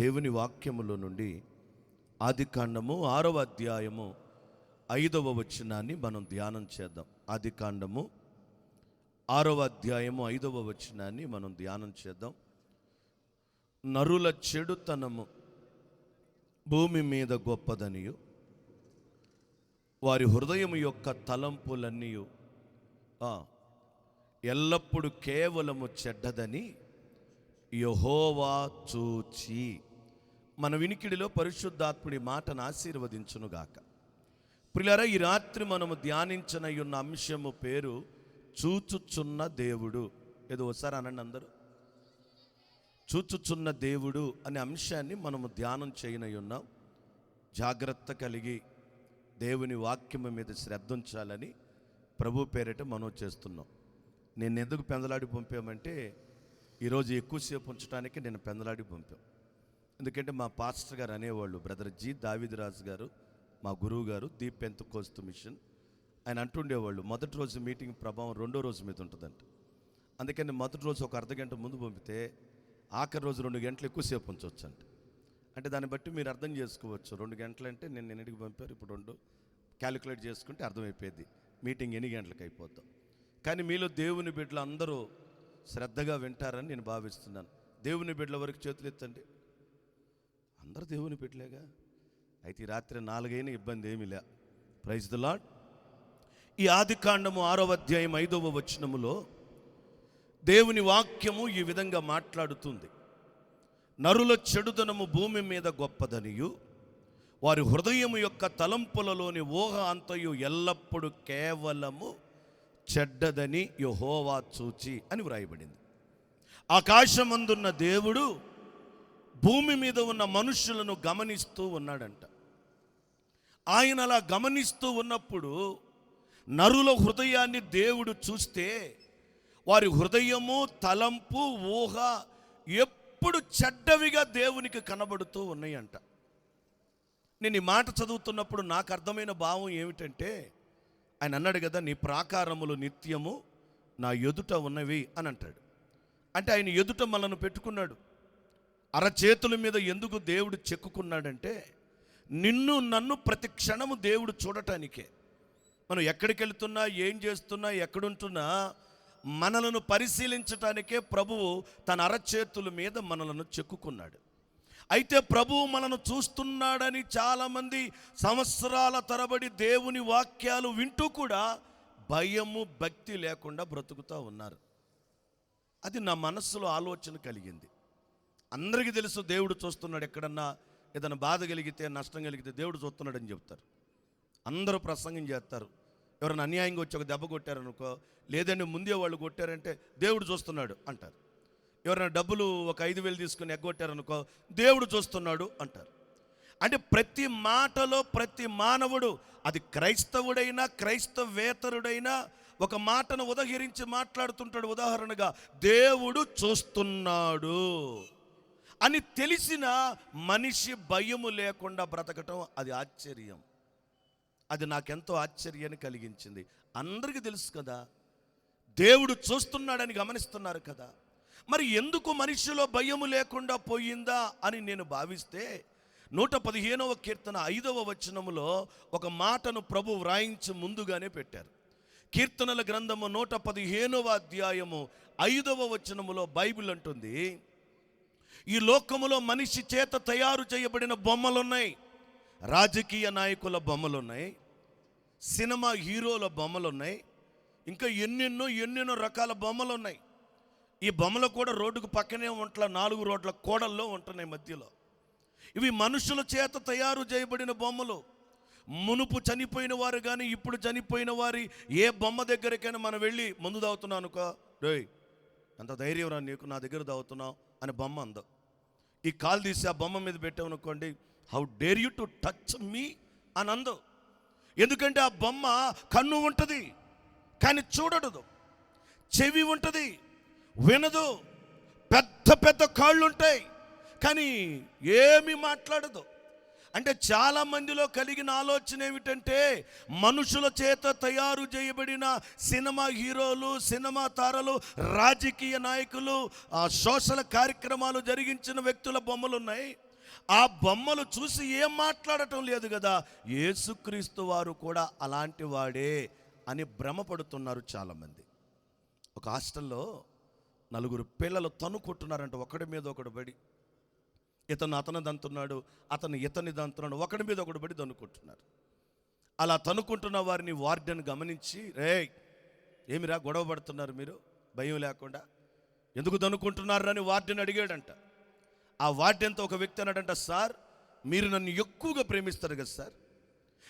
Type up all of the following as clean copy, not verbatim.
దేవుని వాక్యములో నుండి ఆదికాండము 6వ అధ్యాయము 5వ వచనాన్ని మనం ధ్యానం చేద్దాం. ఆదికాండము 6వ అధ్యాయము 5వ వచనాన్ని మనం ధ్యానం చేద్దాం. నరుల చెడుతనము భూమి మీద గొప్పదనియు, వారి హృదయం యొక్క తలంపులన్నీ ఎల్లప్పుడూ కేవలము చెడ్డదని యెహోవా చూచి. మన వినికిడిలో పరిశుద్ధాత్ముడి మాటను ఆశీర్వదించునుగాక. ప్రియులారా, ఈ రాత్రి మనము ధ్యానించనయున్న అంశము పేరు చూచుచున్న దేవుడు. ఏదో ఒకసారి అనండి అందరూ. చూచుచున్న దేవుడు అనే అంశాన్ని మనము ధ్యానం చేయనయున్నాం. జాగ్రత్త కలిగి దేవుని వాక్యము మీద శ్రద్ధ ఉంచాలని ప్రభు పేరిట మనం చేస్తున్నాం. నేను ఎందుకు పెందలాడి పంపామంటే, ఈరోజు ఎక్కువసేపు ఉంచడానికి నేను పెందలాడి పంపాం. ఎందుకంటే మా పాస్టర్ గారు అనేవాళ్ళు, బ్రదర్ జి దావిదరాజు గారు, మా గురువు గారు, ది పెంతెకోస్తు మిషన్, ఆయన అంటుండేవాళ్ళు, మొదటి రోజు మీటింగ్ ప్రభావం రెండో రోజు మీద ఉంటుందంట. అందుకని మొదటి రోజు ఒక అర్ధగంట ముందు పంపితే ఆఖరి రోజు 2 గంటలు ఎక్కువసేపు ఉంచవచ్చు అంట. అంటే దాన్ని బట్టి మీరు అర్థం చేసుకోవచ్చు. 2 గంటలు అంటే నేను ఎన్నిటికి పంపారు, ఇప్పుడు 2 క్యాలిక్యులేట్ చేసుకుంటే అర్థమైపోయింది మీటింగ్ ఎన్ని గంటలకు అయిపోతాం. కానీ మీలో దేవుని బిడ్డలు అందరూ శ్రద్ధగా వింటారని నేను భావిస్తున్నాను. దేవుని బిడ్డల వరకు చేతులు ఎత్తండి. అందరూ దేవుని బిడ్డలేగా. అయితే ఈ రాత్రి 4 అయినా ఇబ్బంది ఏమీ లే. Praise the Lord. ఈ ఆదికాండము 6వ అధ్యాయం 5వ వచనములో దేవుని వాక్యము ఈ విధంగా మాట్లాడుతుంది. నరుల చెడుదనము భూమి మీద గొప్పదనియు, వారి హృదయం యొక్క తలంపులలోని ఊహ అంతయు ఎల్లప్పుడూ కేవలము చెడ్డదని యెహోవా చూచి అని వ్రాయబడింది. ఆకాశమందున్న దేవుడు భూమి మీద ఉన్న మనుషులను గమనిస్తూ ఉన్నాడంట. ఆయన అలా గమనిస్తూ ఉన్నప్పుడు నరుల హృదయాన్ని దేవుడు చూస్తే వారి హృదయము, తలంపు, ఊహ ఎప్పుడు చెడ్డవిగా దేవునికి కనబడుతూ ఉన్నాయంట. నేను ఈ మాట చదువుతున్నప్పుడు నాకు అర్థమైన భావం ఏమిటంటే, ఆయన అన్నాడు కదా, నీ ప్రాకారములు నిత్యము నా ఎదుట ఉన్నవి అని అంటాడు. అంటే ఆయన ఎదుట మనల్ని పెట్టుకున్నాడు. అరచేతుల మీద ఎందుకు దేవుడు చెక్కుకున్నాడంటే, నిన్ను నన్ను ప్రతి క్షణము దేవుడు చూడటానికే. మనం ఎక్కడికి వెళ్తున్నా, ఏం చేస్తున్నా, ఎక్కడుంటున్నా మనలను పరిశీలించటానికే ప్రభువు తన అరచేతుల మీద మనలను చెక్కుకున్నాడు. అయితే ప్రభువు మనను చూస్తున్నాడని చాలామంది సంవత్సరాల తరబడి దేవుని వాక్యాలు వింటూ కూడా భయము, భక్తి లేకుండా బ్రతుకుతూ ఉన్నారు. అది నా మనస్సులో ఆలోచన కలిగింది. అందరికీ తెలుసు దేవుడు చూస్తున్నాడు. ఎక్కడన్నా ఏదైనా బాధ కలిగితే, నష్టం కలిగితే దేవుడు చూస్తున్నాడని చెప్తారు. అందరూ ప్రసంగం చేస్తారు. ఎవరైనా అన్యాయంగా వచ్చి ఒక దెబ్బ కొట్టారనుకో, లేదంటే ముందే వాళ్ళు కొట్టారంటే దేవుడు చూస్తున్నాడు అంటారు. ఎవరైనా డబ్బులు ఒక 5,000 తీసుకుని ఎగ్గొట్టారనుకో, దేవుడు చూస్తున్నాడు అంటారు. అంటే ప్రతి మాటలో ప్రతి మానవుడు, అది క్రైస్తవుడైనా క్రైస్తవేతరుడైనా, ఒక మాటను ఉదహరించి మాట్లాడుతుంటాడు. ఉదాహరణగా, దేవుడు చూస్తున్నాడు అని తెలిసిన మనిషి భయము లేకుండా బ్రతకటం, అది ఆశ్చర్యం. అది నాకెంతో ఆశ్చర్యాన్ని కలిగించింది. అందరికీ తెలుసు కదా, దేవుడు చూస్తున్నాడని గమనిస్తున్నారు కదా. మరి ఎందుకు మనిషిలో భయము లేకుండా పోయిందా అని నేను భావిస్తే, 115వ కీర్తన 5వ వచనములో ఒక మాటను ప్రభు వ్రాయించి ముందుగానే పెట్టారు. కీర్తనల గ్రంథము 115వ అధ్యాయము 5వ వచనములో బైబిల్ అంటుంది, ఈ లోకములో మనిషి చేత తయారు చేయబడిన బొమ్మలున్నాయి. రాజకీయ నాయకుల బొమ్మలున్నాయి, సినిమా హీరోల బొమ్మలున్నాయి, ఇంకా ఎన్నెన్నో రకాల బొమ్మలు ఉన్నాయి. ఈ బొమ్మలు కూడా రోడ్డుకు పక్కనే ఉంట్ల 4 రోడ్ల కోడల్లో ఉంటున్నాయి మధ్యలో. ఇవి మనుషుల చేత తయారు చేయబడిన బొమ్మలు. మునుపు చనిపోయిన వారు కానీ ఇప్పుడు చనిపోయిన వారి ఏ బొమ్మ దగ్గరికైనా మనం వెళ్ళి మందు తాగుతున్నావు అనుకో, డోయ్ అంత ధైర్యం రా నీకు, నా దగ్గర తాగుతున్నావు అని బొమ్మ అందో. ఈ కాలు తీసి ఆ బొమ్మ మీద పెట్టామనుకోండి, how dare you to touch me అని అందో. ఎందుకంటే ఆ బొమ్మ కన్ను ఉంటుంది కానీ చూడదు, చెవి ఉంటుంది వినదు, పెద్ద పెద్ద కాళ్ళు ఉంటాయి కానీ ఏమీ మాట్లాడదు. అంటే చాలా మందిలో కలిగిన ఆలోచన ఏమిటంటే, మనుషుల చేత తయారు చేయబడిన సినిమా హీరోలు, సినిమా తారలు, రాజకీయ నాయకులు, సోషల్ కార్యక్రమాలు జరిగించిన వ్యక్తుల బొమ్మలు ఉన్నాయి. ఆ బొమ్మలు చూసి ఏం మాట్లాడటం లేదు కదా, యేసుక్రీస్తు వారు కూడా అలాంటి వాడే అని భ్రమపడుతున్నారు చాలామంది. ఒక హాస్టల్లో 4 పిల్లలు తన్నుకుంటున్నారంట, ఒకడి మీద ఒకడు పడి. ఇతను అతను దంతున్నాడు, అతను ఇతని దంతున్నాడు, ఒకడి మీద ఒకడు పడి దన్నుకుంటున్నారు. అలా తన్నుకుంటున్న వారిని వార్డెన్ గమనించి, రే ఏమిరా గొడవ పడుతున్నారు మీరు భయం లేకుండా, ఎందుకు దన్నుకుంటున్నారు అని వార్డెన్ అడిగాడంట. ఆ వార్డెన్తో ఒక వ్యక్తి అన్నాడంట, సార్ మీరు నన్ను ఎక్కువగా ప్రేమిస్తారు కదా సార్,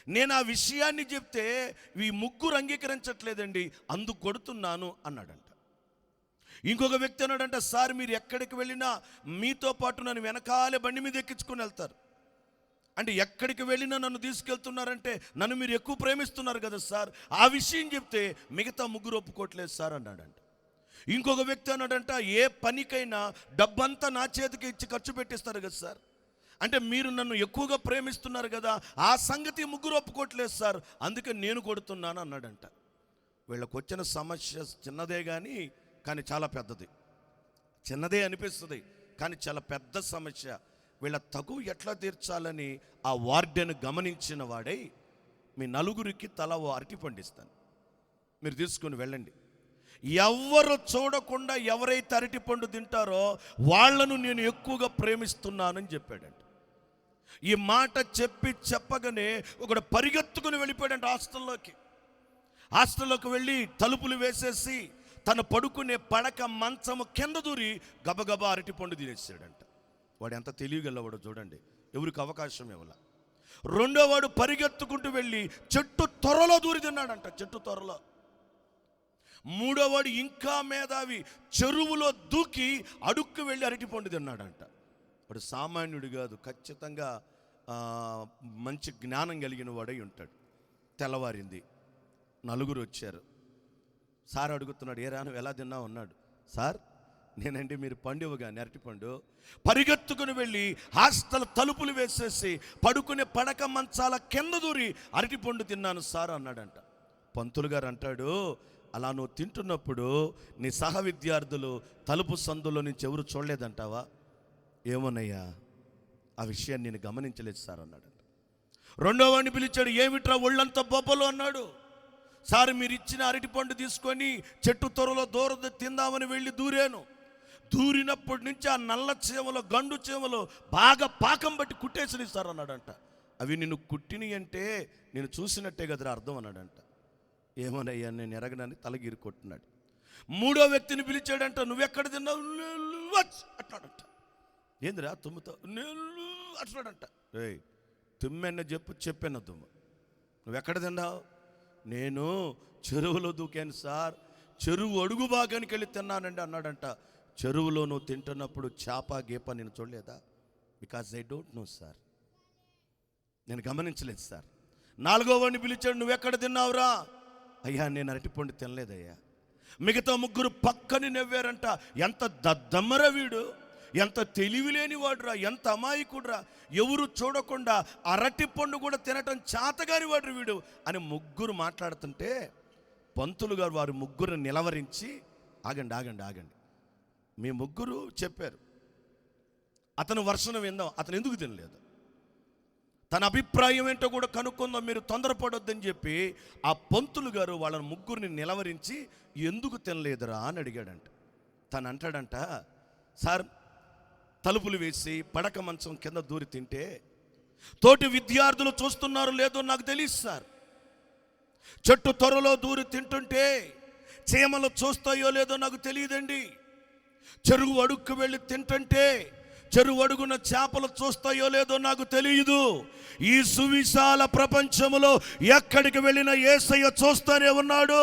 నేను ఆ విషయాన్ని చెప్తే ఈ ముగ్గురు అంగీకరించట్లేదండి, అందుకు కొడుతున్నాను అన్నాడంట. ఇంకొక వ్యక్తి అన్నాడంట, సార్ మీరు ఎక్కడికి వెళ్ళినా మీతో పాటు నన్ను వెనకాలే బండి మీద ఎక్కించుకొని వెళ్తారు, అంటే ఎక్కడికి వెళ్ళినా నన్ను తీసుకెళ్తున్నారంటే నన్ను మీరు ఎక్కువ ప్రేమిస్తున్నారు కదా సార్, ఆ విషయం చెప్తే మిగతా ముగ్గురు ఒప్పుకోవట్లేదు సార్ అన్నాడంట. ఇంకొక వ్యక్తి అన్నాడంట, ఏ పనికైనా డబ్బంతా నా చేతికి ఇచ్చి ఖర్చు పెట్టిస్తారు కదా సార్, అంటే మీరు నన్ను ఎక్కువగా ప్రేమిస్తున్నారు కదా, ఆ సంగతి ముగ్గురు ఒప్పుకోవట్లేదు సార్, అందుకే నేను కొడుతున్నాను అన్నాడంట. వీళ్ళకి వచ్చిన సమస్య చిన్నదే కానీ చాలా పెద్దది. చిన్నదే అనిపిస్తుంది కానీ చాలా పెద్ద సమస్య. వీళ్ళ తగు ఎట్లా తీర్చాలని ఆ వార్డెన్ గమనించిన వాడై, మీ 4 తల ఓ అరటి పండిస్తాను, మీరు తీసుకుని వెళ్ళండి, ఎవరు చూడకుండా ఎవరైతే అరటిపండు తింటారో వాళ్ళను నేను ఎక్కువగా ప్రేమిస్తున్నానని చెప్పాడంట. ఈ మాట చెప్పగానే ఒకడు పరిగెత్తుకుని వెళ్ళిపోయాడంట హాస్టల్లోకి వెళ్ళి తలుపులు వేసేసి తన పడుకునే పడక మంచము కింద దూరి గబగబా అరటిపండు తినేసాడంట. వాడు ఎంత తెలియగలవాడు చూడండి, ఎవరికి అవకాశం ఇవ్వాల. రెండో వాడు పరిగెత్తుకుంటూ వెళ్ళి చెట్టు త్వరలో దూరి తిన్నాడంట, చెట్టు త్వరలో. మూడో వాడు ఇంకా మేధావి, చెరువులో దూకి అడుక్కు వెళ్ళి అరటిపండు తిన్నాడంట. వాడు సామాన్యుడు కాదు, ఖచ్చితంగా మంచి జ్ఞానం కలిగిన వాడై ఉంటాడు. తెల్లవారింది, 4 వచ్చారు. సార్ అడుగుతున్నాడు, ఏ రాను ఎలా తిన్నావు అన్నాడు. సార్ నేనండి మీరు పండు ఇవ్వగానే అరటిపండు పరిగెత్తుకుని వెళ్ళి హాస్టల్ తలుపులు వేసేసి పడుకునే పడక మంచాల కింద దూరి అరటిపండు తిన్నాను సార్ అన్నాడంట. పంతులు గారు అంటాడు, అలా నువ్వు తింటున్నప్పుడు నీ సహ విద్యార్థులు తలుపు సందులో నుంచి ఎవరు చూడలేదంటావా? ఏమోనయ్యా ఆ విషయాన్ని నేను గమనించలేదు సార్ అన్నాడంట. రెండో వాడిని పిలిచాడు, ఏమిట్రా ఒళ్ళంతా బొబ్బలు అన్నాడు. సార్ మీరు ఇచ్చిన అరటిపండు తీసుకొని చెట్టు త్వరలో తిందామని వెళ్ళి దూరినప్పటి నుంచి ఆ నల్ల చీమలు గండు చీమలు బాగా పాకం బట్టి కుట్టేసి సార్ అన్నాడంట. అవి నిన్ను కుట్టిని అంటే నేను చూసినట్టే కదరా అర్థం అన్నాడంట. ఏమోనయ్యా నేను ఎరగనని తలగిరి కొట్టున్నాడు. మూడో వ్యక్తిని పిలిచాడంట, నువ్వెక్కడ తిన్నావు అట్లాడంట. ఏందిరా తుమ్ముతో అట్లాడంట. ఏయ్ తుమ్మెన్న చెప్పాను తుమ్ము, నువ్వెక్కడ తిన్నావు? నేను చెరువులో దూకాను సార్, చెరువు అడుగు భాగానికి వెళ్ళి తిన్నానండి అన్నాడంట. చెరువులో నువ్వు తింటున్నప్పుడు చేప గీప నేను చూడలేదా? Because I don't know sir, నేను గమనించలేదు సార్. నాలుగో వాడిని పిలిచాడు, నువ్వెక్కడ తిన్నావురా? అయ్యా నేను అరటిపండు తినలేదయ్యా. మిగతా ముగ్గురు పక్కని నవ్వారంట. ఎంత దద్దమ్మరా వీడు, ఎంత తెలివిలేని వాడురా, ఎంత అమాయకుడురా, ఎవరు చూడకుండా అరటిపండు కూడా తినటం చేతగాని వాడు వీడు అని ముగ్గురు మాట్లాడుతుంటే పంతులు గారు వారు ముగ్గురు నిలవరించి, ఆగండి ఆగండి ఆగండి, మీ ముగ్గురు చెప్పారు, అతను వర్షం విందాం, అతను ఎందుకు తినలేదు, తన అభిప్రాయం ఏంటో కూడా కనుక్కుందాం, మీరు తొందరపడొద్దని చెప్పి ఆ పంతులు గారు వాళ్ళని ముగ్గురిని నిలవరించి ఎందుకు తినలేదురా అని అడిగాడంట. తను అంటాడంట, సార్ తలుపులు వేసి పడక మంచం కింద దూరి తింటే తోటి విద్యార్థులు చూస్తున్నారు లేదో నాకు తెలియదు సార్, చెట్టు త్వరలో దూరి తింటుంటే చీమలు చూస్తాయో లేదో నాకు తెలియదండి, చెరువు అడుక్కు వెళ్ళి తింటుంటే చెరువు అడుగున చేపలు చూస్తాయో లేదో నాకు తెలియదు, ఈ సువిశాల ప్రపంచంలో ఎక్కడికి వెళ్ళినా యేసయ్య చూస్తూనే ఉన్నాడు.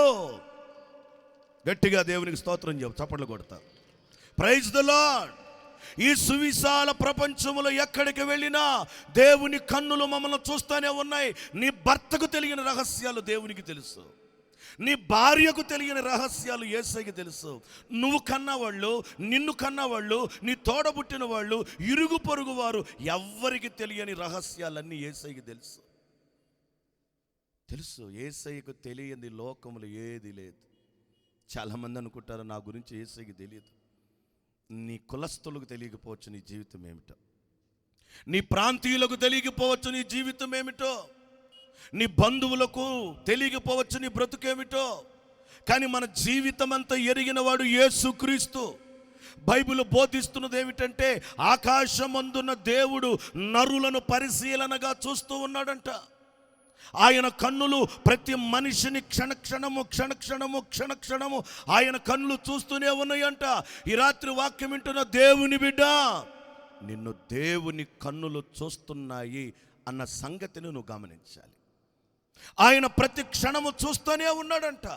గట్టిగా దేవునికి స్తోత్రం చెప్పు, చప్పట్లు కొడతారు. Praise the Lord. ఈ సువిశాల ప్రపంచంలో ఎక్కడికి వెళ్ళినా దేవుని కన్నులు మమ్మల్ని చూస్తూనే ఉన్నాయి. నీ భర్తకు తెలియని రహస్యాలు దేవునికి తెలుసు, నీ భార్యకు తెలియని రహస్యాలు యేసయ్యకి తెలుసు. నువ్వు కన్నవాళ్ళు, నిన్ను కన్నవాళ్ళు, నీ తోడబుట్టిన వాళ్ళు, ఇరుగు పొరుగు వారు, ఎవ్వరికి తెలియని రహస్యాలన్నీ యేసయ్యకి తెలుసు. యేసయ్యకు తెలియని లోకములు ఏది లేదు. చాలామంది అనుకుంటారు నా గురించి యేసయ్యకి తెలియదు. నీ కులస్తులకు తెలియకపోవచ్చు నీ జీవితం ఏమిటో, నీ ప్రాంతీయులకు తెలియకపోవచ్చు నీ జీవితం ఏమిటో, నీ బంధువులకు తెలియకపోవచ్చు నీ బ్రతుకేమిటో. కానీ మన జీవితం అంతా ఎరిగిన వాడు యేసుక్రీస్తు. బైబిల్ బోధిస్తున్నది ఏమిటంటే ఆకాశమందున్న దేవుడు నరులను పరిశీలనగా చూస్తూ ఉన్నాడంట. ఆయన కన్నులు ప్రతి మనిషిని క్షణక్షణము ఆయన కన్నులు చూస్తూనే ఉన్నాయంట. ఈ రాత్రి వాక్యం వింటున్న దేవుని బిడ్డ, నిన్ను దేవుని కన్నులు చూస్తున్నాయి అన్న సంగతిని నువ్వు గమనించాలి. ఆయన ప్రతి క్షణము చూస్తూనే ఉన్నాడంట.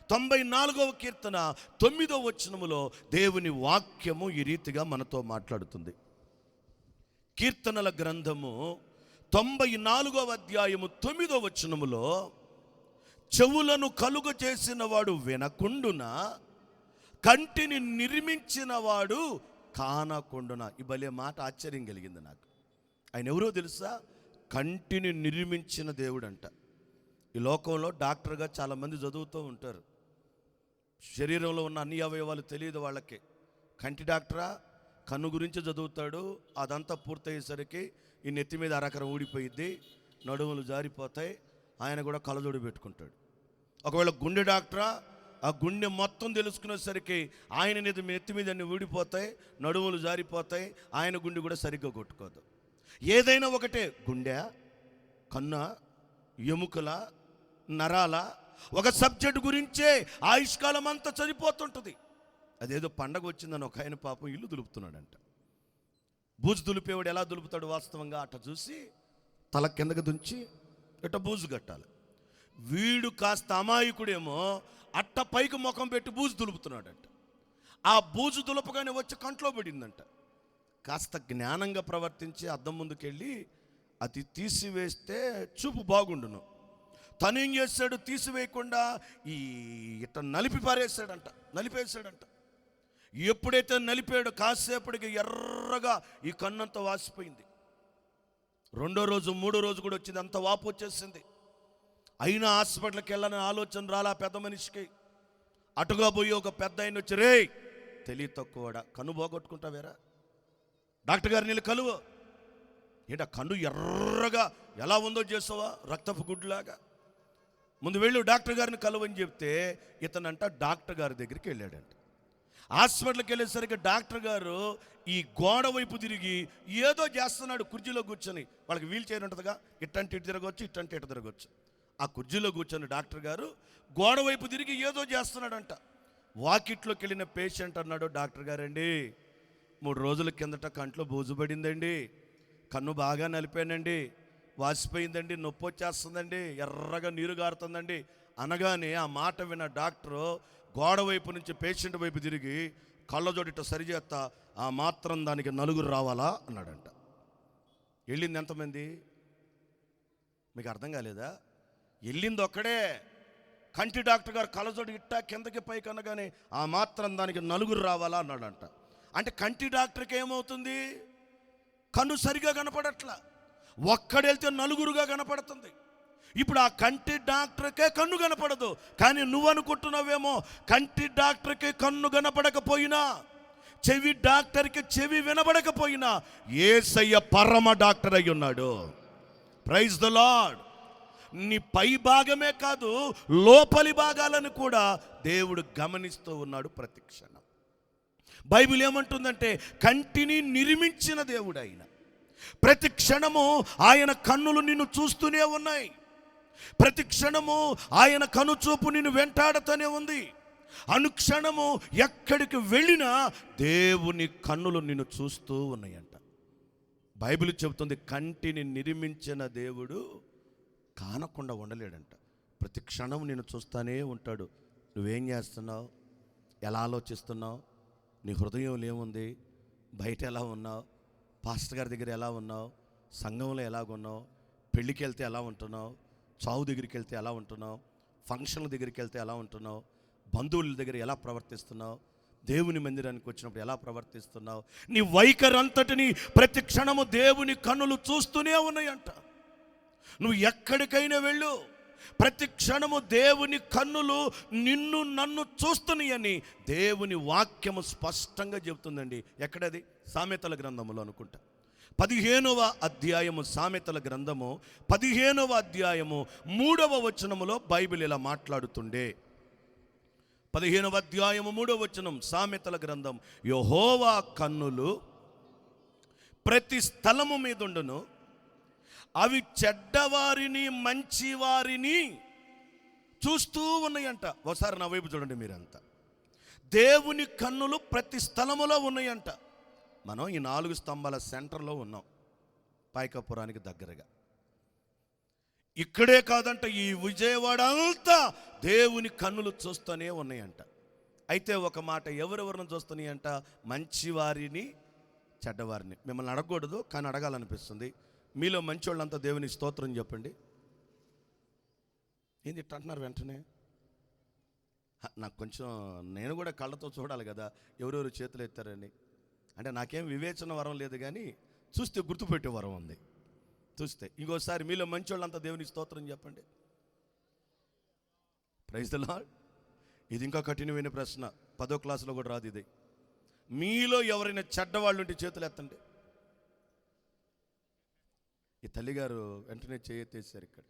94వ కీర్తన 9వ వచనములో దేవుని వాక్యము ఈ రీతిగా మనతో మాట్లాడుతుంది. కీర్తనల గ్రంథము 94వ అధ్యాయము 9వ వచనములో, చెవులను కలుగ చేసిన వాడు వినకుండున, కంటిని నిర్మించిన వాడు కానకుండున. ఈ భలే మాట ఆశ్చర్యం కలిగింది నాకు. ఆయన ఎవరో తెలుసా? కంటిని నిర్మించిన దేవుడు అంట. ఈ లోకంలో డాక్టర్గా చాలామంది చదువుతూ ఉంటారు. శరీరంలో ఉన్న అన్ని అవయవాలు తెలియదు వాళ్ళకి. కంటి డాక్టరా, కన్ను గురించి చదువుతాడు. అదంతా పూర్తయ్యేసరికి ఈ నెత్తి మీద అరకరం ఊడిపోయిద్ది, నడుములు జారిపోతాయి, ఆయన కూడా కళ్ళజోడు పెట్టుకుంటాడు. ఒకవేళ గుండె డాక్టరా, ఆ గుండె మొత్తం తెలుసుకునేసరికి ఆయన నెత్తి మీద అన్ని ఊడిపోతాయి, నడుములు జారిపోతాయి, ఆయన గుండె కూడా సరిగ్గా కొట్టుకోదు. ఏదైనా ఒకటే, గుండె, కన్న, ఎముకల, నరాల, ఒక సబ్జెక్ట్ గురించే ఆయుష్కాలం అంతా చనిపోతుంటుంది. అదేదో పండగ వచ్చిందని ఒక ఆయన పాపం ఇల్లు దులుపుతున్నాడంట. బూజు దులిపేవాడు ఎలా దులుపుతాడు? వాస్తవంగా అట్ట చూసి తల కిందకి దుంచి ఇట్ట బూజు కట్టాలి. వీడు కాస్త అమాయకుడేమో అట్ట పైకి ముఖం పెట్టి బూజు దులుపుతున్నాడంట. ఆ బూజు దులపగానే వచ్చి కంట్లో పడిందంట. కాస్త జ్ఞానంగా ప్రవర్తించి అద్దం ముందుకెళ్ళి అది తీసివేస్తే చూపు బాగుండును. తను ఏం చేశాడు? తీసివేయకుండా ఇట్ట నలిపేశాడంట. ఎప్పుడైతే నలిపాడో కాసేపటికి ఎర్రగా ఈ కన్నంతా వాసిపోయింది. 2వ రోజు 3వ రోజు కూడా వచ్చింది, అంత వాపు వచ్చేసింది. అయినా హాస్పిటల్కి వెళ్ళని ఆలోచన రాలా పెద్ద మనిషికి. అటుగా పోయి ఒక పెద్ద ఆయన వచ్చి, రే తెలివి తక్కువడా, కన్ను పోగొట్టుకుంటావేరా, డాక్టర్ గారు నీళ్ళు కలువు. ఏంటా కన్ను ఎర్రగా ఎలా ఉందో చేసావా, రక్తపు గుడ్లాగా, ముందు వెళ్ళు డాక్టర్ గారిని కలువని చెప్తే ఇతనంట డాక్టర్ గారి దగ్గరికి వెళ్ళాడంట. హాస్పిటల్కి వెళ్ళేసరికి డాక్టర్ గారు ఈ గోడ వైపు తిరిగి ఏదో చేస్తున్నాడు కుర్చీలో కూర్చొని. వాళ్ళకి వీల్ చైర్ ఉంటుందిగా, ఇట్టంటే ఇటు తిరగవచ్చు, ఇట్టంటే ఇటు తిరగవచ్చు. ఆ కుర్చీలో కూర్చొని డాక్టర్ గారు గోడ వైపు తిరిగి ఏదో చేస్తున్నాడంట. వాకిట్లోకి వెళ్ళిన పేషెంట్ అన్నాడు, డాక్టర్ గారండి 3 రోజుల కిందట కంట్లో బూజు పడిందండి, కన్ను బాగా నలిపానండి, వాసిపోయిందండి, నొప్పి వచ్చేస్తుందండి, ఎర్రగా నీరు గారుతుందండి అనగానే ఆ మాట విన్న డాక్టరు గోడ వైపు నుంచి పేషెంట్ వైపు తిరిగి కళ్ళజోడిట సరిచేస్తా, ఆ మాత్రం దానికి 4 రావాలా అన్నాడంట. వెళ్ళింది ఎంతమంది? మీకు అర్థం కాలేదా? వెళ్ళింది ఒక్కడే. కంటి డాక్టర్ గారు కళ్ళజోడు ఇట్టా కిందకి పైకి అనగానే ఆ మాత్రం దానికి 4 రావాలా అన్నాడంట. అంటే కంటి డాక్టర్కి ఏమవుతుంది? కన్ను సరిగా కనపడట్లా, ఒక్కడెళ్తే 4గా కనపడుతుంది. ఇప్పుడు ఆ కంటి డాక్టర్కే కన్ను కనపడదు. కానీ నువ్వు అనుకుంటున్నావేమో కంటి డాక్టర్కి కన్ను కనపడకపోయినా, చెవి డాక్టర్కి చెవి వినబడకపోయినా యేసయ్య పరమ డాక్టర్ అయి ఉన్నాడు. Praise the Lord. నీ పై భాగమే కాదు, లోపలి భాగాలను కూడా దేవుడు గమనిస్తూ ఉన్నాడు ప్రతి క్షణం. బైబిల్ ఏమంటుందంటే కంటిని నిర్మించిన దేవుడు ఆయన. ప్రతి క్షణము ఆయన కన్నులు నిన్ను చూస్తూనే ఉన్నాయి. ప్రతి క్షణము ఆయన కనుచూపు నిన్ను వెంటాడుతూనే ఉంది. అనుక్షణము ఎక్కడికి వెళ్ళినా దేవుని కన్నులు నిన్ను చూస్తూ ఉన్నాయంట. బైబిల్ చెబుతుంది కంటిని నిర్మించిన దేవుడు కానకుండా ఉండలేడంట. ప్రతి క్షణం నిన్ను చూస్తూనే ఉంటాడు. నువ్వేం చేస్తున్నావు, ఎలా ఆలోచిస్తున్నావు, నీ హృదయంలో ఏముంది, బయట ఎలా ఉన్నావు, పాస్టర్ గారి దగ్గర ఎలా ఉన్నావు, సంఘంలో ఎలాగున్నావు, పెళ్ళికి వెళ్తే ఎలా ఉంటున్నావు, చావు దగ్గరికి వెళ్తే ఎలా ఉంటున్నావు, ఫంక్షన్ల దగ్గరికి వెళ్తే ఎలా ఉంటున్నావు, బంధువుల దగ్గర ఎలా ప్రవర్తిస్తున్నావు, దేవుని మందిరానికి వచ్చినప్పుడు ఎలా ప్రవర్తిస్తున్నావు, నీ వైఖరి అంతటిని ప్రతి క్షణము దేవుని కన్నులు చూస్తూనే ఉన్నాయంట. నువ్వు ఎక్కడికైనా వెళ్ళు, ప్రతి క్షణము దేవుని కన్నులు నిన్ను నన్ను చూస్తున్నాయని దేవుని వాక్యము స్పష్టంగా చెబుతుందండి. ఎక్కడది? సామెతల గ్రంథములో అనుకుంటా 15వ అధ్యాయము, సామెతల గ్రంథము 15వ అధ్యాయము 3వ వచనములో బైబిల్ ఇలా మాట్లాడుతుండే. 15వ అధ్యాయము 3వ వచనం, సామెతల గ్రంథం, యెహోవా కన్నులు ప్రతి స్థలము మీదుండును, అవి చెడ్డవారిని మంచివారిని చూస్తూ ఉన్నాయంట. ఒకసారి నా వైపు చూడండి మీరంతా. దేవుని కన్నులు ప్రతి స్థలములో ఉన్నాయంట. మనం ఈ 4 స్తంభాల సెంటర్లో ఉన్నాం, పాయకాపురానికి దగ్గరగా. ఇక్కడే కాదంట, ఈ విజయవాడ అంతా దేవుని కన్నులు చూస్తూనే ఉన్నాయంట. అయితే ఒక మాట, ఎవరెవరిని చూస్తున్నాయంట? మంచివారిని చెడ్డవారిని. మిమ్మల్ని అడగకూడదు, కానీ అడగాలనిపిస్తుంది. మీలో మంచోళ్ళంతా దేవుని స్తోత్రం చెప్పండి. ఏంది ఇట్లా అంటున్నారు వెంటనే? నాకు కొంచెం, నేను కూడా కళ్ళతో చూడాలి కదా ఎవరెవరు చేతులు ఎత్తారని. అంటే నాకేం వివేచన వరం లేదు, కానీ చూస్తే గుర్తుపెట్టే వరం ఉంది. చూస్తే ఇంకోసారి మీలో మంచోళ్ళంతా దేవుని స్తోత్రం చెప్పండి. Praise the Lord. ఇది ఇంకా కఠినమైన ప్రశ్న, 10వ క్లాసులో కూడా రాదు ఇది. మీలో ఎవరైనా చెడ్డవాళ్ళు ఉంటే చేతులు ఎత్తండి. ఈ తల్లిగారు వెంటనే చేయెత్తేసారు. ఇక్కడ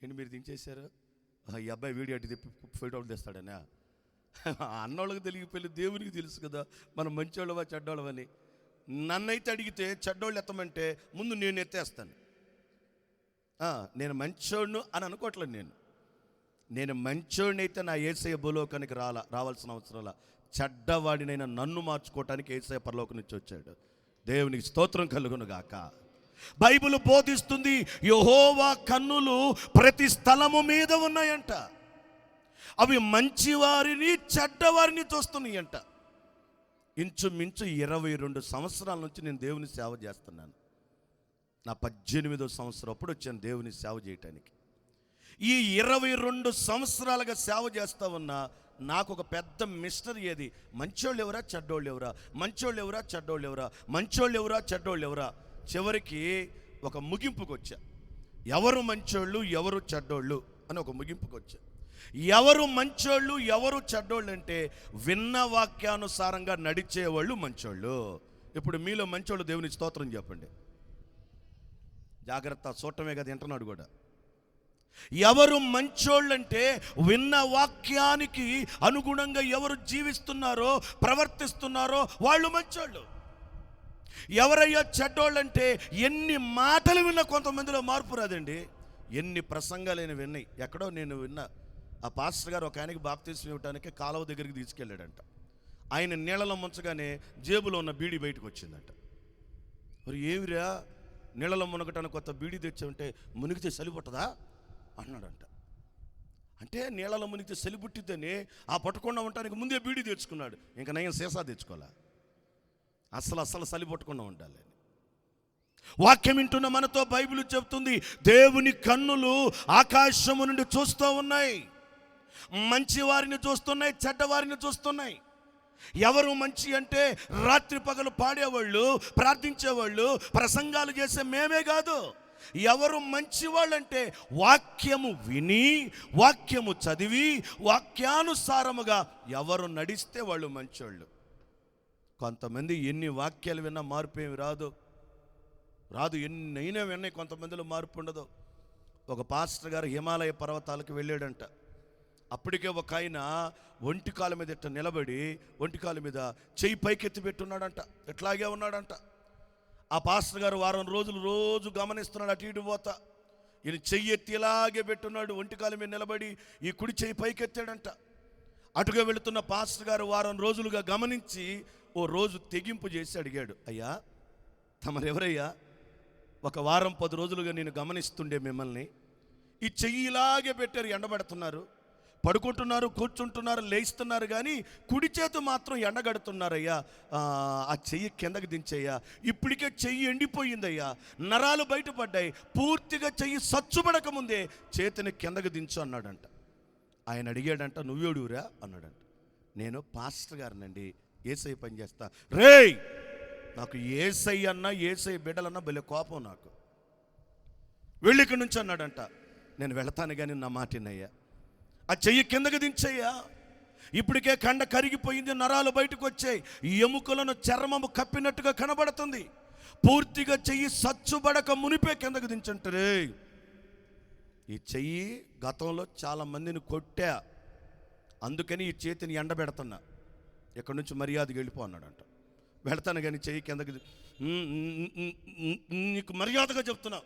ఏంటి మీరు దించేశారు? ఈ అబ్బాయి వీడియో అటు తిప్పి ఫోటో తెస్తాడనా? అన్నోళ్ళకి తెలియకపోయి దేవునికి తెలుసు కదా మనం మంచోళ్ళవా చెడ్డోళ్ళవని. నన్నైతే అడిగితే చెడ్డోళ్ళు ఎత్తమంటే ముందు నేను ఎత్తేస్తాను. నేను మంచోడును అని అనుకోవట్లేదు. నేను మంచోడిని అయితే నా యేసయ్య భూలోకానికి రావాల్సిన అవసరంలా. చెడ్డవాడినైనా నన్ను మార్చుకోవటానికి యేసయ్య పరలోకం నుంచి వచ్చాడు. దేవునికి స్తోత్రం కలుగును గాక. బైబిల్ బోధిస్తుంది, యెహోవా కన్నులు ప్రతి స్థలము మీద ఉన్నాయంట. అవి మంచివారిని చెడ్డవారిని చూస్తున్నాయంట. ఇంచుమించు 22 సంవత్సరాల నుంచి నేను దేవుని సేవ చేస్తున్నాను. నా 18వ సంవత్సరం అప్పుడు వచ్చాను దేవుని సేవ చేయటానికి. ఈ 22 సంవత్సరాలుగా సేవ చేస్తా ఉన్నా నాకు ఒక పెద్ద మిస్టరీ. ఏది? మంచోళ్ళు ఎవరా చెడ్డోళ్ళు ఎవరా, మంచోళ్ళు ఎవరా చెడ్డోళ్ళు ఎవరా, మంచోళ్ళు ఎవరా చెడ్డోళ్ళు ఎవరా. చివరికి ఒక ముగింపుకు వచ్చా. ఎవరు మంచోళ్ళు ఎవరు చెడ్డోళ్ళు అని ఒక ముగింపుకు వచ్చా. ఎవరు మంచోళ్ళు ఎవరు చెడ్డోళ్ళు అంటే విన్న వాక్యానుసారంగా నడిచేవాళ్ళు మంచోళ్ళు. ఇప్పుడు మీలో మంచోళ్ళు దేవుని స్తోత్రం చెప్పండి. జాగ్రత్త, చూడటమే కదా వింటున్నాడు కూడా. ఎవరు మంచోళ్ళంటే విన్న వాక్యానికి అనుగుణంగా ఎవరు జీవిస్తున్నారో ప్రవర్తిస్తున్నారో వాళ్ళు మంచోళ్ళు. ఎవరయ్యా చెడ్డోళ్ళంటే ఎన్ని మాటలు విన్నా కొంతమందిలో మార్పు రాదండి. ఎన్ని ప్రసంగాలైన విన్నాయి. ఎక్కడో నేను విన్నా, ఆ పాస్టర్ గారు ఒక ఆయనకి బాప్తీసం ఇవ్వడానికి కాలువ దగ్గరికి తీసుకెళ్ళాడంట. ఆయన నీళ్ళలో ముంచగానే జేబులో ఉన్న బీడీ బయటకు వచ్చిందంట. మరి ఏమిరా నీళ్ళలో మునగటానికి కొత్త బీడీ తెచ్చామంటే మునిగితే చలిపుట్టదా అన్నాడంట. అంటే నీళ్ళలో మునిగితే చలి పుట్టిద్దని ఆ పట్టకుండా ఉండటానికి ముందే బీడీ తెచ్చుకున్నాడు. ఇంకా నేను సీసా తెచ్చుకోలే. అసలు చలి పట్టకుండా ఉండాలి. వాక్యం వింటున్న మనతో బైబిల్ చెప్తుంది, దేవుని కన్నులు ఆకాశము నుండి చూస్తూ ఉన్నాయి. మంచి వారిని చూస్తున్నాయి, చెడ్డవారిని చూస్తున్నాయి. ఎవరు మంచి అంటే రాత్రి పగలు పాడేవాళ్ళు, ప్రార్థించేవాళ్ళు, ప్రసంగాలు చేసే మేమే కాదు. ఎవరు మంచి వాళ్ళంటే వాక్యము విని వాక్యము చదివి వాక్యానుసారముగా ఎవరు నడిస్తే వాళ్ళు మంచోళ్ళు. కొంతమంది ఎన్ని వాక్యాలు విన్నా మార్పు ఏమి రాదు. ఎన్నైనా విన్నాయి, కొంతమందిలో మార్పు ఉండదు. ఒక పాస్టర్ గారు హిమాలయ పర్వతాలకు వెళ్ళాడంట. అప్పటికే ఒక ఆయన ఒంటికాల మీద ఇట్ట నిలబడి ఒంటికాల మీద చెయ్యి పైకెత్తి పెట్టున్నాడంట. ఇట్లాగే ఉన్నాడంట. ఆ పాస్టర్ గారు వారం రోజులు రోజు గమనిస్తున్నాడు, అటు ఇటు పోతా. ఈయన చెయ్యి ఎత్తి ఇలాగే పెట్టున్నాడు, ఒంటికాల మీద నిలబడి ఈ కుడి చెయ్యి పైకెత్తాడంట. అటుగా వెళుతున్న పాస్టర్ గారు వారం రోజులుగా గమనించి ఓ రోజు తెగింపు చేసి అడిగాడు, అయ్యా తమరెవరయ్యా? ఒక వారం 10 రోజులుగా నేను గమనిస్తుండే మిమ్మల్ని. ఈ చెయ్యి ఇలాగే పెట్టారు, ఎండబడుతున్నారు, పడుకుంటున్నారు, కూర్చుంటున్నారు, లేస్తున్నారు, కానీ కుడి చేతి మాత్రం ఎండగడుతున్నారయ్యా. ఆ చెయ్యి కిందకి దించయ్యా. ఇప్పటికే చెయ్యి ఎండిపోయిందయ్యా, నరాలు బయటపడ్డాయి, పూర్తిగా చెయ్యి సచ్చుబడక ముందే చేతిని కిందకి దించు అన్నాడంట. ఆయన అడిగాడంట, నువ్వేడురా అన్నాడంట. నేను పాస్టర్ గారినండి, ఏసై పని చేస్తా. రేయ్, నాకు ఏసై అన్నా ఏసై బిడ్డలన్నా భలే కోపం నాకు, వెళ్ళి ఇక్కడి నుంచి అన్నాడంట. నేను వెళతాను కానీ నా మాటినయ్యా, ఆ చెయ్యి కిందకి దించయ్యా, ఇప్పటికే కండ కరిగిపోయింది, నరాలు బయటకు వచ్చాయి, ఎముకలను చర్మము కప్పినట్టుగా కనబడుతుంది, పూర్తిగా చెయ్యి సచ్చుబడక మునిపే కిందకు దించంటారే. ఈ చెయ్యి గతంలో చాలా మందిని కొట్టా, అందుకని ఈ చేతిని ఎండబెడుతున్నా, ఇక్కడి నుంచి మర్యాదగా వెళ్ళిపో అన్నాడంట. వెళతాను కానీ చెయ్యి కిందకి, నీకు మర్యాదగా చెప్తున్నా,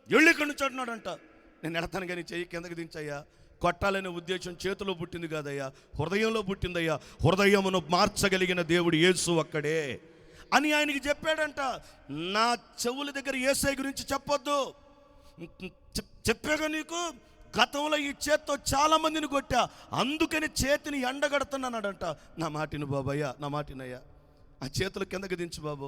వెళ్ళి ఇక్కడి నుంచి అంటున్నాడంట. నేను వెళతాను కానీ చెయ్యి కిందకి దించయ్యా, కొట్టాలనే ఉద్దేశం చేతిలో పుట్టింది కాదయ్యా, హృదయంలో పుట్టిందయ్యా, హృదయమును మార్చగలిగిన దేవుడు యేసు ఒక్కడే అని ఆయనకి చెప్పాడంట. నా చెవుల దగ్గర యేసై గురించి చెప్పొద్దు, చెప్పాగా నీకు గతంలో ఈ చేత్తో చాలా మందిని కొట్టా, అందుకని చేతిని ఎండగడుతున్నాడంట. నా మాటిని బాబయ్యా, నా మాటినయ్యా, ఆ చేతులు కిందకి దించు బాబు,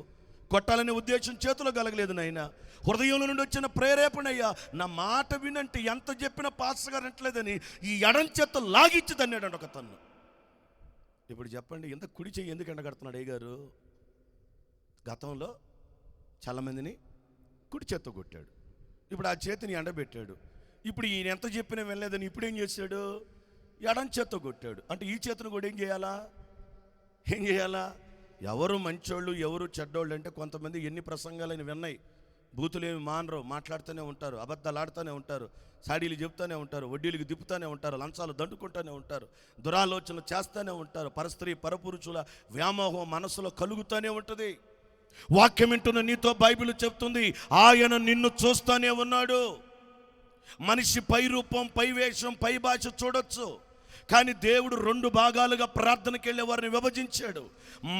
కొట్టాలనే ఉద్దేశం చేతిలో కలగలేదు నాయన, హృదయంలో నుండి వచ్చిన ప్రేరేపణ అయ్యా, నా మాట వినంటే ఎంత చెప్పినా పాస్టర్ గారు అంటలేదని ఈ ఎడం చేత్తో లాగిచ్చి తన్నాడంట ఒక తన్ను. ఇప్పుడు చెప్పండి, ఎంత కుడి చెయ్యి ఎందుకు ఎండగడుతున్నాడు అయ్యగారు? గతంలో చాలామందిని కుడి చేత్తో కొట్టాడు, ఇప్పుడు ఆ చేతిని ఎండబెట్టాడు. ఇప్పుడు ఈయన ఎంత చెప్పినా వెళ్ళలేదని ఇప్పుడు ఏం చేశాడు? ఎడం చేత్తో కొట్టాడు. అంటే ఈ చేతిని కూడా ఏం చేయాలా? ఎవరు మంచోళ్ళు ఎవరు చెడ్డోళ్ళు అంటే కొంతమంది ఎన్ని ప్రసంగాలని విన్నాయి, బూతులేమి మానరు, మాట్లాడుతూనే ఉంటారు, అబద్ధాలు ఆడుతూనే ఉంటారు, సాడీలు చెప్తూనే ఉంటారు, వడ్డీలకు దిప్పుతూనే ఉంటారు, లంచాలు దండుకుంటూనే ఉంటారు, దురాలోచనలు చేస్తూనే ఉంటారు, పరస్త్రీ పరపురుషుల వ్యామోహం మనసులో కలుగుతూనే ఉంటుంది. వాక్యం వింటున్న నీతో బైబిల్ చెప్తుంది, ఆయన నిన్ను చూస్తూనే ఉన్నాడు. మనిషి పై రూపం, పై వేషం, పై భాష చూడొచ్చు, కానీ దేవుడు రెండు భాగాలుగా ప్రార్థనకి వెళ్ళే వారిని విభజించాడు.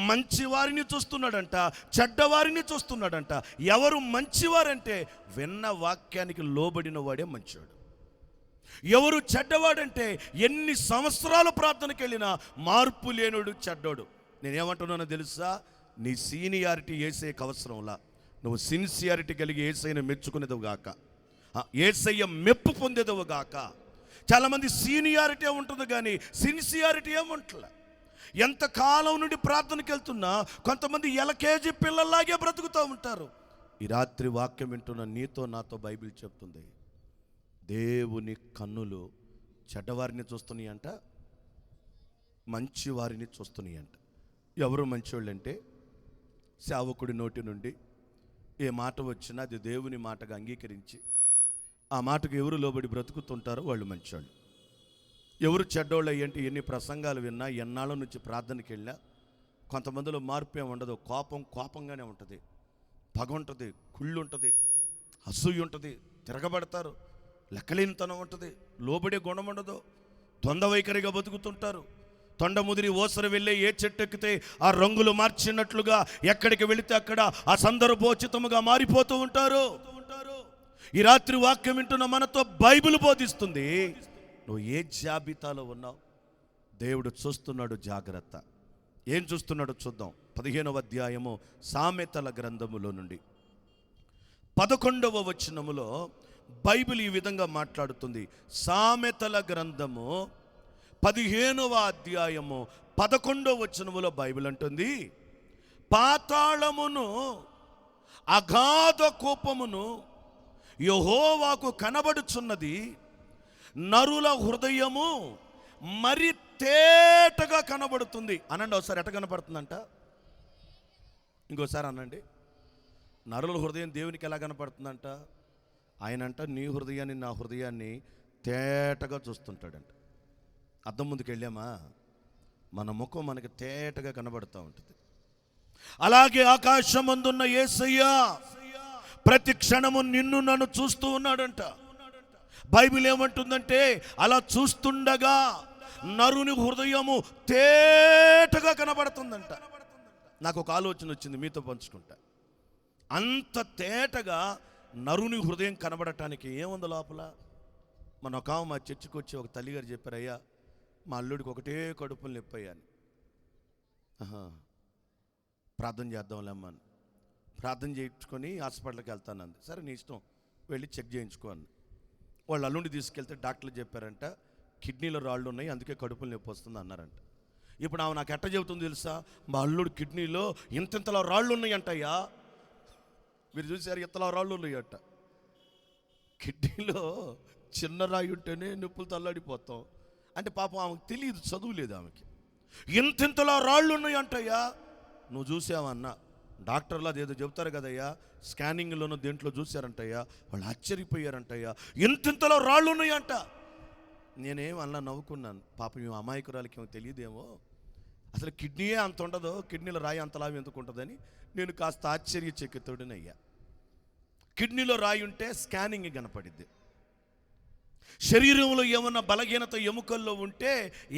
మంచివారిని చూస్తున్నాడంట, చెడ్డవారిని చూస్తున్నాడంట. ఎవరు మంచివారంటే విన్న వాక్యానికి లోబడిన వాడే మంచివాడు. ఎవరు చెడ్డవాడంటే ఎన్ని సంవత్సరాలు ప్రార్థనకి వెళ్ళినా మార్పు లేనుడు చెడ్డోడు. నేనేమంటున్నానో తెలుసా? నీ సీనియారిటీ ఏసైకి అవసరంలా, నువ్వు సిన్సియారిటీ కలిగి ఏసైని మెచ్చుకునేదవు గాక, ఏసయ్య మెప్పు పొందేదవు గాక. చాలామంది సీనియారిటీ ఉంటుంది కానీ సిన్సియారిటీ ఏముంటలే. ఎంతకాలం నుండి ప్రార్థనకి వెళ్తున్నా కొంతమంది ఎల్కేజీ పిల్లల్లాగే బ్రతుకుతూ ఉంటారు. ఈ రాత్రి వాక్యం వింటున్న నీతో నాతో బైబిల్ చెప్తుంది, దేవుని కన్నులు చెడ్డవారిని చూస్తున్నాయి అంట, మంచివారిని చూస్తున్నాయి అంట. ఎవరు మంచివాళ్ళు అంటే సేవకుడి నోటి నుండి ఏ మాట వచ్చినా అది దేవుని మాటగా అంగీకరించి ఆ మాటకు ఎవరు లోబడి బ్రతుకుతుంటారో వాళ్ళు మంచివాళ్ళు. ఎవరు చెడ్డోళ్ళు అయ్యంటే ఎన్ని ప్రసంగాలు విన్నా, ఎన్నాళ్ళ నుంచి ప్రార్థనకి వెళ్ళినా కొంతమందిలో మార్పు ఏమి ఉండదు. కోపంగానే ఉంటుంది, పగ ఉంటుంది, కుళ్ళు ఉంటుంది, అసూయ ఉంటుంది, తిరగబడతారు, లెక్కలేనితనం ఉంటుంది, లోబడే గుణం ఉండదు, ద్వంద్వ వైఖరిగా బతుకుతుంటారు. తొండ ముదిరి ఓసరు వెళ్ళే ఏ చెట్టు ఎక్కితే ఆ రంగులు మార్చినట్లుగా ఎక్కడికి వెళితే అక్కడ ఆ సందర్భోచితముగా మారిపోతూ ఉంటారు. ఈ రాత్రి వాక్యం వింటున్న మనతో బైబిల్ బోధిస్తుంది, నువ్వు ఏ జాబితాలో ఉన్నావు? దేవుడు చూస్తున్నాడు, జాగ్రత్త. ఏం చూస్తున్నాడో చూద్దాం. 15వ అధ్యాయము సామెతల గ్రంథములో నుండి 11వ వచనములో బైబిల్ ఈ విధంగా మాట్లాడుతుంది. సామెతల గ్రంథము 15వ అధ్యాయము 11వ వచనములో బైబిల్ అంటుంది, పాతాళమును అగాధ కోపమును యెహోవాకు కనబడుచున్నది, నరుల హృదయము మరి తేటగా కనబడుతుంది. అనండి ఒకసారి, ఎట కనపడుతుందంట? ఇంకోసారి అనండి. నరుల హృదయం దేవునికి ఎలా కనపడుతుందంట? ఆయనంట నీ హృదయాన్ని నా హృదయాన్ని తేటగా చూస్తుంటాడంట. అద్దం ముందుకు వెళ్ళామా, మన ముఖం మనకి తేటగా కనబడుతూ ఉంటుంది. అలాగే ఆకాశమందున్న యేసయ్య ప్రతి క్షణము నిన్ను నన్ను చూస్తూ ఉన్నాడంట. బైబిల్ ఏమంటుందంటే, అలా చూస్తుండగా నరుని హృదయము తేటగా కనబడుతుందంట. నాకు ఒక ఆలోచన వచ్చింది, మీతో పంచుకుంటా. అంత తేటగా నరుని హృదయం కనబడటానికి ఏముంది లోపల? మన ఒక మా చర్చికి వచ్చి ఒక తల్లిగారు చెప్పారు, అయ్యా మా అల్లుడికి ఒకటే కడుపులు నొప్పయ్యాను, ప్రార్థన చేద్దాంలేమ్మని. ప్రార్థన చేయించుకొని హాస్పిటల్కి వెళ్తానంది. సరే నీ ఇష్టం, వెళ్ళి చెక్ చేయించుకో అన్న. వాళ్ళు అల్లుండి తీసుకెళ్తే డాక్టర్లు చెప్పారంట, కిడ్నీలో రాళ్ళు ఉన్నాయి, అందుకే కడుపులు నొప్పి వస్తుంది అన్నారంట. ఇప్పుడు ఆమె నాకు ఎట్ట చెబుతుంది తెలుసా? మా అల్లుడు కిడ్నీలో ఇంతలా రాళ్ళు ఉన్నాయంటయ్యా. మీరు చూసారు, ఇంతలా రాళ్ళు ఉన్నాయట. కిడ్నీలో చిన్న రాయి ఉంటేనే నొప్పులు తల్లాడిపోతాం అంటే పాపం ఆమెకు తెలియదు, చదువు లేదు ఆమెకి. ఇంతలా రాళ్ళు ఉన్నాయంటయ్యా. నువ్వు చూసావన్నా? డాక్టర్లు అదేదో చెబుతారు కదయ్యా, స్కానింగ్లోనూ దేంట్లో చూశారంటయ్యా. వాళ్ళు ఆశ్చర్యపోయారంటయ్యా, ఇంతలో రాళ్ళు ఉన్నాయంట. నేనేం అలా నవ్వుకున్నాను. పాపం ఈ అమాయకురాలకి ఏమో తెలియదేమో, అసలు కిడ్నీయే అంత ఉండదో, కిడ్నీలో రాయి అంతలా ఎందుకు ఉంటుందని నేను కాస్త ఆశ్చర్యచకితుడినయ్యా. కిడ్నీలో రాయి ఉంటే స్కానింగ్ కనపడిద్ది. శరీరంలో ఏమన్నా బలహీనత ఎముకల్లో ఉంటే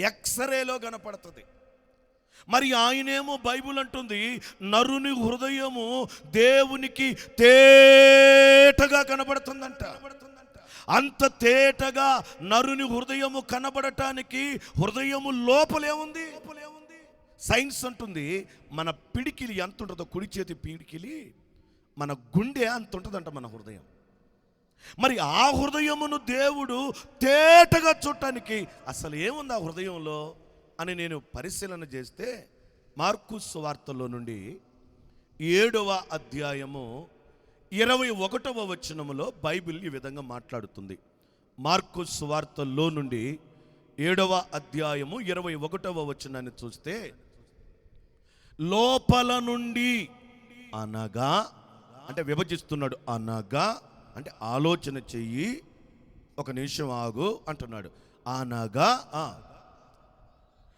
ఎక్స్రేలో కనపడుతుంది. మరి ఆయనేమో బైబిల్ అంటుంది, నరుని హృదయము దేవునికి తేటగా కనబడుతుందంట. అంత తేటగా నరుని హృదయము కనబడటానికి హృదయము లోపలేముంది? సైన్స్ అంటుంది, మన పిడికిలి ఎంత ఉంటుందో, కుడి చేతి పిడికిలి మన గుండె అంత ఉంటుందంట మన హృదయం. మరి ఆ హృదయమును దేవుడు తేటగా చూడటానికి అసలు ఏముంది ఆ హృదయంలో అని నేను పరిశీలన చేస్తే, మార్కు సువార్తలో నుండి 7వ అధ్యాయము 21వ వచనములో బైబిల్ ఈ విధంగా మాట్లాడుతుంది. మార్కు సువార్తలో నుండి 7వ అధ్యాయము 21వ వచనాన్ని చూస్తే, లోపల నుండి అనగా అంటే విభజిస్తున్నాడు. అనగా అంటే ఆలోచన చెయ్యి, ఒక నిమిషం ఆగు అంటున్నాడు. అనగా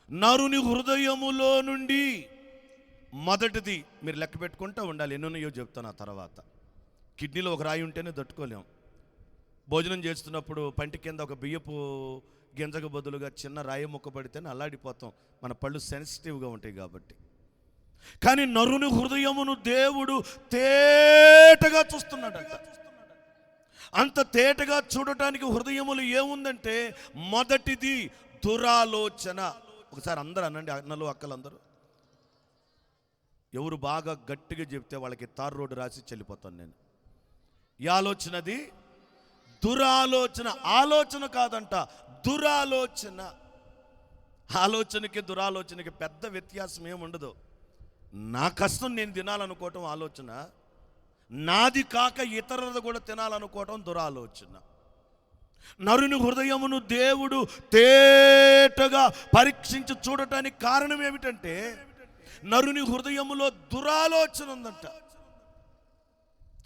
నరుని హృదయములో నుండి మొదటిది, మీరు లెక్క పెట్టుకుంటూ ఉండాలి, ఎన్నున్నాయో చెప్తాను ఆ తర్వాత. కిడ్నీలో ఒక రాయి ఉంటేనే తట్టుకోలేం. భోజనం చేస్తున్నప్పుడు పంటి కింద ఒక బియ్యపు గింజకు బదులుగా చిన్న రాయి ముక్క పడితేనే అల్లాడిపోతాం, మన పళ్ళు సెన్సిటివ్గా ఉంటాయి కాబట్టి. కానీ నరుని హృదయమును దేవుడు తేటగా చూస్తున్నాడంట. అంత తేటగా చూడటానికి హృదయములు ఏముందంటే, మొదటిది దురాలోచన. ఒకసారి అందరూ అనండి, అన్నలు అక్కలందరూ. ఎవరు బాగా గట్టిగా చెప్తే వాళ్ళకి తార్ రోడ్డు రాసి చెల్లిపోతాను నేను. ఈ ఆలోచనది దురాలోచన. ఆలోచన కాదంట, దురాలోచన. ఆలోచనకి దురాలోచనకి పెద్ద వ్యత్యాసం ఏముండదు. నా కష్టం నేను తినాలనుకోవటం ఆలోచన, నాది కాక ఇతరులది కూడా తినాలనుకోవటం దురాలోచన. నరుని హృదయమును దేవుడు తేటగా పరీక్షించి చూడటానికి కారణం ఏమిటంటే, నరుని హృదయములో దురాలోచన ఉందంట.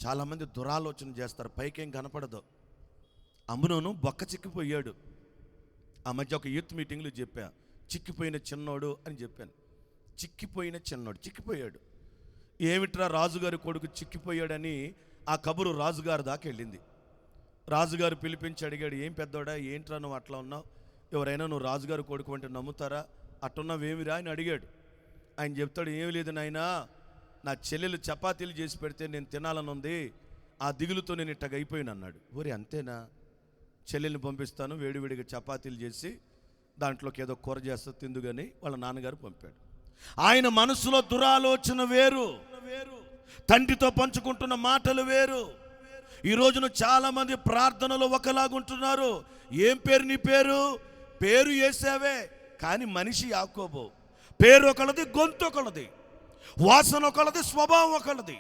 చాలామంది దురాలోచన చేస్తారు, పైకేం కనపడదు. అమ్మునోను బొక్క చిక్కిపోయాడు. ఆ మధ్య ఒక యూత్ మీటింగ్లో చెప్పా, చిక్కిపోయిన చిన్నోడు అని చెప్పాను. చిక్కిపోయిన చిన్నోడు చిక్కిపోయాడు. ఏమిట్రా రాజుగారి కొడుకు చిక్కిపోయాడని ఆ కబురు రాజుగారి దాకా వెళ్ళింది. రాజుగారు పిలిపించి అడిగాడు, ఏం పెద్దోడా, ఏంట్రా నువ్వు అట్లా ఉన్నావు, ఎవరైనా నువ్వు రాజుగారి కొడుకు అంటే నమ్ముతారా, అట్టున్నావేమిరా అని అడిగాడు. ఆయన చెప్తాడు, ఏమి లేదు నాయనా, నా చెల్లెలు చపాతీలు చేసి పెడితే నేను తినాలని ఉంది, ఆ దిగులుతో నేను ఇట్టగా అయిపోయిన అన్నాడు. ఊరే అంతేనా, చెల్లెల్ని పంపిస్తాను, వేడివేడిగా చపాతీలు చేసి దాంట్లోకి ఏదో కూర చేస్తా తిందుగాని వాళ్ళ నాన్నగారు పంపాడు. ఆయన మనసులో దురాలోచన వేరు, తండ్రితో పంచుకుంటున్న మాటలు వేరు. ఈ రోజున చాలా మంది ప్రార్థనలు ఒకలాగుంటున్నారు. ఏం పేరు నీ పేరు? పేరు వేసావే కానీ మనిషి యాకోబు. పేరు ఒకళ్ళది, గొంతు ఒకళ్ళది, వాసన ఒకళ్ళది, స్వభావం ఒకళ్ళది.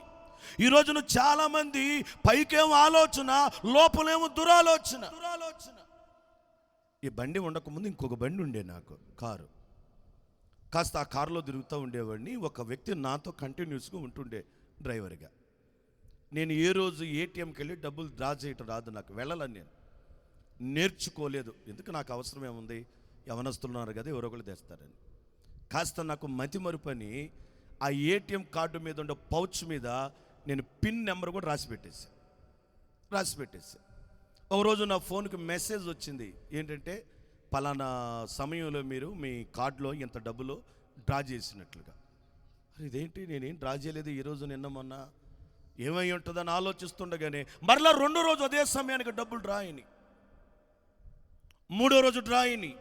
ఈ రోజున చాలా మంది పైకేమో ఆలోచన, లోపలేమో దురాలోచన. ఈ బండి ఉండకముందు ఇంకొక బండి ఉండే నాకు, కారు. కాస్త ఆ కారులో తిరుగుతూ ఉండేవాడిని. ఒక వ్యక్తి నాతో కంటిన్యూస్గా ఉంటుండే డ్రైవర్గా. నేను ఏ రోజు ఏటీఎంకి వెళ్ళి డబ్బులు డ్రా చేయటం రాదు నాకు, వెళ్ళాలని నేను నేర్చుకోలేదు. ఎందుకు, నాకు అవసరం ఏముంది, యవనస్తులు ఉన్నారు కదా ఎవరో ఒకళ్ళు తెస్తారని. కాస్త నాకు మతి మరుపని ఆ ఏటీఎం కార్డు మీద ఉండే పౌచ్ మీద నేను పిన్ నెంబర్ కూడా రాసి పెట్టేసి ఒకరోజు నా ఫోన్కి మెసేజ్ వచ్చింది, ఏంటంటే పలానా సమయంలో మీరు మీ కార్డులో ఇంత డబ్బులు డ్రా చేసినట్లుగా. ఇదేంటి, నేనేం డ్రా చేయలేదు ఈరోజు, నిన్న మొన్న, ఏమై ఉంటుందని ఆలోచిస్తుండగానే మరలా రెండో రోజు అదే సమయానికి డబ్బులు డ్రా అయినాయి, మూడో రోజు డ్రా అయినాయి.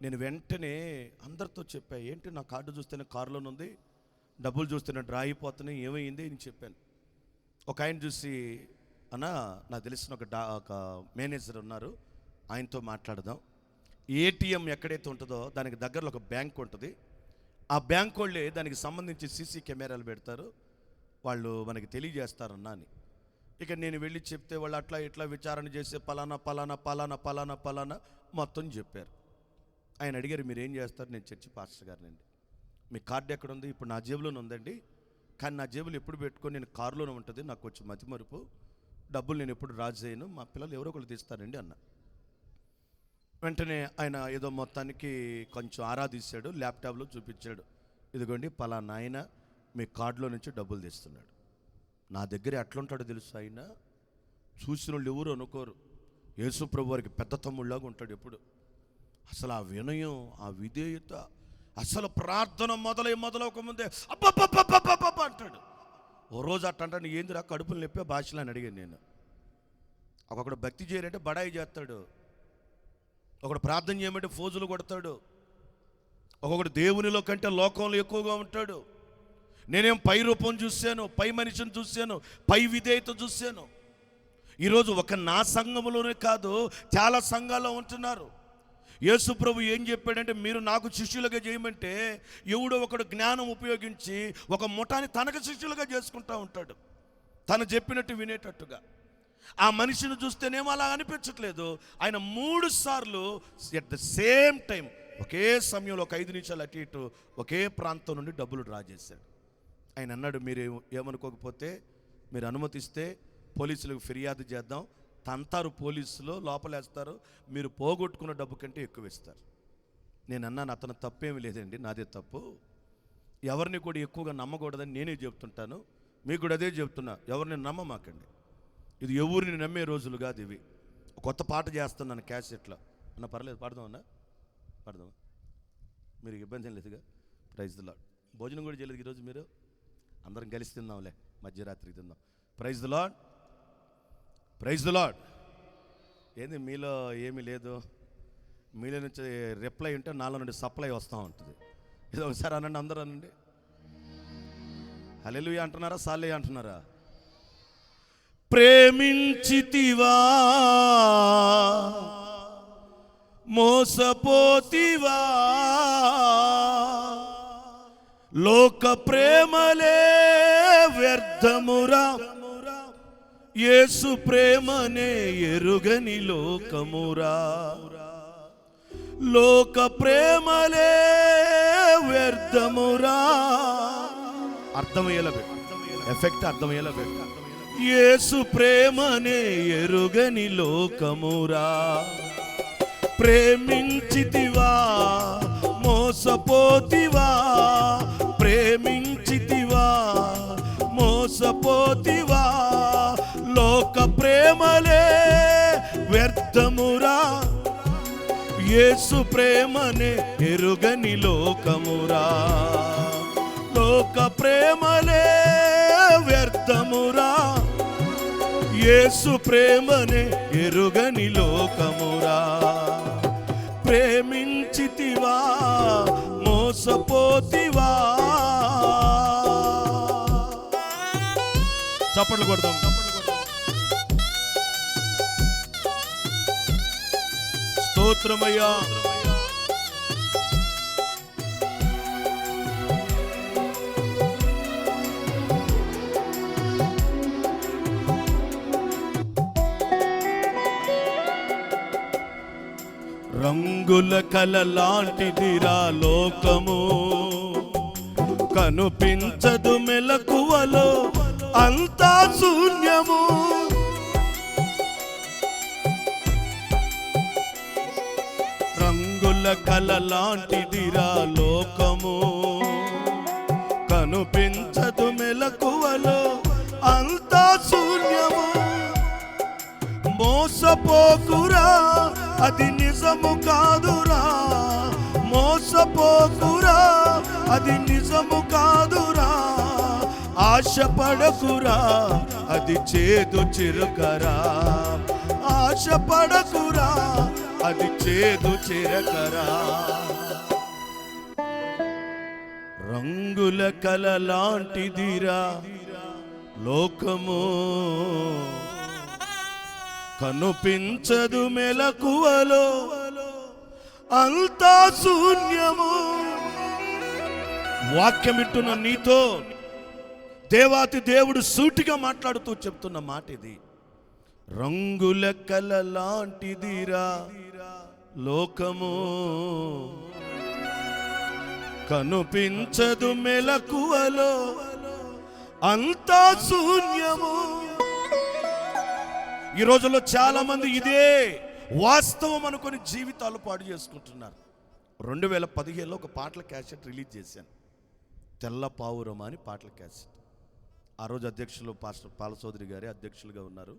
నేను వెంటనే అందరితో చెప్పా, ఏంటి నా కార్డు చూస్తేనే కారులోనుంది, డబ్బులు చూస్తేనే డ్రా అయిపోతున్నాయి, ఏమైంది అని చెప్పాను. ఒక ఆయన చూసి, అన్నా నాకు తెలిసిన ఒక మేనేజర్ ఉన్నారు, ఆయనతో మాట్లాడదాం, ఏటీఎం ఎక్కడైతే ఉంటుందో దానికి దగ్గరలో ఒక బ్యాంక్ ఉంటుంది. ఆ బ్యాంక్ వాళ్ళే దానికి సంబంధించి సీసీ కెమెరాలు పెడతారు, వాళ్ళు మనకి తెలియజేస్తారన్నా అని. ఇక నేను వెళ్ళి చెప్తే వాళ్ళు అట్లా ఇట్లా విచారణ చేసి పలానా పలానా పలానా పలానా పలానా మొత్తం చెప్పారు. ఆయన అడిగారు, మీరు ఏం చేస్తారు? నేను చర్చి పాస్టర్ గారినండి. మీ కార్డు ఎక్కడ ఉంది? ఇప్పుడు నా జేబులోనే ఉందండి, కానీ నా జేబులో ఎప్పుడు పెట్టుకొని నేను కారులోనే ఉంటుంది, నాకు కొంచెం మతిమరుపు, డబ్బులు నేను ఎప్పుడు డ్రా చేయను, మా పిల్లలు ఎవరో ఒకళ్ళు తీస్తారండి అన్న. వెంటనే ఆయన ఏదో మొత్తానికి కొంచెం ఆరాధిస్తాడు, ల్యాప్టాప్లో చూపించాడు, ఇదిగోండి పలానా ఆయన మీ కార్డులో నుంచి డబ్బులు తీస్తున్నాడు. నా దగ్గర ఎట్లుంటాడో తెలుసు, ఆయన చూసిన వాళ్ళు ఎవరు అనుకోరు, యేసుప్రభు వారికి పెద్ద తమ్ముళ్ళలాగా ఉంటాడు ఎప్పుడు. అసలు ఆ వినయం, ఆ విధేయత, అసలు ప్రార్థన మొదలవక ముందే అబ్బబ్బబ్బబ్బబ్బ అంటాడు. ఓ రోజు అట్ట అంటాడు, ఏందిరా కడుపులు నొప్పే భాషలో అని అడిగాను నేను. ఒకడు భక్తి చేయాలంటే బడాయి చేస్తాడు, ఒకడు ప్రార్థన చేయమంటే ఫోజులు కొడతాడు, ఒక్కొక్కడు దేవునిలో కంటే లోకంలో ఎక్కువగా ఉంటాడు. నేనేం పై రూపం చూశాను, పై మనిషిని చూశాను, పై విధేయత చూశాను. ఈరోజు ఒక నా సంఘంలోనే కాదు, చాలా సంఘాల్లో ఉంటున్నారు. యేసు ప్రభు ఏం చెప్పాడంటే, మీరు నాకు శిష్యులుగా చేయమంటే ఎవడో ఒకడు జ్ఞానం ఉపయోగించి ఒక ముఠాన్ని తనకు శిష్యులుగా చేసుకుంటూ ఉంటాడు, తను చెప్పినట్టు వినేటట్టుగా. ఆ మనిషిని చూస్తేనేమో అలా అనిపించట్లేదు. ఆయన 3 సార్లు ఎట్ ద సేమ్ టైం ఒకే సమయంలో ఒక 5 నిమిషాలు అటు ఇటు ఒకే ప్రాంతం నుండి డబ్బులు డ్రా చేశాడు. ఆయన అన్నాడు, మీరు ఏమనుకోకపోతే మీరు అనుమతిస్తే పోలీసులకు ఫిర్యాదు చేద్దాం, తంతారు పోలీసులు, లోపలేస్తారు, మీరు పోగొట్టుకున్న డబ్బు కంటే ఎక్కువ ఇస్తారు. నేను అన్నాను, అతను తప్పేమీ లేదండి, నాదే తప్పు. ఎవరిని కూడా ఎక్కువగా నమ్మకూడదని నేనే చెప్తుంటాను, మీకు కూడా అదే చెప్తున్నా, ఎవరిని నమ్మమాకండి. ఇది ఎవరిని నమ్మే రోజులు కాదు ఇవి. కొత్త పాట చేస్తున్నాను క్యాసెట్లో, అన్న పర్లేదు పాడదామన్నా, పాడదామా, మీరు ఇబ్బంది ఏం లేదుగా. Praise the Lord. భోజనం కూడా చేయలేదు ఈరోజు, మీరు అందరం కలిసి తిందాంలే, మధ్యరాత్రికి తిందాం. Praise the Lord, praise the Lord. ఏంది మీలో ఏమీ లేదు, మీలో నుంచి రిప్లై ఉంటే నాలో నుండి సప్లై వస్తూ ఉంటుంది. ఇది ఒకసారి అనండి, అందరూ అనండి. హల్లెలూయా అంటున్నారా, సాలేయా అంటున్నారా? ప్రేమించితివా మోసపోతివా, లోక ప్రేమలే వ్యర్థమురా, యేసు ప్రేమనే ఎరుగని లోకమురా. లోక ప్రేమలే వ్యర్థమురా, అర్థమయ్యేలా పెట్టు, ఎఫెక్ట్ అర్థమయ్యేలా పెట్టు. యేసు ప్రేమనే ఎరుగని లోకమురా. ప్రేమించితివా మోసపోతివా, ప్రేమించితివా మోసపోతివా, లోక ప్రేమలే వ్యర్థమురా, యేసు ప్రేమనే ఎరుగని లోకమురా. లోక ప్రేమలే వ్యర్థమురా, యేసు ప్రేమనే ఎరుగని లోకమురా. ప్రేమించితివా మోసపోతివా. చప్పట్లు కొడదాం. స్తోత్రమయ్యా. రంగుల కల లాంటిదిరా లోకము, కనుపించదు మెలకువలో అంతా శూన్యము. రంగుల కల లాంటిదిరా లోకము, కనుపించదు మెలకువలో అంతా శూన్యము. మోసపోకురా, అది నిజము కాదురా, మోసపోకురా, అది నిజము కాదురా. ఆశపడకురా, అది చేదు చిరకరా, ఆశపడకురా, అది చేదు చిరకరా. రంగుల కల లాంటిదిరా లోకము, కనుపించదు మెలకువలో అంతా శూన్యము. వాక్యం వింటున్న నీతో దేవాతి దేవుడు సూటిగా మాట్లాడుతూ చెప్తున్న మాట ఇది. రంగుల కల లాంటిదిరా లోకము, కనుపించదు మెలకువలో అంతా శూన్యము. ఈ రోజుల్లో చాలా మంది ఇదే వాస్తవం అనుకొని జీవితాలు పాడు చేసుకుంటున్నారు. 2015లో ఒక పాటల క్యాసెట్ రిలీజ్ చేశాను, తెల్ల పావురం అని పాటల క్యాసెట్. ఆ రోజు అధ్యక్షులు పాస్టర్ పాలసోదరి గారే అధ్యక్షులుగా ఉన్నారు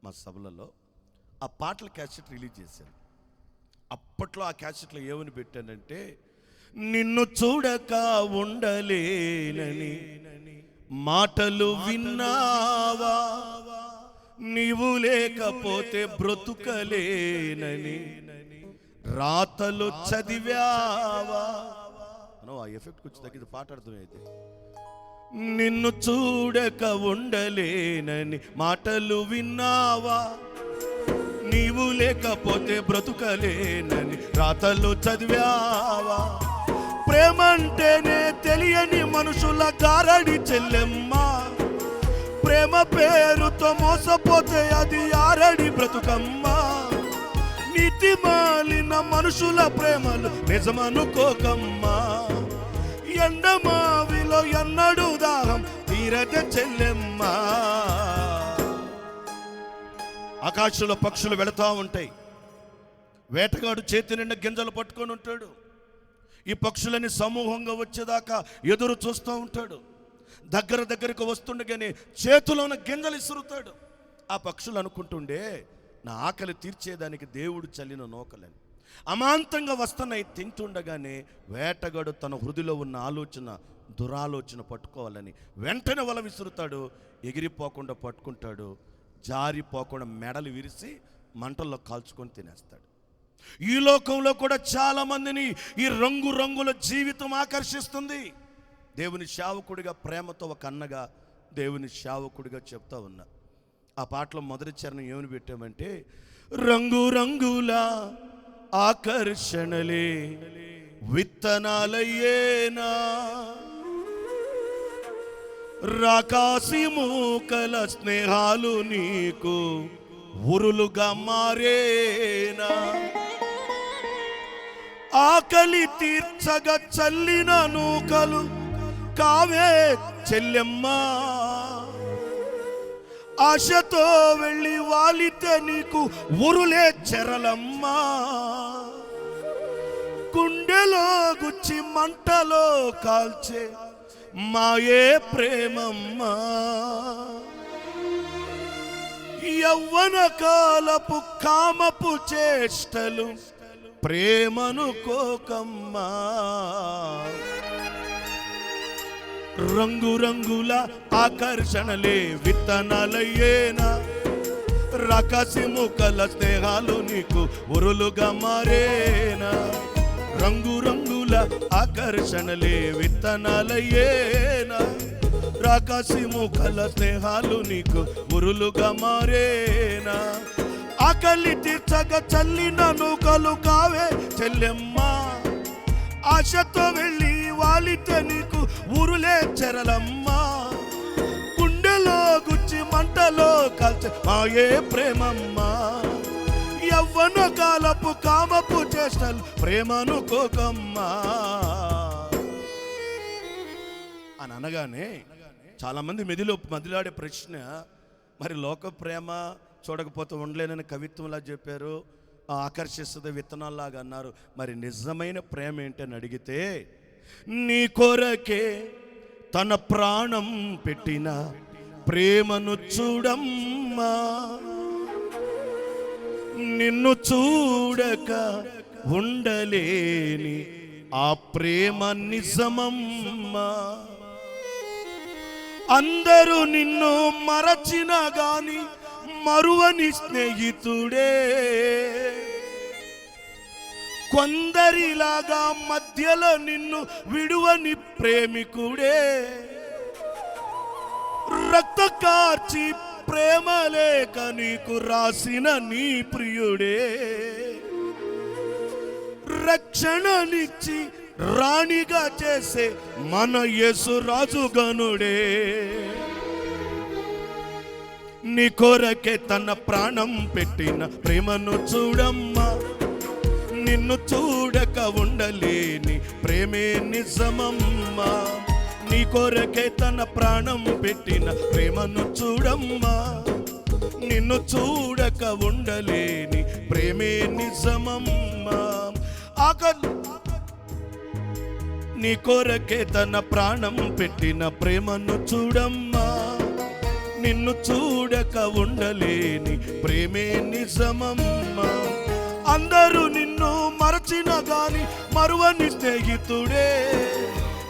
మా సభలలో. ఆ పాటల క్యాసెట్ రిలీజ్ చేశాను. అప్పట్లో ఆ క్యాసెట్లో ఏమని పెట్టానంటే, నిన్ను చూడక ఉండలేనని మాటలు విన్నావా, నీవు లేకపోతే బ్రతుకలేనని రాతలు చదివావా. ఆ ఎఫెక్ట్ వచ్చి తగ్గింది పాట అర్థమైతే. నిన్ను చూడక ఉండలేనని మాటలు విన్నావా, నీవు లేకపోతే బ్రతుకలేనని రాతలు చదివావా. ప్రేమంటేనే తెలియని మనుషుల గారడి చెల్లెమ్మ, ప్రేమ పేరుతో మోసపోతే అది ఆరడి బ్రతుకమ్మా. నీతి మాలిన మనుషుల ప్రేమలు నిజమనుకోకమ్మా. ఎండమావిలో ఎన్నడూ దాహం తీరదే చెల్లెమ్మా. ఆకాశంలో పక్షులు వెళతా ఉంటాయి, వేటగాడు చేతి నిండా గింజలు పట్టుకొని ఉంటాడు. ఈ పక్షులని సమూహంగా వచ్చేదాకా ఎదురు చూస్తూ ఉంటాడు. దగ్గరకు వస్తుండగానే చేతిలో ఉన్న గింజలు ఇసురుతాడు. ఆ పక్షులు అనుకుంటుండే, నా ఆకలి తీర్చేదానికి దేవుడు చల్లిన నూకలని. అమాంతంగా వస్తున్నాయి. తింటుండగానే వేటగాడు తన హృదయలో ఉన్న ఆలోచన, దురాలోచన పట్టుకోవాలని వెంటనే వల విసురుతాడు. ఎగిరిపోకుండా పట్టుకుంటాడు, జారిపోకుండా మెడలు విరిసి మంటల్లో కాల్చుకొని తినేస్తాడు. ఈ లోకంలో కూడా చాలా మందిని ఈ రంగుల జీవితం ఆకర్షిస్తుంది. దేవుని సేవకుడిగా, ప్రేమతో ఒక అన్నగా దేవుని సేవకుడిగా చెప్తా ఉన్నా. ఆ పాటలో మొదటి చరణం ఏమని పెట్టామంటే, రంగుల ఆకర్షణలే విత్తనాలయ్యేనా, రాకాసి మూకల స్నేహాలు నీకు ఉరులుగా మారేనా. ఆకలి తీర్చగా చల్లిన నూకలు కావే చెల్లెమ్మా. ఆశతో వెళ్ళి వాలితే నీకు ఉరులే చెరలమ్మా. గుండెలో గుచ్చి మంటలో కాల్చే మాయే ప్రేమమ్మా. యవ్వన కాలపు కామపు చేష్టలు ప్రేమనుకోకమ్మా. రంగుల ఆకర్షణలే విత్తనాలయ్యేనా, రకసి ముకల స్నేహాలు నీకు ఉరులుగా మారేనా. రంగుల ఆకర్షణలే విత్తనాలయ్యేనా, రకసి ముకల స్నేహాలు నీకు ఉరులుగా మారేనా. ఆకలి తీర్చగా చల్లిన నూకలు కావే చెల్లెమ్మా. ఆశతో వెళ్ళి వాలితే నీకు ఊరులే చెరలమ్మా. గుండెలో గుచ్చి మంటలో కాల్చే మాయే ప్రేమమ్మా. యవ్వన కాలపు కామపు చేష్టలు ప్రేమనుకోకమ్మా అని అనగానే చాలా మంది మదిలాడే ప్రశ్న, మరి లోక ప్రేమ చూడకపోతే ఉండలేనని కవిత్వంలా చెప్పారు, ఆకర్షిస్తుంది విత్తనాల్లాగా అన్నారు. మరి నిజమైన ప్రేమ ఏంటని అడిగితే, నీ కొరకే తన ప్రాణం పెట్టిన ప్రేమను చూడమ్మా. నిన్ను చూడక ఉండలేని ఆ ప్రేమ నిజమమ్మా. అందరూ నిన్ను మరచినా గాని మరువని స్నేహితుడే, కొందరిలాగా మధ్యలో నిన్ను విడువని ప్రేమికుడే. రక్త కార్చి ప్రేమ లేక నీకు రాసిన నీ ప్రియుడే. రక్షణనిచ్చి రాణిగా చేసే మన యేసు రాజు గనుడే. నీ కొరకే తన ప్రాణం పెట్టిన ప్రేమను చూడమ్మా, నిన్ను చూడక ఉండలేని ప్రేమే నిజమమ్మా. నీ కొరకే తన ప్రాణం పెట్టిన ప్రేమను చూడమ్మా, నిన్ను చూడక ఉండలేని ప్రేమే నిజమమ్మా. నీ కొరకే తన ప్రాణం పెట్టిన ప్రేమను చూడమ్మా, నిన్ను చూడక ఉండలేని ప్రేమే నిజమమ్మా. అందరూ నిన్ను మరచిన గాని మరువని స్నేహితుడే,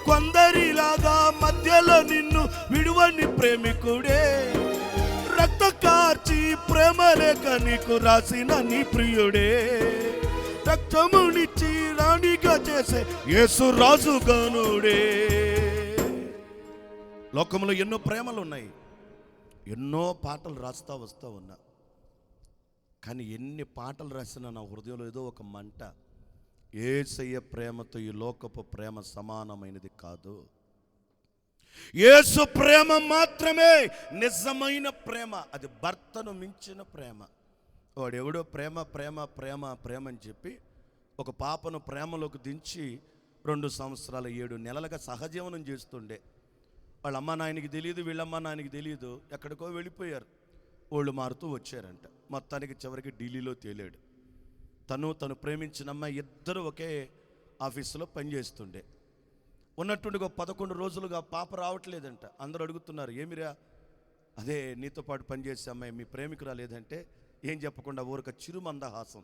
కొందరిలాగా మధ్యలో నిన్ను విడువని ప్రేమికుడే. రక్త కార్చి ప్రేమ లేఖ నీకు రాసిన నీ ప్రియుడే, రక్తమునిచ్చి రాణిగా చేసే యేసు రాజు గనుడే. లోకంలో ఎన్నో ప్రేమలు ఉన్నాయి, ఎన్నో పాటలు రాస్తా వస్తూ ఉన్నా, కానీ ఎన్ని పాటలు రాసినా నా హృదయంలో ఏదో ఒక మంట. యేసయ్య ప్రేమతో ఈ లోకపు ప్రేమ సమానమైనది కాదు. యేసు ప్రేమ మాత్రమే నిజమైన ప్రేమ. అది భర్తను మించిన ప్రేమ. వాడెవడో ప్రేమ ప్రేమ ప్రేమ ప్రేమ అని చెప్పి ఒక పాపను ప్రేమలోకి దించి 2 సంవత్సరాలు 7 నెలలుగా సహజీవనం చేస్తుండే. వాళ్ళ అమ్మ నాయనకి తెలియదు, వీళ్ళమ్మ నాయనకి తెలియదు, ఎక్కడికో వెళ్ళిపోయారు. వాళ్ళు మారుతూ వచ్చారంట. మొత్తానికి చివరికి ఢిల్లీలో తేలాడు. తను ప్రేమించిన అమ్మాయి ఇద్దరు ఒకే ఆఫీసులో పనిచేస్తుండే. ఉన్నట్టుండి 11 రోజులుగా పాప రావట్లేదంట. అందరూ అడుగుతున్నారు, ఏమిరా? అదే నీతో పాటు పనిచేసే అమ్మాయి మీ ప్రేమికురా లేదంటే ఏం చెప్పకుండా ఊరిక చిరుమందహాసం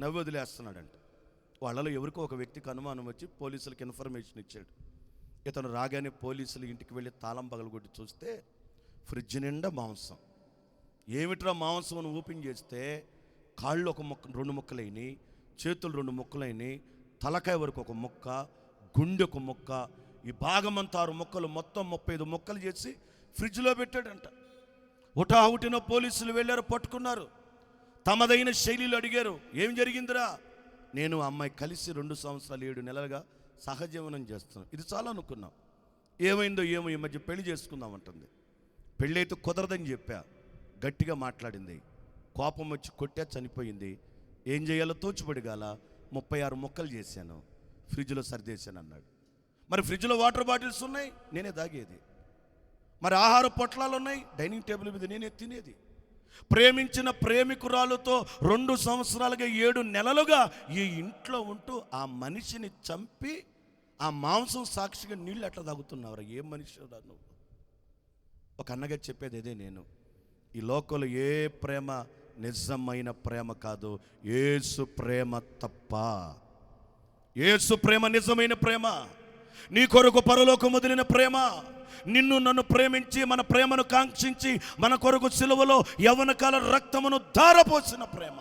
నవ్వు వదిలేస్తున్నాడంట. వాళ్ళలో ఎవరికో ఒక వ్యక్తికి అనుమానం వచ్చి పోలీసులకు ఇన్ఫర్మేషన్ ఇచ్చాడు. ఇతను రాగానే పోలీసులు ఇంటికి వెళ్ళి తాళం పగలగొట్టి చూస్తే ఫ్రిడ్జ్ నిండా మాంసం. ఏమిట్రా మాంసం అని ఓపెన్ చేస్తే కాళ్ళు ఒక ముక్క 2 ముక్కలైనవి, చేతులు 2 ముక్కలైనవి, తలకాయ వరకు ఒక ముక్క, గుండె ఒక ముక్క, ఈ భాగమంతా 6 ముక్కలు, మొత్తం 35 ముక్కలు చేసి ఫ్రిడ్జ్లో పెట్టాడంట. హుటాహుటిన పోలీసులు వెళ్ళారు, పట్టుకున్నారు. తమదైన శైలిలో అడిగారు, ఏం జరిగిందిరా? నేను అమ్మాయి కలిసి 2 సంవత్సరాలు 7 నెలలుగా సహజీవనం చేస్తున్నాం. ఇది చాలా అనుకున్నాం. ఏమైందో ఏమో ఈ మధ్య పెళ్లి చేసుకుందాం అంటుంది. పెళ్ళైతే కుదరదని చెప్పా. గట్టిగా మాట్లాడింది. కోపం వచ్చి కొట్టా, చనిపోయింది. ఏం చేయాలో తోచిపడిగాల 36 ముక్కలు చేశాను, ఫ్రిడ్జ్లో సర్దేశాను అన్నాడు. మరి ఫ్రిడ్జ్లో వాటర్ బాటిల్స్ ఉన్నాయి, నేనే దాగేది. మరి ఆహార పొట్లాలు ఉన్నాయి, డైనింగ్ టేబుల్ మీద నేనే తినేది. ప్రేమించిన ప్రేమికురాలుతో 2 సంవత్సరాలుగా 7 నెలలుగా ఈ ఇంట్లో ఉంటూ ఆ మనిషిని చంపి ఆ మాంసం సాక్షిగా నీళ్ళు ఎట్లా తాగుతున్నావురా? ఏం మనిషి నువ్వు? ఒక అన్నగా చెప్పేది ఇదే నేను. ఈ లోకంలో ఏ ప్రేమ నిజమైన ప్రేమ కాదు, యేసు ప్రేమ తప్ప. యేసు ప్రేమ నిజమైన ప్రేమ. నీ కొరకు పరలోకం వదిలిన ప్రేమ, నిన్ను నన్ను ప్రేమించి మన ప్రేమను కాంక్షించి మన కొరకు సిలువలో యవ్వనకాల రక్తమును ధారపోసిన ప్రేమ.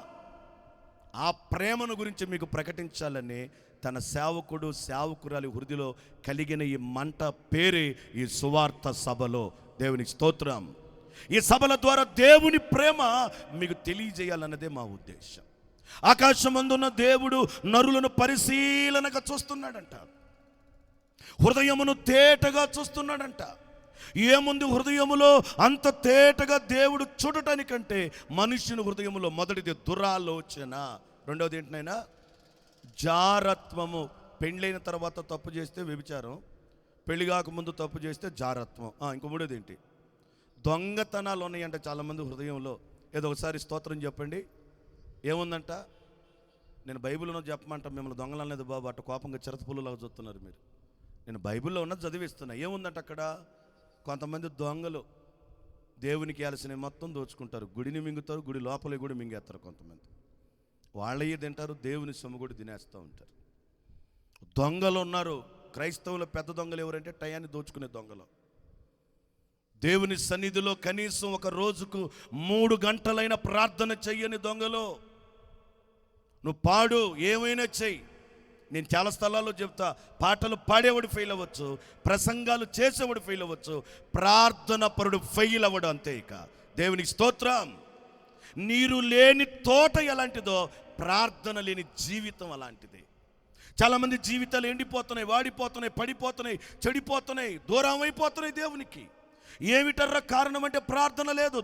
ఆ ప్రేమను గురించి మీకు ప్రకటించాలని తన సేవకురాలి హృదయలో కలిగిన ఈ మంట పేరే ఈ సువార్త సభలో. దేవునికి స్తోత్రం. ఈ సభల ద్వారా దేవుని ప్రేమ మీకు తెలియజేయాలన్నదే మా ఉద్దేశం. ఆకాశమందున్న దేవుడు నరులను పరిశీలనగా చూస్తున్నాడంట, హృదయమును తేటగా చూస్తున్నాడంట. ఏముంది హృదయములో? అంత తేటగా దేవుడు చూడటానికంటే మనుష్యుని హృదయములో మొదటిది దురాలోచన, రెండవది ఏంటనైనా జారత్వము. పెళ్ళైన తర్వాత తప్పు చేస్తే వ్యభిచారం, పెళ్లి కాకముందు తప్పు చేస్తే జారత్వం. ఇంకో మూడోది ఏంటి? దొంగతనాలు ఉన్నాయంట చాలామంది హృదయంలో. ఏదో ఒకసారి స్తోత్రం చెప్పండి. ఏముందంట? నేను బైబిల్లో చెప్పమంట, మిమ్మల్ని దొంగలు అనేది బాబు, అట్ట కోపంగా చిరతపుల్లులాగా చూస్తున్నారు మీరు. నేను బైబిల్లో ఉన్నది చదివిస్తున్నా. ఏముందంట అక్కడ? కొంతమంది దొంగలు దేవునికి ఇవ్వాల్సిన మొత్తం దోచుకుంటారు, గుడిని మింగుతారు, గుడి లోపలి కూడా మింగేస్తారు. కొంతమంది వాళ్ళయ్యి తింటారు, దేవుని సొమ్ము కూడా తినేస్తూ ఉంటారు. దొంగలు ఉన్నారు. క్రైస్తవుల పెద్ద దొంగలు ఎవరంటే టయాన్ని దోచుకునే దొంగలు. దేవుని సన్నిధిలో కనీసం ఒక రోజుకు 3 గంటలైన ప్రార్థన చెయ్యని దొంగలు. నువ్వు పాడు, ఏమైనా చెయ్యి. నేను చాలా స్థలాల్లో చెప్తా, పాటలు పాడేవాడు ఫెయిల్ అవ్వచ్చు, ప్రసంగాలు చేసేవాడు ఫెయిల్ అవ్వచ్చు, ప్రార్థన పరుడు ఫెయిల్ అవ్వడు అంతే. ఇక దేవునికి స్తోత్రం. నీరు లేని తోట ఎలాంటిదో ప్రార్థన లేని జీవితం అలాంటిది. చాలామంది జీవితాలు ఎండిపోతున్నాయి, వాడిపోతున్నాయి, పడిపోతున్నాయి, చెడిపోతున్నాయి, దూరం అయిపోతున్నాయి దేవునికి. ఏమిటర్రా కారణం అంటే ప్రార్థన లేదు.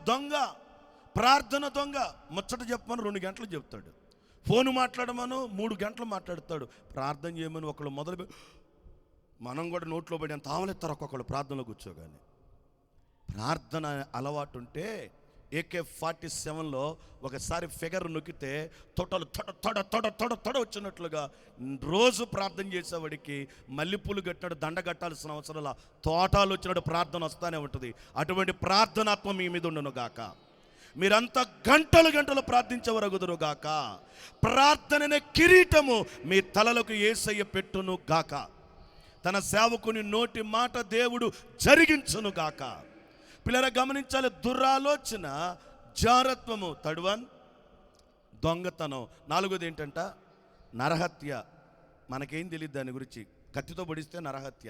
ప్రార్థన దొంగ. ముచ్చట చెప్పమని 2 గంటలు చెప్తాడు, ఫోను మాట్లాడమను 3 గంటలు మాట్లాడతాడు, ప్రార్థన చేయమని ఒకళ్ళు మొదలు. మనం కూడా నోట్లో పడి అంత ఆవలెత్తారు ఒక్కొక్కళ్ళు ప్రార్థనలో కూర్చోగానే. ప్రార్థన అలవాటు ఉంటే AK-47లో ఒకసారి ఫిగర్ నొక్కితే తొడలు తొడ వచ్చినట్లుగా రోజు ప్రార్థన చేసేవాడికి మల్లెపూలు కట్టినాడు దండ కట్టాల్సిన అవసరంలా తోటాలు వచ్చినట్టు ప్రార్థన వస్తూనే ఉంటుంది. అటువంటి ప్రార్థనాత్మ మీ మీద ఉండును గాక. మీరంతా గంటలు ప్రార్థించవరగుదురు గాక. ప్రార్థననే కిరీటము మీ తలలకు యేసయ్య పెట్టును గాక. తన సేవకుని నోటి మాట దేవుడు జరిగించును గాక. పిల్లరా గమనించాలి, దురాలోచన, జారత్వము, థర్డ్ వన్ దొంగతనం, 4వది ఏంటంట నరహత్య. మనకేం తెలియదు దాని గురించి. కత్తితో పొడిస్తే నరహత్య.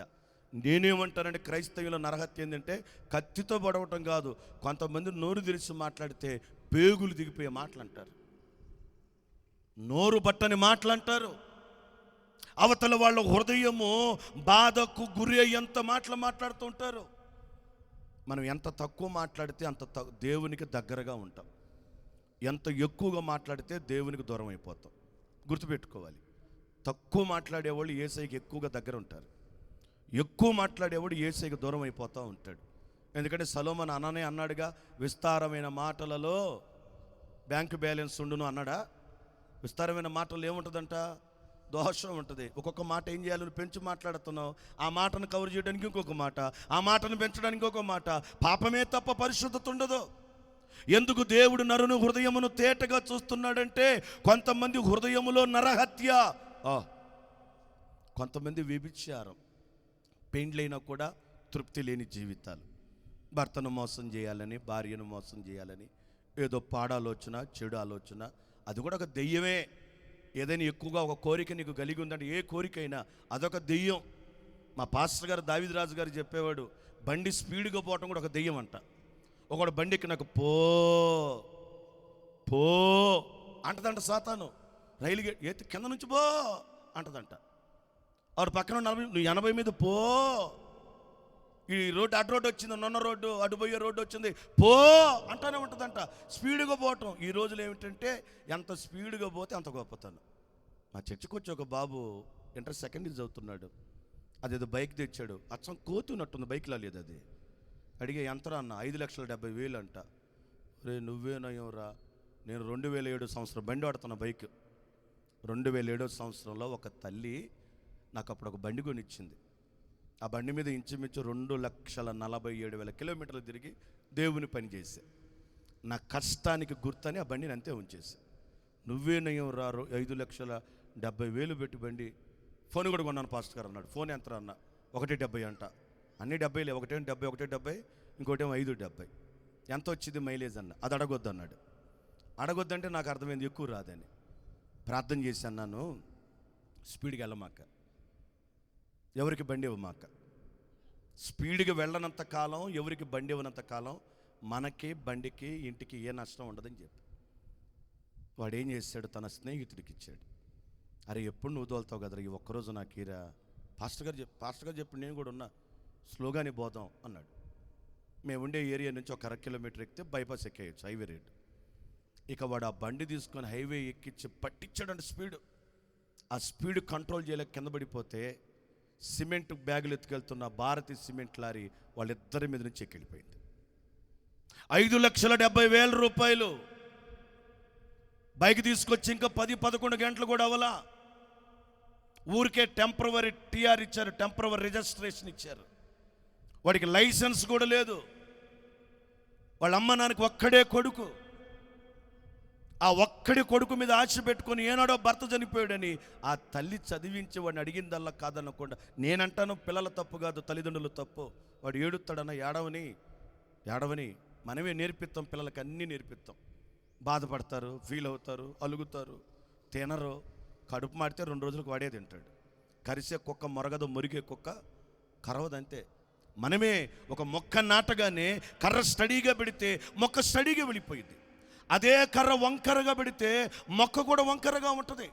నేనేమంటానంటే క్రైస్తవుల నరహత్య ఏంటంటే కత్తితో పొడవటం కాదు, కొంతమంది నోరు తెరిచి మాట్లాడితే పేగులు దిగిపోయే మాటలు అంటారు, నోరు బట్టని మాటలు అంటారు. అవతల వాళ్ళ హృదయము బాధకు గురి అయ్యేంత మాటలు మాట్లాడుతూ ఉంటారు. మనం ఎంత తక్కువ మాట్లాడితే అంత దేవునికి దగ్గరగా ఉంటాం, ఎంత ఎక్కువగా మాట్లాడితే దేవునికి దూరం అయిపోతాం. గుర్తుపెట్టుకోవాలి, తక్కువ మాట్లాడేవాళ్ళు యేసయ్యకి ఎక్కువగా దగ్గర ఉంటారు, ఎక్కువ మాట్లాడేవాడు యేసయ్యకి దూరం అయిపోతూ ఉంటాడు. ఎందుకంటే సొలొమోను అననే అన్నాడుగా, విస్తారమైన మాటలలో బ్యాంకు బ్యాలెన్స్ ఉండును అన్నాడా? విస్తారమైన మాటలు ఏముంటుందంట? దోషం ఉంటుంది. ఒక్కొక్క మాట ఏం చేయాలి? నువ్వు పెంచి మాట్లాడుతున్నావు, ఆ మాటను కవర్ చేయడానికి ఇంకొక మాట, ఆ మాటను పెంచడానికి ఇంకొక మాట. పాపమే తప్ప పరిశుద్ధత ఉండదు. ఎందుకు దేవుడు నరుని హృదయమును తేటగా చూస్తున్నాడంటే కొంతమంది హృదయములో నరహత్య, కొంతమంది వ్యభిచారం, పెండ్లైనా కూడా తృప్తి లేని జీవితాలు, భర్తను మోసం చేయాలని, భార్యను మోసం చేయాలని, ఏదో పాడాలోచన, చెడు ఆలోచన. అది కూడా ఒక దెయ్యమే. ఏదైనా ఎక్కువగా ఒక కోరిక నీకు కలిగి ఉందంటే, ఏ కోరికైనా అదొక దెయ్యం. మా పాస్టర్ గారు దావీదు రాజు గారు చెప్పేవాడు, బండి స్పీడ్గా పోవటం కూడా ఒక దెయ్యం అంట. ఒకడు బండికి నాకు పో పో అంటదంట సాతాను. రైలు గేట్ ఎత్తి కింద నుంచి పో అంటదంట. ఆవిడ పక్కన 40 నువ్వు 80 మీద పో, ఈ రోడ్డు అటు రోడ్డు వచ్చింది, నొన్న రోడ్డు అటు పోయే రోడ్డు వచ్చింది, పో అంటానే ఉంటుందంట. స్పీడ్గా పోవటం. ఈ రోజులు ఏమిటంటే ఎంత స్పీడ్గా పోతే అంత గొప్పతనం. మా చర్చికి వచ్చి ఒక బాబు ఇంటర్ సెకండ్ ఇయర్ చదువుతున్నాడు, అదేదో బైక్ తెచ్చాడు, అచ్చం కోతున్నట్టుంది, బైక్లా లేదు అది. అడిగే ఎంత అన్న, 5,70,000 అంట. రే నువ్వేనయ్యరా, నేను 2007 సంవత్సరం బండి వాడుతున్న బైక్. 2007 సంవత్సరంలో ఒక తల్లి నాకు అప్పుడు ఒక బండి కొనిచ్చింది. ఆ బండి మీద ఇంచుమించు 2,47,000 కిలోమీటర్లు తిరిగి దేవుని పని చేశా. నా కష్టానికి గుర్తని ఆ బండిని అంతే ఉంచేసి. నువ్వేనయ్యం రా, 5,70,000 పెట్టి బండి. ఫోన్ కూడా కొన్నాను పాస్టర్ గారు అన్నాడు. ఫోన్ ఎంత అన్న? 170 అంట. అన్ని 70లే, ఒకటేమో 70, ఇంకోటేమో 570. ఎంత వచ్చింది మైలేజ్ అన్న? అది అడగొద్దు అన్నాడు. అడగొద్దంటే నాకు అర్థమైంది ఎక్కువ రాదని. ప్రార్థన చేసి అన్నాను, స్పీడ్గా వెళ్ళమాక, ఎవరికి బండి ఇవ్వమాక. స్పీడ్గా వెళ్ళనంత కాలం, ఎవరికి బండి ఇవ్వనంత కాలం మనకి, బండికి, ఇంటికి ఏ నష్టం ఉండదని చెప్పి వాడు ఏం చేశాడు, తన స్నేహితుడికి ఇచ్చాడు. అరే ఎప్పుడు నువ్వు తోలుతావు కదరా, ఈ ఒక్కరోజు నాకు ఈరా. పాస్టర్ గారు చెప్పి నేను కూడా ఉన్నా, స్లోగానే పోదాం అన్నాడు. మేము ఉండే ఏరియా నుంచి ఒక 1/2 కిలోమీటర్ ఎక్కితే బైపాస్ ఎక్కేయచ్చు, హైవే రేటు. ఇక వాడు ఆ బండి తీసుకొని హైవే ఎక్కించి పట్టించాడంటే స్పీడ్. ఆ స్పీడ్ కంట్రోల్ చేయలేక కింద పడిపోతే సిమెంట్ బ్యాగులు ఎత్తుకెళ్తున్న భారతీయ సిమెంట్ లారీ వాళ్ళిద్దరి మీద నుంచి ఎక్కిపోయింది. 5,70,000 రూపాయలు బైక్ తీసుకొచ్చి ఇంకా 10-11 గంటలు కూడా అవలా. ఊరికే టెంపరవరీ టీఆర్ ఇచ్చారు, టెంపరవరీ రిజిస్ట్రేషన్ ఇచ్చారు. వాడికి లైసెన్స్ కూడా లేదు. వాళ్ళ అమ్మ నాన్నకి ఒక్కడే కొడుకు. ఆ ఒక్కడి కొడుకు మీద ఆశ పెట్టుకొని ఏనాడో భర్త చనిపోయాడని ఆ తల్లి చదివించి వాడిని అడిగిందల్లా కాదనకుండా. నేనంటాను పిల్లల తప్పు కాదు, తల్లిదండ్రులు తప్పు. వాడు ఏడుస్తాడన్న ఏడవని మనమే నేర్పిస్తాం, పిల్లలకి అన్నీ నేర్పిస్తాం. బాధపడతారు, ఫీల్ అవుతారు, అలుగుతారు, తినరు. కడుపు మాడితే 2 రోజులకు వాడే తింటాడు. కరిసే కుక్క మొరగదు, మురిగే కుక్క కరవదంతే. మనమే ఒక మొక్క నాటగానే కర్ర స్టడీగా పెడితే మొక్క స్టడీగా వెళ్ళిపోయింది. అదే కర్ర వంకరగా పెడితే మొక్క కూడా వంకరగా ఉంటుంది.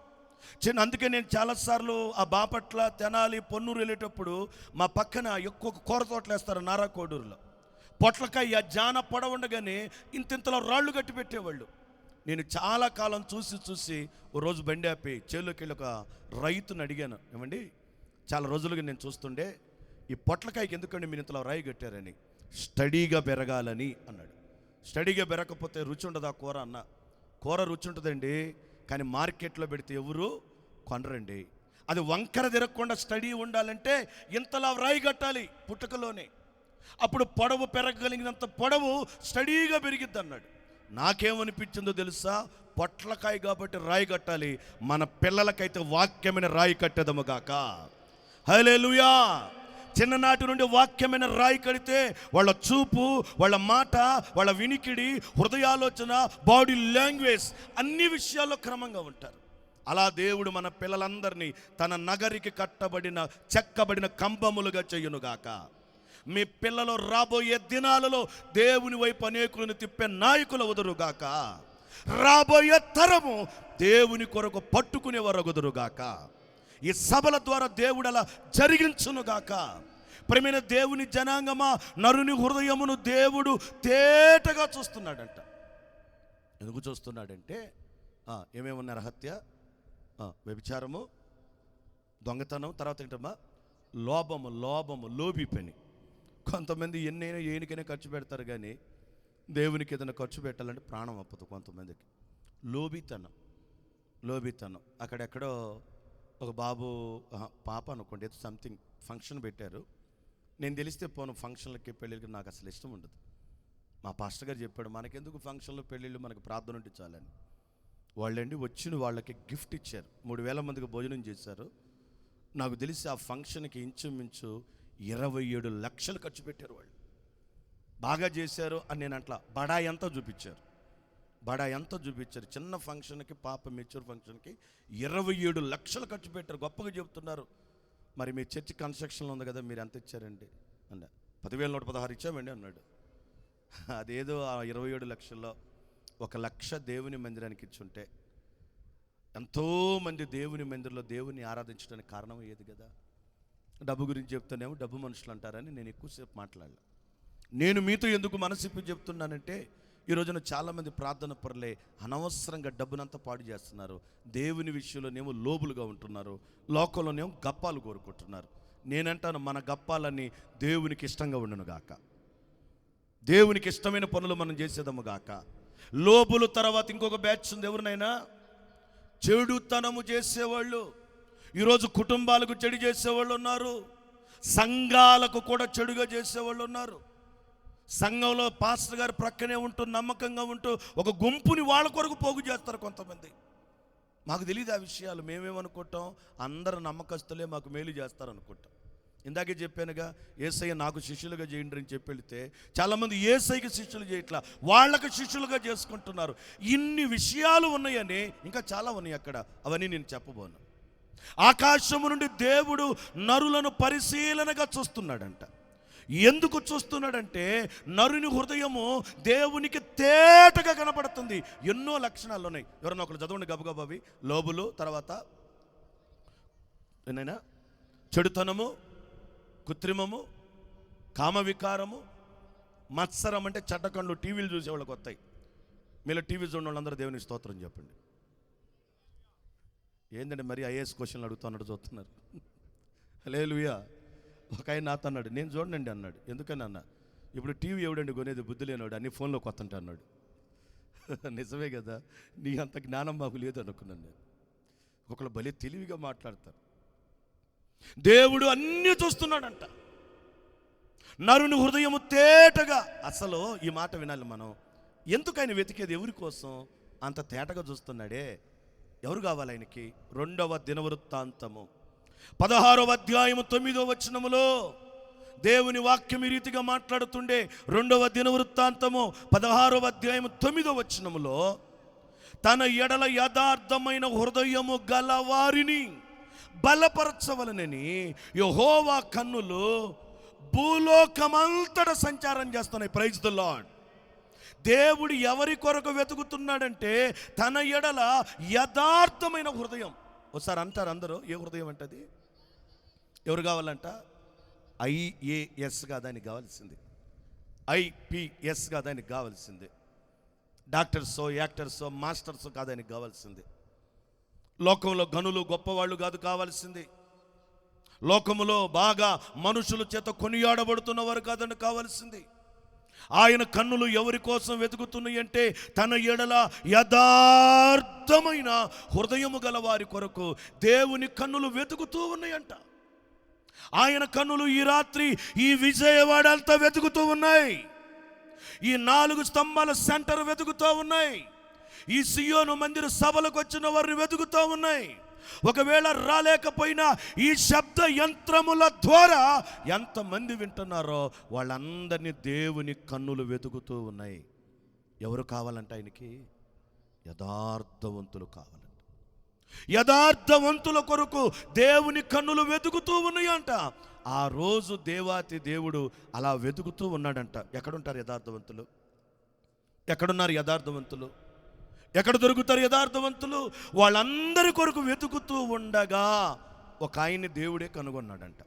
అందుకే నేను చాలాసార్లు ఆ బాపట్ల, తెనాలి, పొన్నూరు వెళ్ళేటప్పుడు మా పక్కన ఎక్కువ కూర తోటలు వేస్తారు నారా కోడూరులో. పొట్లకాయ జాన పొడవుండగానే ఇంతింతలో రాళ్ళు కట్టి పెట్టేవాళ్ళు. నేను చాలా కాలం చూసి ఓ రోజు బండి ఆపి చేలోకి వెళ్ళి ఒక రైతుని అడిగాను, ఏమండి చాలా రోజులుగా నేను చూస్తుండే ఈ పొట్లకాయకి ఎందుకండి మీరు ఇంతలో రాయి కట్టారని. స్టడీగా పెరగాలని అన్నాడు. స్టడీగా పెరగకపోతే రుచి ఉండదు ఆ కూర అన్న. కూర రుచి ఉంటుందండి, కానీ మార్కెట్లో పెడితే ఎవరు కొనరండి. అది వంకర తిరగకుండా స్టడీ ఉండాలంటే ఇంతలా రాయి కట్టాలి పుట్టుకలోనే. అప్పుడు పొడవు పెరగగలిగినంత పొడవు స్టడీగా పెరిగిద్ది అన్నాడు. నాకేమనిపించిందో తెలుసా? పొట్లకాయ కాబట్టి రాయి కట్టాలి, మన పిల్లలకైతే వాక్యమైన రాయి కట్టేదము గాక. హల్లెలూయా. చిన్ననాటి నుండి వాక్యమైన రాయి కడితే వాళ్ళ చూపు, వాళ్ళ మాట, వాళ్ళ వినికిడి, హృదయాలోచన, బాడీ లాంగ్వేజ్ అన్ని విషయాల్లో క్రమంగా ఉంటారు. అలా దేవుడు మన పిల్లలందరినీ తన నగరికి కట్టబడిన చెక్కబడిన కంబములుగా చెయ్యునుగాక. మీ పిల్లలు రాబోయే దినాలలో దేవుని వైపు అనేకులను తిప్పే నాయకులు వదురుగాక. రాబోయే తరము దేవుని కొరకు పట్టుకునేవారు వదురుగాక. ఈ సభల ద్వారా దేవుడు అలా జరిగించునుగాక. ప్రియమైన దేవుని జనాంగమా, నరుని హృదయమును దేవుడు తేటగా చూస్తున్నాడంట. ఎందుకు చూస్తున్నాడంటే ఏమేమన్నారు? హత్య, వ్యభిచారము, దొంగతనం, తర్వాత ఏంటమ్మా లోభము, లోబి పని. కొంతమంది ఎన్నైనా ఏనికైనా ఖర్చు పెడతారు, కానీ దేవునికి ఏదైనా ఖర్చు పెట్టాలంటే ప్రాణం అప్పదు కొంతమందికి. లోబితనం. అక్కడెక్కడో ఒక బాబు పాప అనుకోండి, ఏదో సంథింగ్ ఫంక్షన్ పెట్టారు. నేను తెలిస్తే పోను ఫంక్షన్లకి పెళ్ళిళ్ళకి నాకు అసలు ఇష్టం ఉండదు. మా పాస్టర్ గారు చెప్పాడు, మనకెందుకు ఫంక్షన్లు పెళ్ళిళ్ళు, మనకు ప్రార్థన ఉంటే చాలని. వాళ్ళండి వచ్చిన వాళ్ళకి గిఫ్ట్ ఇచ్చారు. 3000 మందికి భోజనం చేశారు. నాకు తెలిసి ఆ ఫంక్షన్కి ఇంచుమించు 27 లక్షలు ఖర్చు పెట్టారు. వాళ్ళు బాగా చేశారు అని నేను అట్లా బడాయి అంతా చూపించారు. చిన్న ఫంక్షన్కి, పాప మెచ్యూర్ ఫంక్షన్కి 27 లక్షలు ఖర్చు పెట్టారు. గొప్పగా చెబుతున్నారు. మరి మీ చర్చి కన్స్ట్రక్షన్లో ఉంది కదా, మీరు ఎంత ఇచ్చారండి అన్న. 10,116 ఇచ్చామండి అన్నాడు. అదేదో ఆ 27 లక్షల్లో 1 లక్ష దేవుని మందిరానికి ఇచ్చుంటే ఎంతోమంది దేవుని మందిరంలో దేవుని ఆరాధించడానికి కారణం అయ్యేది కదా. డబ్బు గురించి చెప్తానేమో డబ్బు మనుషులు అంటారని నేను ఎక్కువసేపు మాట్లాడలే. నేను మీతో ఎందుకు మనసిప్పి చెప్తున్నానంటే, ఈ రోజున చాలామంది ప్రార్థన పరులే అనవసరంగా డబ్బునంతా పాడు చేస్తున్నారు. దేవుని విషయంలోనేమో లోబులుగా ఉంటున్నారు, లోకంలోనేమో గప్పాలు కోరుకుంటున్నారు. నేనంటాను, మన గప్పాలన్నీ దేవునికి ఇష్టంగా ఉండను గాక. దేవునికి ఇష్టమైన పనులు మనం చేసేదము గాక. లోబులు తర్వాత ఇంకొక బ్యాచ్ ఉంది. ఎవరినైనా చెడుతనము చేసేవాళ్ళు. ఈరోజు కుటుంబాలకు చెడు చేసేవాళ్ళు ఉన్నారు, సంఘాలకు కూడా చెడుగా చేసేవాళ్ళు ఉన్నారు. సంఘంలో పాస్టర్ గారు ప్రక్కనే ఉంటూ నమ్మకంగా ఉంటూ ఒక గుంపుని వాళ్ళ కొరకు పోగు చేస్తారు కొంతమంది. మాకు తెలియదు ఆ విషయాలు. మేమేమనుకుంటాం, అందరు నమ్మకస్తులే మాకు మేలు చేస్తారు అనుకుంటాం. ఇందాకే చెప్పానుగా, యేసయ్య నాకు శిష్యులుగా చేయండి అని చెప్పి వెళితే చాలామంది యేసయ్యకి శిష్యులు చేయట్లా, వాళ్ళకి శిష్యులుగా చేసుకుంటున్నారు. ఇన్ని విషయాలు ఉన్నాయని, ఇంకా చాలా ఉన్నాయి అక్కడ, అవన్నీ నేను చెప్పబోను. ఆకాశము నుండి దేవుడు నరులను పరిశీలనగా చూస్తున్నాడంట. ఎందుకు చూస్తున్నాడంటే, నరుని హృదయము దేవునికి తేటగా కనపడుతుంది. ఎన్నో లక్షణాలు ఉన్నాయి. ఎవరన్నా ఒకరు చదవండి గబగబావి. లోబులు, తర్వాత ఏనైనా చెడుతనము, కృత్రిమము, కామవికారము, మత్సరం అంటే చెడ్డకండ్లు. టీవీలు చూసేవాళ్ళకి వస్తాయి. మీలో టీవీ చూడండి వాళ్ళందరూ దేవునికి స్తోత్రం చెప్పండి. ఏంటంటే మరి ఐఏఎస్ క్వశ్చన్లు అడుగుతున్నాడు, చూస్తున్నారు. హల్లెలూయా. ఒక ఆయన నాతో అన్నాడు, నేను చూడండి అన్నాడు. ఎందుకని అన్న, ఇప్పుడు టీవీ ఎవడండి కొనేది, బుద్ధి లేనాడు, అన్ని ఫోన్లో కొత్తంటే అన్నాడు. నిజమే కదా, నీ అంత జ్ఞానం మాకు లేదు అనుకున్నాను నేను. ఒకళ్ళు భలే తెలివిగా మాట్లాడతారు. దేవుడు అన్నీ చూస్తున్నాడంట. నరుని హృదయము తేటగా. అసలు ఈ మాట వినాలి మనం. ఎందుకు ఆయన వెతికేది? ఎవరి కోసం అంత తేటగా చూస్తున్నాడే? ఎవరు కావాలి ఆయనకి? 2వ దినవృత్తాంతము 16వ అధ్యాయము 9వ వచనములో దేవుని వాక్యం ఈ రీతిగా మాట్లాడుతుండే. 2వ దినవృత్తాంతము 16వ అధ్యాయము 9వ వచనములో, తన ఎడల యథార్థమైన హృదయము గలవారిని బలపరచవలనని యెహోవా కన్నులు భూలోకమంతట సంచారం చేస్తున్నాయి. Praise the Lord. దేవుడు ఎవరి కొరకు వెతుకుతున్నాడంటే, తన ఎడల యథార్థమైన హృదయం. ఒకసారి అంటారు అందరూ, ఏ హృదయం అంటది? ఎవరు కావాలంట? IAS కాదా ఆయనకి కావాల్సింది, IPS కాదా ఆయనకి కావాల్సింది, డాక్టర్సో యాక్టర్సో మాస్టర్సో కాదా ఆయనకి కావాల్సింది, లోకంలో గనులు గొప్పవాళ్ళు కాదు కావాల్సింది, లోకములో బాగా మనుషుల చేత కొనియాడబడుతున్నవారు కాదని కావాల్సింది. ఆయన కన్నులు ఎవరి కోసం వెతుకుతున్నాయి అంటే తన ఎడల యథార్థమైన హృదయము గల వారి కొరకు దేవుని కన్నులు వెతుకుతూ ఉన్నాయంట. ఆయన కన్నులు ఈ రాత్రి ఈ విజయవాడ అంతా వెతుకుతూ ఉన్నాయి. ఈ 4 స్తంభాల సెంటర్ వెతుకుతూ ఉన్నాయి. ఈ సియోను మందిర సభలకు వచ్చిన వారిని వెతుకుతూ ఉన్నాయి. ఒకవేళ రాలేకపోయినా ఈ శబ్ద యంత్రముల ద్వారా ఎంతమంది వింటున్నారో వాళ్ళందరినీ దేవుని కన్నులు వెతుకుతూ ఉన్నాయి. ఎవరు కావాలంట ఆయనకి? యథార్థవంతులు కావాలంట. యథార్థవంతుల కొరకు దేవుని కన్నులు వెతుకుతూ ఉన్నాయంట. ఆ రోజు దేవాతి దేవుడు అలా వెతుకుతూ ఉన్నాడంట. ఎక్కడుంటారు యథార్థవంతులు? ఎక్కడున్నారు యథార్థవంతులు? ఎక్కడ దొరుకుతారు యథార్థవంతులు? వాళ్ళందరి కొరకు వెతుకుతూ ఉండగా ఒక ఆయన్ని దేవుడే కనుగొన్నాడంట.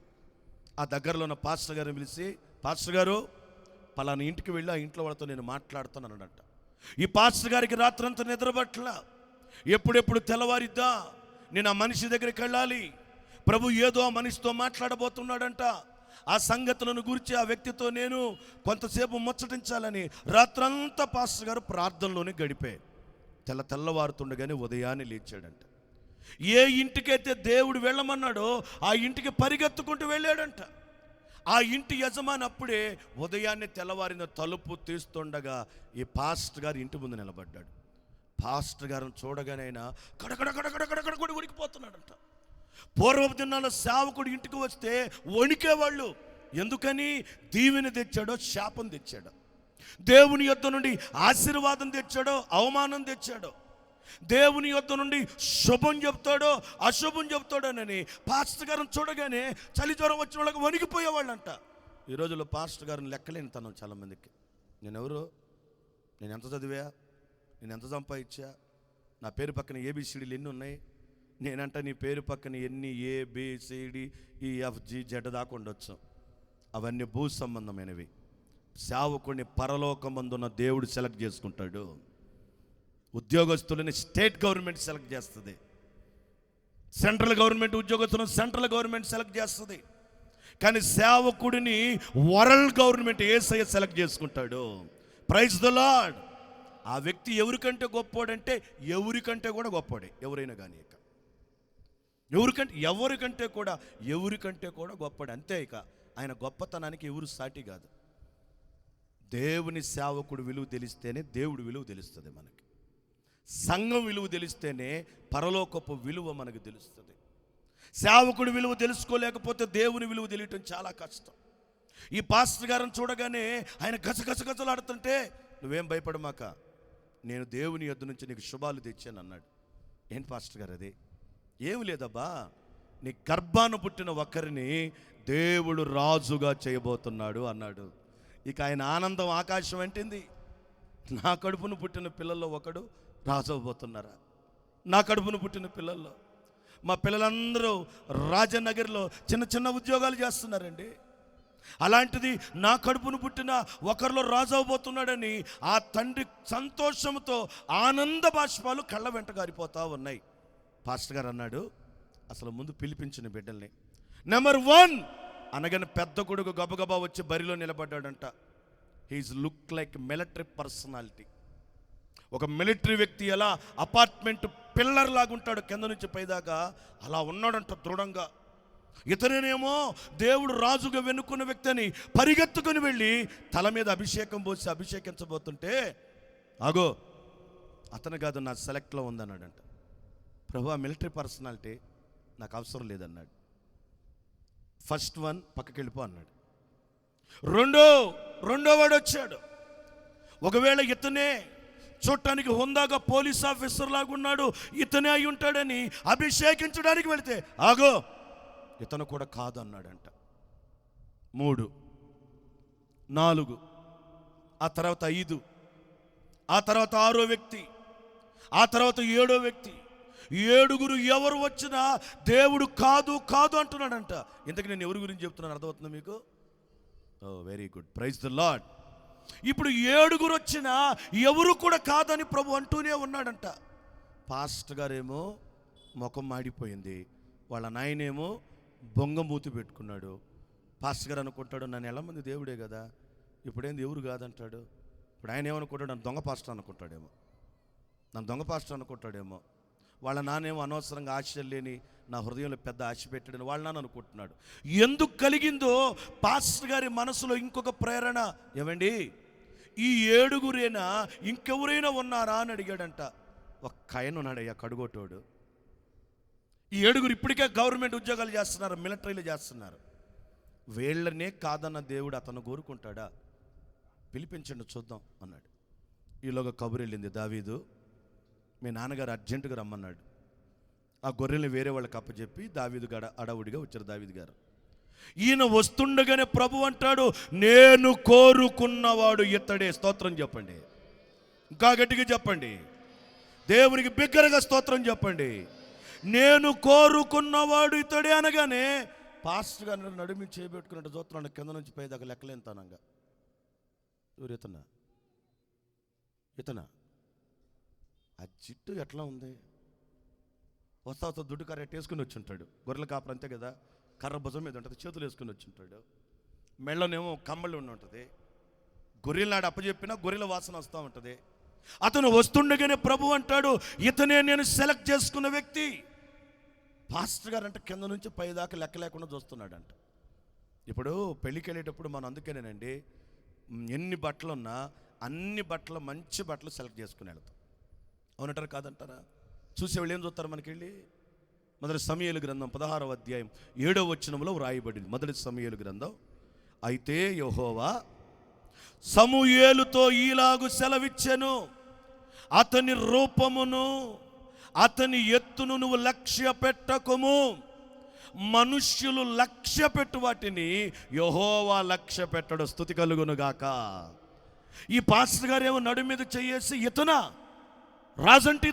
ఆ దగ్గరలో ఉన్న పాస్టర్ గారిని పిలిచి, పాస్టర్ గారు పలానా ఇంటికి వెళ్ళి ఆ ఇంట్లో వాళ్ళతో నేను మాట్లాడుతానన్నాడంట. ఈ పాస్టర్ గారికి రాత్రంతా నిద్రపట్ల, ఎప్పుడెప్పుడు తెల్లవారిద్దా, నేను ఆ మనిషి దగ్గరికి వెళ్ళాలి, ప్రభు ఏదో ఆ మనిషితో మాట్లాడబోతున్నాడంట, ఆ సంగతులను గురించి ఆ వ్యక్తితో నేను కొంతసేపు ముచ్చటించాలని రాత్రంతా పాస్టర్ గారు ప్రార్థనలోనే గడిపే. తెల్లవారుతుండగానే ఉదయాన్నే లేచాడంట. ఏ ఇంటికైతే దేవుడు వెళ్ళమన్నాడో ఆ ఇంటికి పరిగెత్తుకుంటూ వెళ్ళాడంట. ఆ ఇంటి యజమాని అప్పుడే ఉదయాన్నే తెల్లవారిన తలుపు తీస్తుండగా ఈ పాస్టర్ గారు ఇంటి ముందు నిలబడ్డాడు. పాస్టర్ గారిని చూడగానే ఆయన కడకడ వణికిపోతున్నాడంట. పూర్వపు దినాల్లో సేవకుడు ఇంటికి వస్తే వణికేవాళ్ళు. ఎందుకని? దీవెన తెచ్చాడో శాపం తెచ్చాడో, దేవుని యొద్ద నుండి ఆశీర్వాదం తెచ్చాడో అవమానం తెచ్చాడో, దేవుని యొద్ద నుండి శుభం చెప్తాడో అశుభం చెప్తాడోనని పాస్టర్ గారిని చూడగానే చలి జ్వరం వచ్చిన వాళ్ళకి వణికిపోయేవాళ్ళంట. ఈ రోజుల్లో పాస్టర్ గారిని లెక్కలేని తనం చాలామందికి. నేనెవరు? నేను ఎంత చదివా? నేను ఎంత సంపాదించా? నా పేరు పక్కన ABCDలు ఎన్ని ఉన్నాయి? నేనంట నీ పేరు పక్కన ఎన్ని ABCDEFG దాకా ఉండొచ్చు. అవన్నీ భూ సంబంధమైనవి. సేవకుడిని పరలోకమందున్న దేవుడు సెలెక్ట్ చేసుకుంటాడు. ఉద్యోగస్తులని స్టేట్ గవర్నమెంట్ సెలెక్ట్ చేస్తుంది. సెంట్రల్ గవర్నమెంట్ ఉద్యోగస్తులను సెంట్రల్ గవర్నమెంట్ సెలెక్ట్ చేస్తుంది. కానీ సేవకుడిని వరల్డ్ గవర్నమెంట్ యేసయ్య సెలెక్ట్ చేసుకుంటాడు. Praise the Lord. ఆ వ్యక్తి ఎవరికంటే గొప్పోడంటే ఎవరికంటే కూడా గొప్పోడే. ఎవరైనా కానీ ఇక ఎవరికంటే కూడా గొప్పడు. అంతే. ఇక ఆయన గొప్పతనానికి ఎవరు సాటి కాదు. దేవుని సేవకుడు విలువ తెలిస్తేనే దేవుడు విలువ తెలుస్తుంది మనకి. సంఘం విలువ తెలిస్తేనే పరలోకపు విలువ మనకు తెలుస్తుంది. సేవకుడు విలువ తెలుసుకోలేకపోతే దేవుని విలువ తెలియటం చాలా కష్టం. ఈ పాస్టర్ గారిని చూడగానే ఆయన గజలాడుతుంటే, నువ్వేం భయపడమాక, నేను దేవుని యొద్ద నుంచి నీకు శుభాలు తెచ్చాను అన్నాడు. ఏంటి పాస్టర్ గారు అది? ఏమి లేదబ్బా, నీ గర్భాన పుట్టిన ఒకరిని దేవుడు రాజుగా చేయబోతున్నాడు అన్నాడు. ఇక ఆయన ఆనందం ఆకాశం అంటింది. నా కడుపును పుట్టిన పిల్లల్లో ఒకడు రాజు అవబోతున్నారా? నా కడుపును పుట్టిన పిల్లల్లో మా పిల్లలందరూ రాజనగర్లో చిన్న చిన్న ఉద్యోగాలు చేస్తున్నారండి. అలాంటిది నా కడుపును పుట్టిన ఒకరిలో రాజు అవబోతున్నాడని ఆ తండ్రి సంతోషంతో ఆనంద బాష్పాలు కళ్ళ వెంట గారిపోతూ ఉన్నాయి. పాస్టర్ గారు అన్నాడు, అసలు ముందు పిలిపించిన బిడ్డల్ని నెంబర్ 1 అనగానే పెద్ద కొడుకు గబగబా వచ్చి బరిలో నిలబడ్డాడంట. He is look like military personality. ఒక మిలిటరీ వ్యక్తి ఎలా అపార్ట్మెంట్ పిల్లర్ లాగా ఉంటాడు కింద నుంచి పైదాకా, అలా ఉన్నాడంట దృఢంగా. ఇతనేనేమో దేవుడు రాజుగా వెనుక్కున్న వ్యక్తి అని పరిగెత్తుకుని వెళ్ళి తల మీద అభిషేకం పోసి అభిషేకించబోతుంటే, ఆగో అతను కాదు నా సెలెక్ట్లో ఉందన్నాడంట. ప్రభు, మిలిటరీ పర్సనాలిటీ నాకు అవసరం లేదన్నాడు. ఫస్ట్ 1 పక్కకి వెళ్ళిపో అన్నాడు. రెండో వాడు వచ్చాడు. ఒకవేళ ఇతనే చూడటానికి హుందాగా పోలీస్ ఆఫీసర్ లాగా ఉన్నాడు, ఇతనే అయి ఉంటాడని అభిషేకించడానికి వెళితే, ఆగో ఇతను కూడా కాదు అన్నాడంట. 3, 4, ఆ తర్వాత 5, ఆ తర్వాత 6వ వ్యక్తి, ఆ తర్వాత 7వ వ్యక్తి. ఏడుగురు ఎవరు వచ్చినా దేవుడు కాదు కాదు అంటున్నాడంట. ఇంతకు నేను ఎవరి గురించి చెప్తున్నాను అర్థమవుతుందా మీకు? Oh very good, praise the Lord. ఇప్పుడు ఏడుగురు వచ్చినా ఎవరు కూడా కాదని ప్రభు అంటూనే ఉన్నాడంట. పాస్టర్ గారేమో ముఖం మాడిపోయింది, వాళ్ళ నాయనేమో బొంగమూతి పెట్టుకున్నాడు. పాస్టర్ గారు అనుకుంటాడు నన్ను ఎల్లమంది దేవుడే కదా, ఇప్పుడేంది ఎవరు కాదంటాడు. ఇప్పుడు ఆయన ఏమనుకుంటాడు, నన్ను దొంగ పాస్టర్ అనుకుంటాడేమో, నన్ను దొంగ పాస్టర్ అనుకుంటాడేమో. వాళ్ళ నాన్నేమో అనవసరంగా ఆశ లేని నా హృదయంలో పెద్ద ఆశ పెట్టాడని వాళ్ళ నాన్న అనుకుంటున్నాడు. ఎందుకు కలిగిందో పాస్టర్ గారి మనసులో ఇంకొక ప్రేరణ, ఏమండి ఈ ఏడుగురేనా ఇంకెవరైనా ఉన్నారా అని అడిగాడంట. ఒక్క ఆయన ఉన్నాడయ్యా, కడుగోటోడు. ఈ ఏడుగురు ఇప్పటికే గవర్నమెంట్ ఉద్యోగాలు చేస్తున్నారు, మిలిటరీలు చేస్తున్నారు. వీళ్ళనే కాదన్న దేవుడు అతను కోరుకుంటాడా? పిలిపించండి చూద్దాం అన్నాడు. ఈలోగా కబురు వెళ్ళింది, దావీదు మీ నాన్నగారు అర్జెంటుగా రమ్మన్నాడు. ఆ గొర్రెల్ని వేరే వాళ్ళకి అప్పచెప్పి దావీదు అడవుడిగా వచ్చారు దావీదు గారు. ఈయన వస్తుండగానే ప్రభు అంటాడు, నేను కోరుకున్నవాడు ఇతడే. స్తోత్రం చెప్పండి, ఇంకా గట్టిగా చెప్పండి, దేవునికి బిగ్గరగా స్తోత్రం చెప్పండి. నేను కోరుకున్నవాడు ఇతడే అనగానే పాస్టర్ గారు నడుమి చేయబెట్టుకున్నట్టు చూస్తున్నాడు, కింద నుంచి పైదాకా లెక్కలేంతానంగా. ఎవరు ఇతనా? ఆ జిట్టు ఎట్లా ఉంది? వస్తా దుడ్డు కర్ర వేసుకుని వచ్చి ఉంటాడు. గొర్రెల కాపర్ అంతే కదా, కర్ర భుజం మీద ఉంటుంది, చేతులు వేసుకుని వచ్చి ఉంటాడు. మెళ్ళనేమో కమ్మళ్ళు ఉండి ఉంటుంది. గొర్రెల నాడు అప్పచెప్పినా గొర్రెల వాసన వస్తూ ఉంటుంది. అతను వస్తుండగానే ప్రభు అంటాడు, ఇతనే నేను సెలెక్ట్ చేసుకున్న వ్యక్తి. పాస్టర్ గారు అంటే కింద నుంచి పైదాకా లెక్క లేకుండా చూస్తున్నాడంట. ఇప్పుడు పెళ్ళికి వెళ్ళేటప్పుడు మనం అందుకేనేనండి, ఎన్ని బట్టలు ఉన్నా అన్ని బట్టలు మంచి బట్టలు సెలెక్ట్ చేసుకుని వెళ్తాం. అవునంటారు కాదంటారా? చూసేవాళ్ళు ఏం చూస్తారు మనకి వెళ్ళి? మొదటి సమూయేలు గ్రంథం 16వ అధ్యాయం 7వ వచనంలో వ్రాయబడింది. మొదటి సమూయేలు గ్రంథం. అయితే యెహోవా సమూయేలుతో ఈలాగు సెలవిచ్చెను, అతని రూపమును అతని ఎత్తును నువ్వు లక్ష్య పెట్టకుము. మనుష్యులు లక్ష్య పెట్టు వాటిని యెహోవా లక్ష్య పెట్టడు. స్తుతి కలుగును గాక. ఈ పాస్టర్ గారు ఏమో నడు మీద చెయ్యేసి, ఇతనా రాజంటే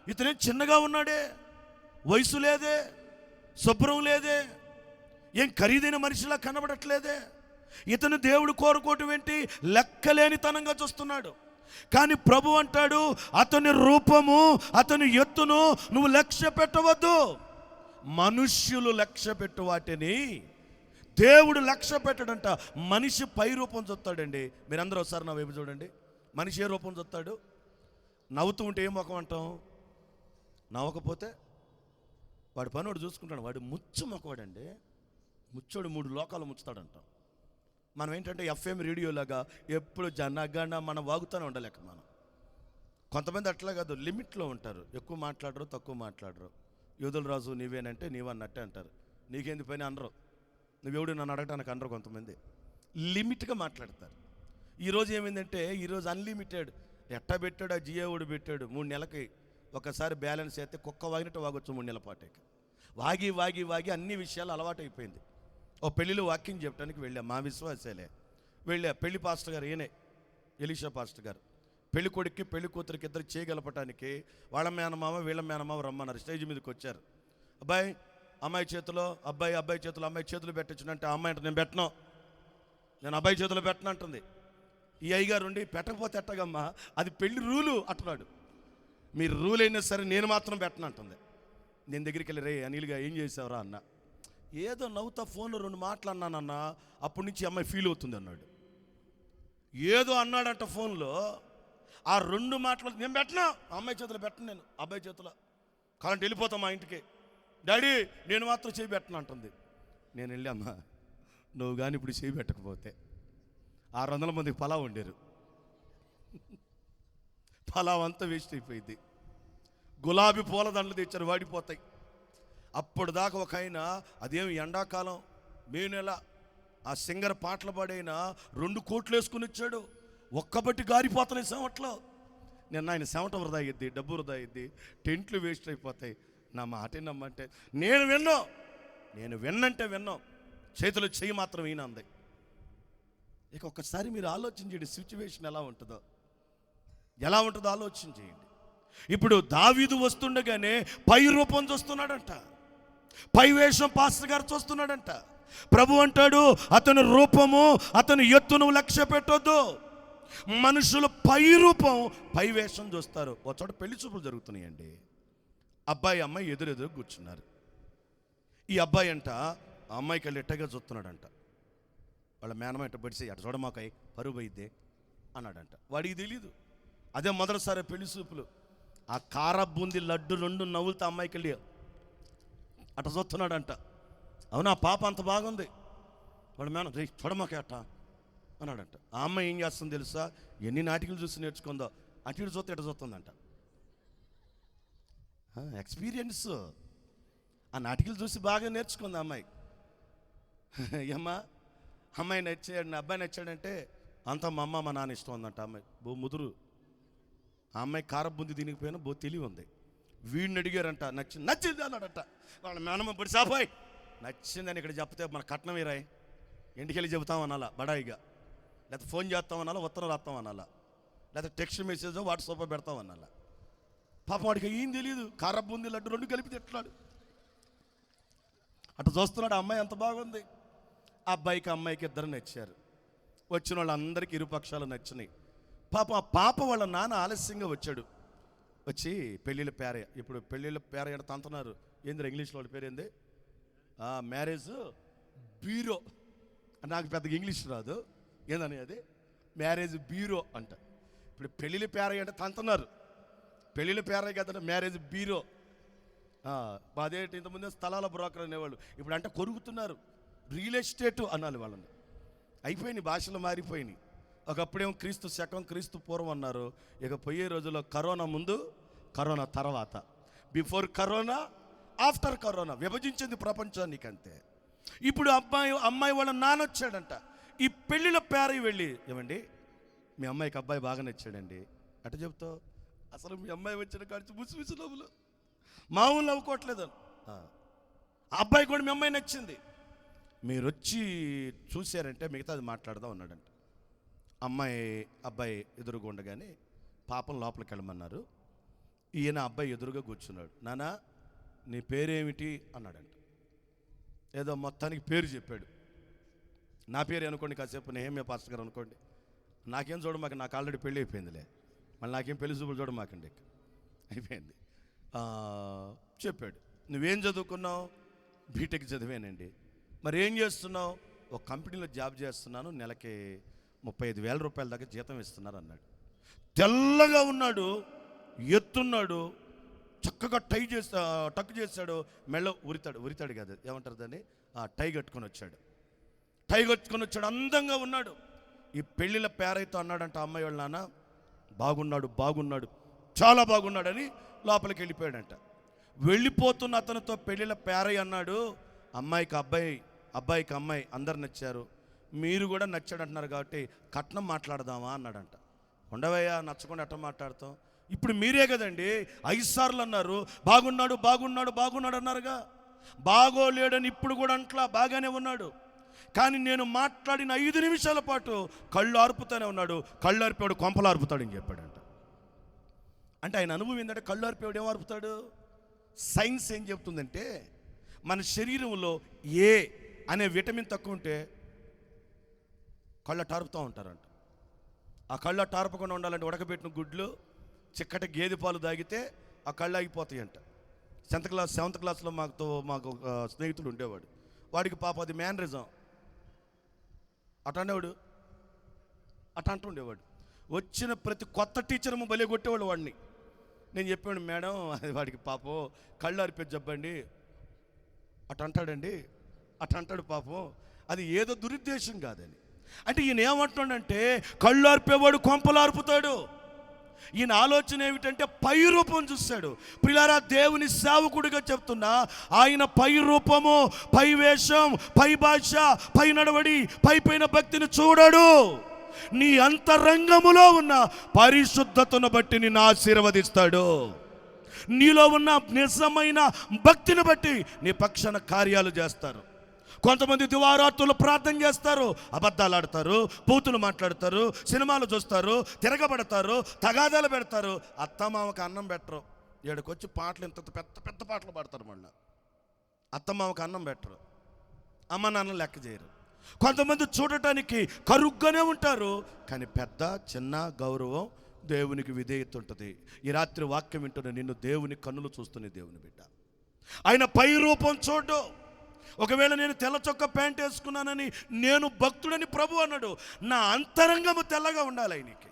ఇతనే చిన్నగా ఉన్నాడే, వయసు లేదే, శుభ్రం లేదే, ఏం ఖరీదైన మనిషిలా కనబడట్లేదే, ఇతను దేవుడు కోరుకోవటం ఏంటి? లెక్కలేనితనంగా చూస్తున్నాడు. కానీ ప్రభు అంటాడు, అతని రూపము అతని ఎత్తును నువ్వు లక్ష్య పెట్టవద్దు. మనుష్యులు లక్ష్య పెట్టు వాటిని దేవుడు లక్ష్య పెట్టడంట. మనిషి పై రూపం చూస్తాడండి. మీరందరూ ఒకసారి నా వైపు చూడండి. మనిషి ఏ రూపం చూస్తాడు? నవ్వుతూ ఉంటే ఏం ముఖం అంటాం? నవ్వకపోతే వాడి పని వాడు చూసుకుంటాడు. వాడు ముచ్చు మొక్కవాడండి, ముచ్చోడు 3 లోకాలు ముచ్చుతాడంటాం. మనం ఏంటంటే ఎఫ్ఎం రేడియోలాగా ఎప్పుడు జనగణ మనం వాగుతూనే ఉండలేక మనం. కొంతమంది అట్లా కాదు, లిమిట్లో ఉంటారు. ఎక్కువ మాట్లాడరు, తక్కువ మాట్లాడరు. యోధుల రాజు నీవేనంటే నీవన్నట్టే అంటారు. నీకేంది పని అనరు, నువ్వెవడు నన్ను అడగటానికి అనరు. కొంతమంది లిమిట్గా మాట్లాడతారు. ఈరోజు ఏమైందంటే, ఈరోజు అన్లిమిటెడ్ ఎట్టా పెట్టాడు, ఆ జియోడు పెట్టాడు. 3 నెలలకి ఒకసారి బ్యాలెన్స్ అయితే కుక్క వాగినట్టు వాగొచ్చు 3 నెలల పాటకి. వాగి వాగి వాగి అన్ని విషయాలు అలవాటు అయిపోయింది. ఓ పెళ్ళిలో వాక్యం చెప్పడానికి వెళ్ళా, మా విశ్వాసాలే వెళ్ళా. పెళ్లి పాస్టర్ గారు ఈయనే, ఎలీషా పాస్టర్ గారు. పెళ్లి కొడుక్కి పెళ్లి కూతురికి ఇద్దరు చేయగలపటానికి వాళ్ళ మేనమామ వీళ్ళ మేనమామ రమ్మన్నారు. స్టేజ్ మీదకి వచ్చారు. అబ్బాయి అమ్మాయి చేతిలో, అబ్బాయి చేతిలో అమ్మాయి చేతులు పెట్టచ్చునంటే ఆ అమ్మాయి అంటే నేను పెట్టను, నేను అబ్బాయి చేతిలో పెట్టను అంటుంది. ఈ అయ్యగారు ఉండి పెట్టకపోతే ఎట్టగమ్మా, అది పెళ్లి రూలు అంటున్నాడు. మీరు రూల్ అయినా సరే నేను మాత్రం పెట్టను అంటుంది. నేను దగ్గరికి వెళ్ళి, రే అనిల్గా ఏం చేసావురా అన్న. ఏదో నవ్వుతా ఫోన్లో 2 మాటలు అన్నానన్న, అప్పటి నుంచి అమ్మాయి ఫీల్ అవుతుంది అన్నాడు. ఏదో అన్నాడంట ఫోన్లో, ఆ 2 మాటలు నేను పెట్టను, అమ్మాయి చేతిలో పెట్టను, నేను అబ్బాయి చేతిలో కాలంటే వెళ్ళిపోతాం మా ఇంటికి. డాడీ నేను మాత్రం చేయి పెట్టను అంటుంది. నేను వెళ్ళి, అమ్మా నువ్వు కానీ ఇప్పుడు చేయి పెట్టకపోతే 600 మందికి పలావ్ వండారు, పలావ్ అంతా వేస్ట్ అయిపోయింది. గులాబీ పూల దండలు తెచ్చారు, వాడిపోతాయి. అప్పుడు దాకా ఒక ఆయన, అదేమి ఎండాకాలం మే నెల, ఆ సింగర్ పాటలు పాడైనా 2 కోట్లు వేసుకుని వచ్చాడు. ఒక్కబట్టి గారిపోతున్నాయి సెమట్లో. నేను ఆయన సెమట వృధా అయ్యిద్ది, డబ్బు వృధా అయ్యిద్ది, టెంట్లు వేస్ట్ అయిపోతాయి. నా మాట నమ్మంటే నేను విన్నంటే విన్నాం, చేతిలో చెయ్యి మాత్రం ఈయన అంది. ఇక ఒక్కసారి మీరు ఆలోచించండి, సిచ్యువేషన్ ఎలా ఉంటుందో ఆలోచన చేయండి. ఇప్పుడు దావీదు వస్తుండగానే పై రూపం చూస్తున్నాడంట, పై వేషం పాస్టర్ గారు చూస్తున్నాడంట. ప్రభు అంటాడు, అతని రూపము అతని ఎత్తును లక్ష్య పెట్టొద్దు. మనుషులు పై రూపం పై వేషం చూస్తారు. ఒక చోట పెళ్లి చూపులు జరుగుతున్నాయండి. అబ్బాయి అమ్మాయి ఎదురెదురు కూర్చున్నారు. ఈ అబ్బాయి అంట ఆ అమ్మాయికి వెళ్ళి ఎట్టగా చూస్తున్నాడంట. వాళ్ళ మేనమ్మ ఎట్ట పడిసి అటు చూడమాకాయ పరువు పోయిద్దే అన్నాడంట. వాడికి తెలీదు. అదే మొదటిసారి పెళ్లి చూపులు. ఆ కార బూంది లడ్డు రెండు నవ్వులతో అమ్మాయికి వెళ్ళి అట చూస్తున్నాడంట. అవునా, పాప అంత బాగుంది. వాడు మేన చూడమాకే అట్ట అన్నాడంట. ఆ అమ్మాయి ఏం చేస్తుంది తెలుసా? ఎన్ని నాటికలు చూసి నేర్చుకుందో అటు ఇటు చూస్తే ఇటు చూస్తుందంట. ఎక్స్పీరియన్స్. ఆ నాటికలు చూసి బాగా నేర్చుకుంది అమ్మాయి. ఏమ్మా అమ్మాయి నచ్చాడు, అబ్బాయి నచ్చాడంటే అంతా మా అమ్మ మా నాన్న ఇష్టం ఉందంట. అమ్మాయి ముదురు. ఆ అమ్మాయి కారం బుంది తినకపోయినా తెలివి ఉంది. వీడిని అడిగారంట, నచ్చింది అన్నాడట. వాళ్ళ మేనమ్మ పడి సాబాయ్ నచ్చిందని ఇక్కడ చెప్తే మన కట్నం వీరాయి ఇంటికి వెళ్ళి చెబుతామనాలా బడాయిగా, లేకపోతే ఫోన్ చేస్తామనాలా, ఉత్తరం రాస్తామనాలా, లేకపోతే టెక్స్ట్ మెసేజ్ వాట్సాప్ పెడతామనాలా. పాపం వాడికి ఏం తెలియదు. కారం బుంది లడ్డు రెండు కలిపి తిట్లాడు. అటు చూస్తున్నాడు. ఆ అమ్మాయి అంత బాగుంది. ఆ అబ్బాయికి అమ్మాయికి ఇద్దరు నచ్చారు. వచ్చిన వాళ్ళందరికీ ఇరుపక్షాలు నచ్చినాయి. పాపం ఆ పాప వాళ్ళ నాన్న ఆలస్యంగా వచ్చాడు. వచ్చి పెళ్ళిళ్ళ పేరయ్య. ఇప్పుడు పెళ్ళిళ్ళ పేరయ్య అంటే తంతున్నారు. ఏంది ఇంగ్లీష్లో వాళ్ళ పేరు ఏంది? Marriage bureau. నాకు పెద్దగా ఇంగ్లీష్ రాదు. ఏందని అది మ్యారేజ్ బ్యూరో అంట. ఇప్పుడు పెళ్ళిళ్ళ పేరయ్య అంటే తంతున్నారు. పెళ్ళిళ్ళ పేరయ్య కదా మ్యారేజ్ బ్యూరో. అదేంటి, ఇంతకుముందే స్థలాల బ్రోకర్ అనేవాళ్ళు, ఇప్పుడు అంటే కొరుగుతున్నారు. రియల్ ఎస్టేటు అనాలి వాళ్ళని. అయిపోయినాయి, భాషలు మారిపోయినాయి. ఒకప్పుడేమో క్రీస్తు శకం క్రీస్తు పూర్వం అన్నారు. ఇక పోయే రోజుల్లో కరోనా ముందు, కరోనా తర్వాత, బిఫోర్ కరోనా, ఆఫ్టర్ కరోనా విభజించింది ప్రపంచానికి అంతే. ఇప్పుడు అమ్మాయి వాళ్ళ నాన్న వచ్చాడంట. ఈ పెళ్ళిళ్ళ పేరయ్య వెళ్ళి, ఏమండి మీ అమ్మాయికి అబ్బాయి బాగా నచ్చాడండి అట చెప్తావు. అసలు మీ అమ్మాయి వచ్చిన కాడిచి ముసిముసి నవ్వులు, మామూలు నవ్వుకోవట్లేదు. ఆ అబ్బాయి కూడా మీ అమ్మాయి నచ్చింది, మీరు వచ్చి చూశారంటే మిగతాది మాట్లాడదాం అన్నాడంట. అబ్బాయి ఎదురుగా ఉండగానే పాపం లోపలికి వెళ్ళమన్నారు. ఈయన అబ్బాయి ఎదురుగా కూర్చున్నాడు. నానా నీ పేరేమిటి అన్నాడంట. ఏదో మొత్తానికి పేరు చెప్పాడు. నా పేరు అనుకోండి, కాసేపు నేహమ్య పాస్టర్ గారు అనుకోండి. నాకేం చూడమాక, నాకు ఆల్రెడీ పెళ్ళి అయిపోయిందిలే, మళ్ళీ నాకేం పెళ్లి చూపులు చూడమాకండి, అయిపోయింది. చెప్పాడు. నువ్వేం చదువుకున్నావు? బీటెక్ చదివానండి. మరి ఏం చేస్తున్నావు? ఒక కంపెనీలో జాబ్ చేస్తున్నాను, నెలకి 35,000 రూపాయల దాకా జీతం ఇస్తున్నారు అన్నాడు. తెల్లగా ఉన్నాడు, ఎత్తున్నాడు, చక్కగా టక్ చేశాడు, మెళ్ళ ఉరితాడు కాదు ఏమంటారు దాన్ని, టై కట్టుకొని వచ్చాడు. అందంగా ఉన్నాడు. ఈ పెళ్ళిళ్ళ పేరైతో అన్నాడంట అమ్మాయి వాళ్ళ నాన్న, బాగున్నాడు చాలా బాగున్నాడని లోపలికి వెళ్ళిపోయాడంట. వెళ్ళిపోతున్న అతనితో పెళ్ళిళ్ళ పేరయ్య అన్నాడు, అబ్బాయికి అమ్మాయి అందరు నచ్చారు, మీరు కూడా నచ్చాడు అంటున్నారు కాబట్టి కట్నం మాట్లాడదామా అన్నాడంట. ఉండవయ్యా, నచ్చకుండా ఎట్ట మాట్లాడతాం? ఇప్పుడు మీరే కదండి 5 సార్లు అన్నారు బాగున్నాడు అన్నారుగా. బాగోలేడని ఇప్పుడు కూడా అంట్లా, బాగానే ఉన్నాడు. కానీ నేను మాట్లాడిన 5 నిమిషాల పాటు కళ్ళు ఆర్పుతూనే ఉన్నాడు. కళ్ళు ఆర్పేవాడు కొంపలు ఆర్పుతాడని చెప్పాడంట. అంటే ఆయన అనుభవం ఏంటంటే కళ్ళు ఆర్పేవాడు ఏం ఆర్పుతాడు? సైన్స్ ఏం చెప్తుందంటే మన శరీరంలో ఏ అనే విటమిన్ తక్కువ ఉంటే కళ్ళ టార్పుతూ ఉంటారంట. ఆ కళ్ళ టార్పకుండా ఉండాలంటే ఉడకబెట్టిన గుడ్లు, చిక్కటి గేదె పాలు తాగితే ఆ కళ్ళు ఆగిపోతాయంట. 7th క్లాస్లో మాకు ఒక స్నేహితుడు ఉండేవాడు. వాడికి పాప అది మేనరిజం. అట అంటుండేవాడు. వచ్చిన ప్రతి కొత్త టీచర్ భలే కొట్టేవాడు వాడిని. నేను చెప్పాడు, మేడం అది వాడికి పాపం కళ్ళు ఆరిపేది చెప్పండి అట అంటాడు పాపం, అది ఏదో దురుద్దేశం కాదని. అంటే ఈయన ఏమంటున్నాడంటే కళ్ళు ఆర్పేవాడు కొంపలు ఆర్పుతాడు. ఈయన ఆలోచన ఏమిటంటే పై రూపం చూశాడు. ప్రియులారా, దేవుని సేవకుడిగా చెప్తున్నా, ఆయన పై రూపము, పై వేషం, పై భాష, పై నడవడి, పైన భక్తిని చూడడు. నీ అంతరంగములో ఉన్న పరిశుద్ధతను బట్టి నిన్ను ఆశీర్వదిస్తాడు. నీలో ఉన్న నిజమైన భక్తిని బట్టి నీ పక్షాన కార్యాలు చేస్తారు. కొంతమంది దివారాత్రులు ప్రార్థన చేస్తారు, అబద్ధాలు ఆడతారు, బూతులు మాట్లాడతారు, సినిమాలు చూస్తారు, తిరగబడతారు, తగాదాలు పెడతారు, అత్తమామకు అన్నం పెట్టరు. ఏడుకొచ్చి పాటలు ఇంత పెద్ద పెద్ద పాటలు పాడతారు. మళ్ళీ అత్తమామకు అన్నం పెట్టరు, అమ్మ నాన్న లెక్క చేయరు. కొంతమంది చూడటానికి కరుగ్గానే ఉంటారు, కానీ పెద్ద చిన్న గౌరవం, దేవునికి విధేయత ఉంటుంది. ఈ రాత్రి వాక్యం వింటున్న నిన్ను దేవుని కన్నులు చూస్తుంది. దేవుని బిడ్డ ఆయన పై రూపం చూడు. ఒకవేళ నేను తెల్ల చొక్క ప్యాంట్ వేసుకున్నానని నేను భక్తుడని ప్రభు అన్నాడు, నా అంతరంగము తెల్లగా ఉండాలి ఆయనకి.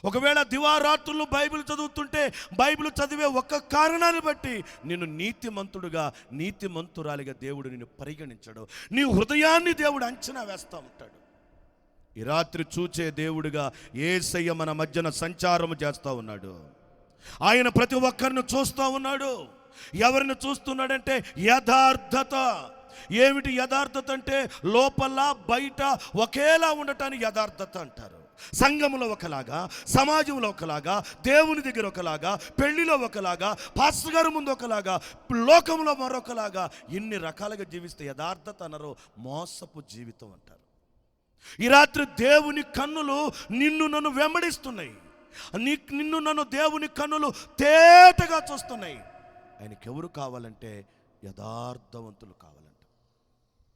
ఒకవేళ దివారాత్రులు బైబిల్ చదువుతుంటే బైబిల్ చదివే ఒక్క కారణాన్ని బట్టి నిన్ను నీతిమంతుడుగా, నీతిమంతురాలిగా దేవుడు నిన్ను పరిగణించడు. నీ హృదయాన్ని దేవుడు అంచనా వేస్తూ ఉంటాడు. ఈ రాత్రి చూచే దేవుడిగా యేసయ్య మన మధ్యన సంచారం చేస్తూ ఉన్నాడు. ఆయన ప్రతి ఒక్కరిని చూస్తూ ఉన్నాడు. ఎవరిని చూస్తున్నాడంటే యథార్థత. ఏమిటి యథార్థత అంటే? లోపల బయట ఒకేలా ఉండటాన్ని యథార్థత అంటారు. సంఘములో ఒకలాగా, సమాజంలో ఒకలాగా, దేవుని దగ్గర ఒకలాగా, పెళ్లిలో ఒకలాగా, పాస్టర్ గారి ముందు ఒకలాగా, లోకంలో మరొకలాగా, ఇన్ని రకాలుగా జీవిస్తే యథార్థత అనరు, మోసపు జీవితం అంటారు. ఈ రాత్రి దేవుని కన్నులు నిన్ను నన్ను వెంబడిస్తున్నాయి. నిన్ను నన్ను దేవుని కన్నులు తేటగా చూస్తున్నాయి. ఆయనకి ఎవరు కావాలంటే యథార్థవంతులు కావాలంట.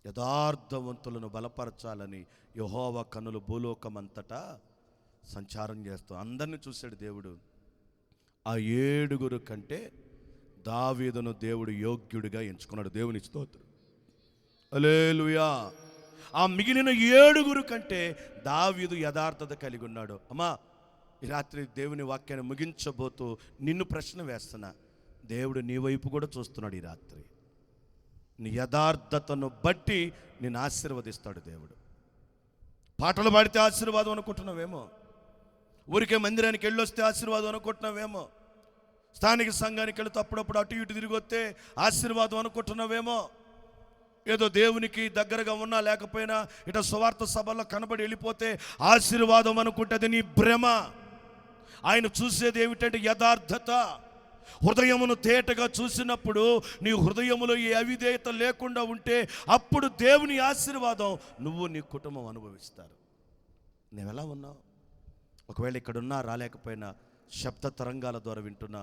యథార్థవంతులను బలపరచాలని యెహోవా కన్నులు భూలోకమంతటా సంచారం చేస్తూ అందరిని చూశాడు దేవుడు. ఆ 7 కంటే దావీదును దేవుడు యోగ్యుడిగా ఎంచుకున్నాడు. దేవుని స్తోత్రం, హల్లెలూయా. ఆ మిగిలిన 7 కంటే దావీదు యథార్థత కలిగి ఉన్నాడు. అమ్మా, ఈ రాత్రి దేవుని వాక్యాన్ని ముగించబోతూ నిన్ను ప్రశ్న వేస్తున్నా. దేవుడు నీ వైపు కూడా చూస్తున్నాడు. ఈ రాత్రి నీ యథార్థతను బట్టి నిన్ను ఆశీర్వదిస్తాడు దేవుడు. పాటలు పాడితే ఆశీర్వాదం అనుకుంటున్నావేమో, ఊరికే మందిరానికి వెళ్ళొస్తే ఆశీర్వాదం అనుకుంటున్నావేమో, స్థానిక సంఘానికి వెళితే అప్పుడప్పుడు అటు ఇటు తిరిగి వస్తే ఆశీర్వాదం అనుకుంటున్నావేమో, ఏదో దేవునికి దగ్గరగా ఉన్నా లేకపోయినా ఇట సువార్త సభల్లో కనబడి వెళ్ళిపోతే ఆశీర్వాదం అనుకుంటుంది నీ భ్రమ. ఆయన చూసేది ఏమిటంటే యథార్థత. హృదయమును తేటగా చూసినప్పుడు నీ హృదయములో ఏ అవిధేయత లేకుండా ఉంటే అప్పుడు దేవుని ఆశీర్వాదం నువ్వు నీ కుటుంబం అనుభవిస్తారు. నువ్వెలా ఉన్నావు? ఒకవేళ ఇక్కడున్నా రాలేకపోయినా శబ్ద తరంగాల ద్వారా వింటున్నా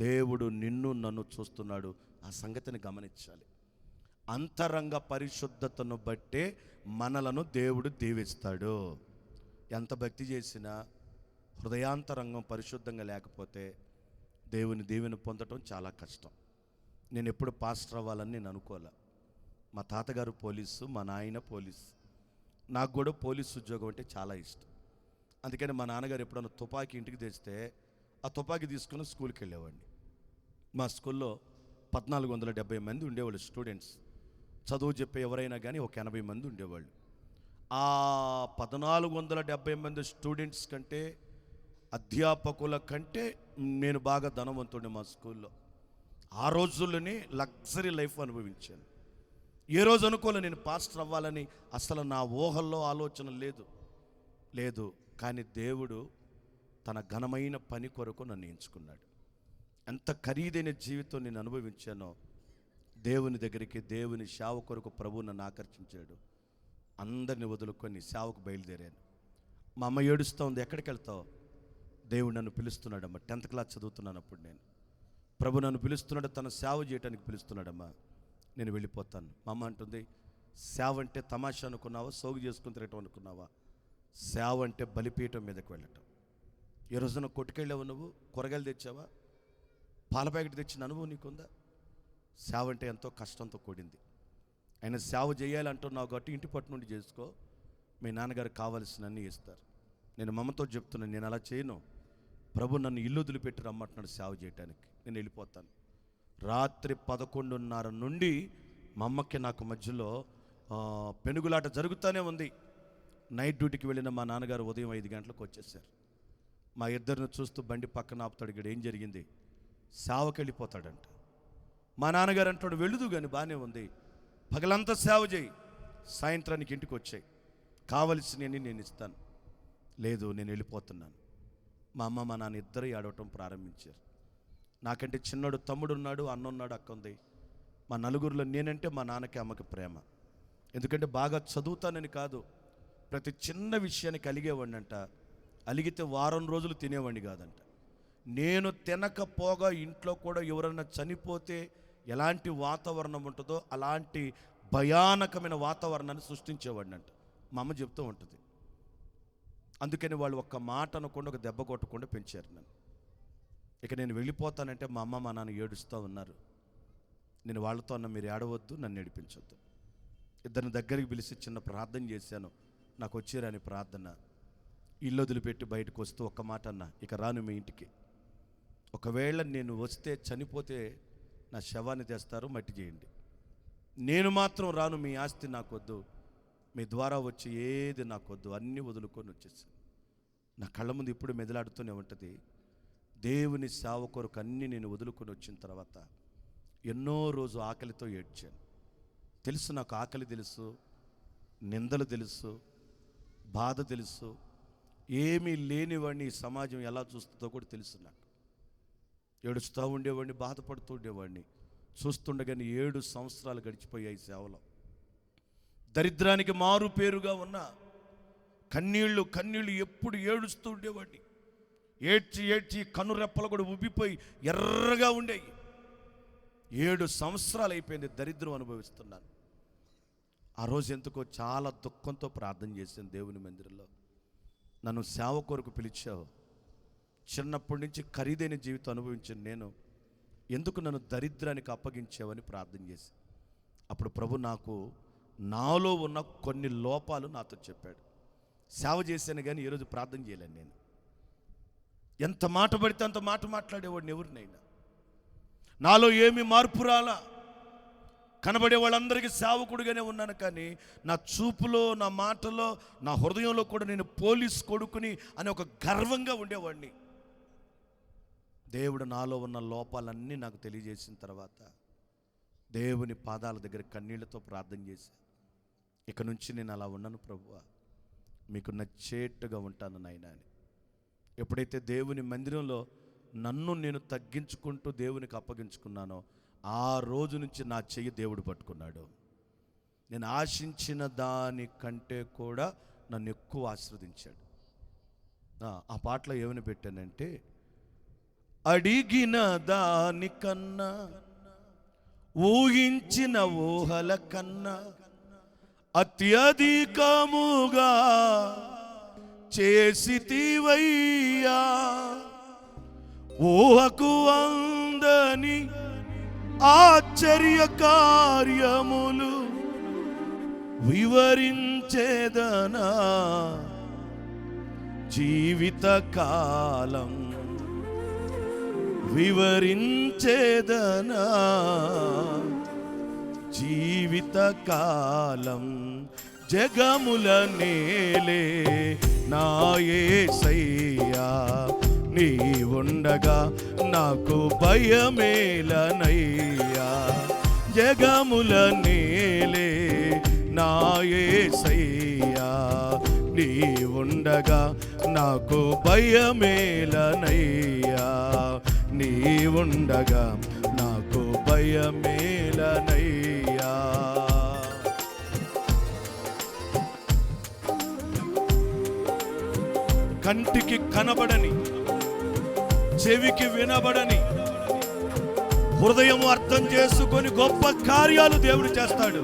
దేవుడు నిన్ను నన్ను చూస్తున్నాడు. ఆ సంగతిని గమనించాలి. అంతరంగ పరిశుద్ధతను బట్టే మనలను దేవుడు దీవిస్తాడు. ఎంత భక్తి చేసినా హృదయాంతరంగం పరిశుద్ధంగా లేకపోతే దేవుని దీవెన పొందటం చాలా కష్టం. నేను ఎప్పుడు పాస్టర్ అవ్వాలని నేను అనుకోలే. మా తాతగారు పోలీసు, మా నాయన పోలీసు. నాకు కూడా పోలీసు ఉద్యోగం అంటే చాలా ఇష్టం. అందుకని మా నాన్నగారు ఎప్పుడన్నా తుపాకీ ఇంటికి తెస్తే ఆ తుపాకీ తీసుకుని స్కూల్కి వెళ్ళేవాడిని. మా స్కూల్లో 1470 మంది ఉండేవాళ్ళు స్టూడెంట్స్. చదువు చెప్పే ఎవరైనా కానీ ఒక 80 మంది ఉండేవాళ్ళు. ఆ 1470 మంది స్టూడెంట్స్ కంటే, అధ్యాపకుల కంటే నేను బాగా ధనవంతుడిని మా స్కూల్లో. ఆ రోజుల్లోనే లగ్జరీ లైఫ్ అనుభవించాను. ఏ రోజు అనుకోలే నేను పాస్టర్ అవ్వాలని. అసలు నా ఊహల్లో ఆలోచన లేదు. కానీ దేవుడు తన ఘనమైన పని కొరకు నన్ను ఎంచుకున్నాడు. ఎంత ఖరీదైన జీవితం నేను అనుభవించానో. దేవుని దగ్గరికి, దేవుని సేవ కొరకు ప్రభువు నన్ను ఆకర్షించాడు. అందరిని వదులుకొని సేవకు బయలుదేరాను. మా అమ్మ ఏడుస్తూ ఉంది, ఎక్కడికి వెళ్తావు? దేవుడు నన్ను పిలుస్తున్నాడమ్మా. 10th క్లాస్ చదువుతున్నాను అప్పుడు నేను. ప్రభు నన్ను పిలుస్తున్నాడు, తన సేవ చేయడానికి పిలుస్తున్నాడమ్మా, నేను వెళ్ళిపోతాను. మా అమ్మ అంటుంది, సేవ అంటే తమాషా అనుకున్నావా? సోగు చేసుకుని తిరగటం అనుకున్నావా? సేవ అంటే బలిపీఠం మీదకి వెళ్ళటం. ఏ రోజున కొట్టుకెళ్ళావు నువ్వు? కూరగాయలు తెచ్చావా? పాల ప్యాకెట్ తెచ్చిన అనుభవం నీకుందా? సేవ అంటే ఎంతో కష్టంతో కూడింది. ఆయన సేవ చేయాలంటున్నావు కాబట్టి ఇంటి పట్టు నుండి చేసుకో, మీ నాన్నగారు కావాల్సినన్నీ ఇస్తారు. నేను మమ్మతో చెప్తున్నాను, నేను అలా చేయను. ప్రభు నన్ను ఇల్లు వదిలిపెట్టి రమ్మంటున్నాడు సేవ చేయడానికి. నేను వెళ్ళిపోతాను. రాత్రి 11:30 నుండి మా అమ్మకి నాకు మధ్యలో పెనుగులాట జరుగుతూనే ఉంది. నైట్ డ్యూటీకి వెళ్ళిన మా నాన్నగారు ఉదయం 5 గంటలకు వచ్చేసారు. మా ఇద్దరిని చూస్తూ బండి పక్కన ఆపుతాడు. ఇక్కడ ఏం జరిగింది? సేవకి వెళ్ళిపోతాడంట. మా నాన్నగారు అంటాడు, వెళుదు కానీ బాగానే ఉంది, పగలంతా సేవ చేయి, సాయంత్రానికి ఇంటికి వచ్చాయి, కావలసినవి నేను ఇస్తాను. లేదు, నేను వెళ్ళిపోతున్నాను. మా అమ్మ మా నాన్న ఇద్దరు ఏడవటం ప్రారంభించారు. నాకంటే చిన్నడు తమ్ముడు ఉన్నాడు, అన్న ఉన్నాడు, అక్క ఉంది. మా నలుగురిలో నేనంటే మా నాన్నకి అమ్మకి ప్రేమ. ఎందుకంటే బాగా చదువుతానని కాదు, ప్రతి చిన్న విషయానికి అలిగేవాడిని అంట. అలిగితే వారం రోజులు తినేవాడిని కాదంట. నేను తినకపోగా ఇంట్లో కూడా ఎవరన్నా చనిపోతే ఎలాంటి వాతావరణం ఉంటుందో అలాంటి భయానకమైన వాతావరణాన్ని సృష్టించేవాడిని అంట. మా అమ్మ చెప్తూ ఉంటుంది. అందుకని వాళ్ళు ఒక్క మాట అనకుండా, ఒక దెబ్బ కొట్టకుండా పెంచారు నన్ను. ఇక నేను వెళ్ళిపోతానంటే మా అమ్మ మా నాన్న ఏడుస్తూ ఉన్నారు. నేను వాళ్ళతో అన్న, మీరు ఏడవద్దు, నన్ను ఏడిపించొద్దు. ఇద్దరిని దగ్గరికి పిలిచి చిన్న ప్రార్థన చేశాను. నాకు వచ్చారని ప్రార్థన. ఇల్లు వదిలిపెట్టి బయటకు వస్తూ ఒక్క మాట అన్న, ఇక రాను మీ ఇంటికి. ఒకవేళ నేను వస్తే చనిపోతే నా శవాన్ని తెస్తారు, మట్టి చేయండి. నేను మాత్రం రాను, మీ ఆస్తి నాకొద్దు, మీ ద్వారా వచ్చి ఏది నాకొద్దు, అన్నీ వదులుకొని వచ్చేసాను. నా కళ్ళ ముందు ఇప్పుడు మెదలాడుతూనే ఉంటుంది. దేవుని సేవ కొరకు అన్నీ నేను వదులుకొని వచ్చిన తర్వాత ఎన్నో రోజు ఆకలితో ఏడ్చాను. తెలుసు, నాకు ఆకలి తెలుసు, నిందలు తెలుసు, బాధ తెలుసు. ఏమీ లేనివాడిని ఈ సమాజం ఎలా చూస్తుందో కూడా తెలుసు. నాకు ఏడుస్తూ ఉండేవాడిని, బాధపడుతూ ఉండేవాడిని. చూస్తుండగానే 7 సంవత్సరాలు గడిచిపోయాయి సేవలో. దరిద్రానికి మారు పేరుగా ఉన్న కన్నీళ్ళు ఎప్పుడు ఏడుస్తూ ఉండేవాడిని. ఏడ్చి కనురెప్పలు కూడా ఉబ్బిపోయి ఎర్రగా ఉండేవి. 7 సంవత్సరాలు అయిపోయింది, దరిద్రం అనుభవిస్తున్నాను. ఆ రోజు ఎందుకో చాలా దుఃఖంతో ప్రార్థన చేశాను దేవుని మందిరంలో. నన్ను సేవ కొరకు పిలిచావు, చిన్నప్పటి నుంచి ఖరీదైన జీవితం అనుభవించాను నేను, ఎందుకు నన్ను దరిద్రానికి అప్పగించావని ప్రార్థన చేసి, అప్పుడు ప్రభు నాకు నాలో ఉన్న కొన్ని లోపాలు నాతో చెప్పాడు. సేవ చేశాను కానీ ఈరోజు ప్రార్థన చేయలేను. నేను ఎంత మాట పడితే అంత మాట మాట్లాడేవాడిని ఎవరినైనా. నాలో ఏమి మార్పు రాలా. కనబడే వాళ్ళందరికీ సేవకుడిగానే ఉన్నాను, కానీ నా చూపులో, నా మాటలో, నా హృదయంలో కూడా నేను పోలీస్ కొడుకుని అనే ఒక గర్వంగా ఉండేవాడిని. దేవుడు నాలో ఉన్న లోపాలన్నీ నాకు తెలియజేసిన తర్వాత దేవుని పాదాల దగ్గర కన్నీళ్లతో ప్రార్థన చేశా. ఇక నుంచి నేను అలా ఉన్నాను ప్రభువా, మీకు నచ్చేట్టుగా ఉంటాను నాయనా అని. ఎప్పుడైతే దేవుని మందిరంలో నన్ను నేను తగ్గించుకుంటూ దేవునికి అప్పగించుకున్నానో ఆ రోజు నుంచి నా చెయ్యి దేవుడు పట్టుకున్నాడు. నేను ఆశించిన దానికంటే కూడా నన్ను ఎక్కువ ఆశీర్వదించాడు. ఆ పాటలో ఏమని పెట్టానంటే, అడిగిన దానికన్నా, ఊహించిన ఊహల కన్నా అత్యధికముగా చేసితివయ్యా, ఊహకు అందని ఆశ్చర్య కార్యములు వివరించేదనా జీవిత కాలం, వివరించేదనా జీవిత కాలం. జగముల నేలే నా యేసయ్యా, నీ ఉండగా నాకు భయమేలనయ్యా. జగముల నేలే నా యేసయ్యా, నీ ఉండగా నాకు భయమేలనయ్యా. నీ ఉండగా నాకు భయమేలనయ్యా. కంటికి కనబడని, చెవికి వినబడని, హృదయం అర్థం చేసుకొని గొప్ప కార్యాలు దేవుడు చేస్తాడు.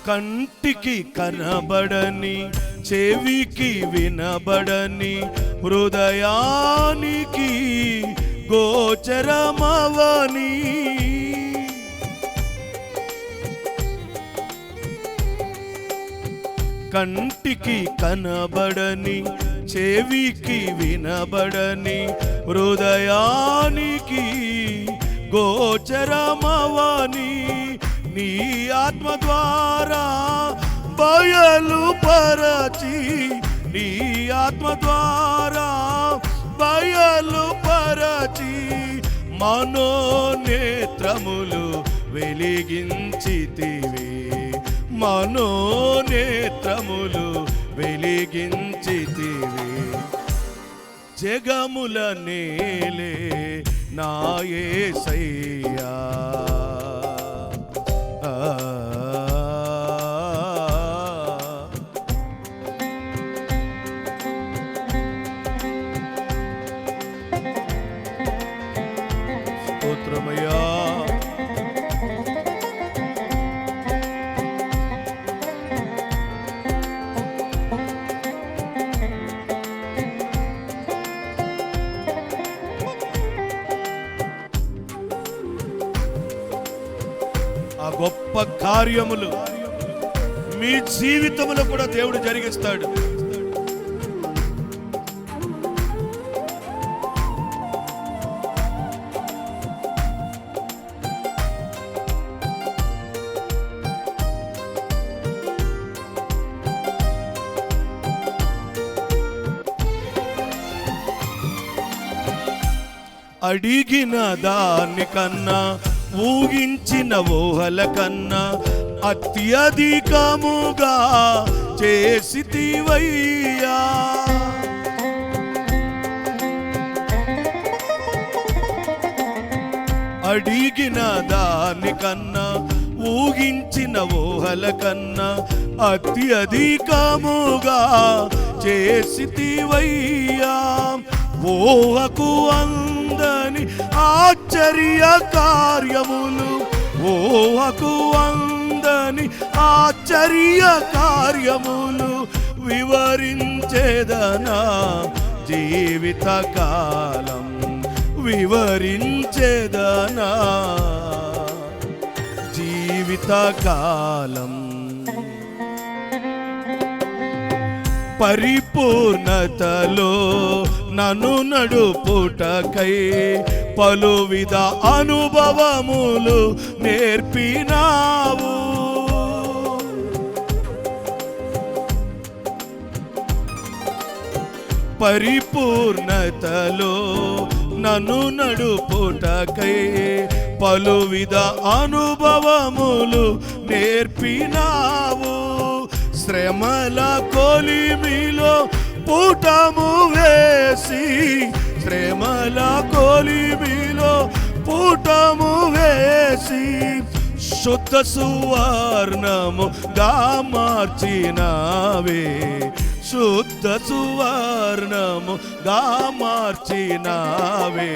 కంటికి కనబడని, చెవికి వినబడని, హృదయానికి గోచరమవని, కంటికి కనబడని, చెవికి వినబడని, హృదయానికి గోచరమవని, నీ ఆత్మ ద్వారా బయలుపరచి, నీ ఆత్మ ద్వారా మరచి మనోనేత్రములు వెలిగించితివి, మనోనేత్రములు వెలిగించితివి. జగముల నేలే నా యేసయ్యా, స్తోత్రమయ్యా. ఆ గొప్ప కార్యములు మీ జీవితంలో కూడా దేవుడు జరిగిస్తాడు. అడిగిన దానికన్నా ఊహించిన ఊహల కన్నా అత్యధికముగా చేసితివయ్యా. అడిగిన దానికన్నా ఊహించిన ఊహల కన్నా అత్యధికముగా చేసితివయ్యా. ఊహకు అందని ఆశ్చర్య కార్యములు, ఊహకు అందని ఆశ్చర్య కార్యములు వివరించేదనా జీవిత కాలం, వివరించేదనా జీవిత కాలం. పరిపూర్ణతలో నన్ను నడుపుటకై పలువిధ అనుభవములు నేర్పినావు. పరిపూర్ణతలో నన్ను నడుపుటకై పలువిధ అనుభవములు నేర్పినావు. శ్రమల కొలిమిలో పూటము వేసి, శ్రమల కొలిమిలో పూటము వేసి శుద్ధ సువర్ణముగా మార్చినావే, శుద్ధ సువర్ణముగా మార్చినావే.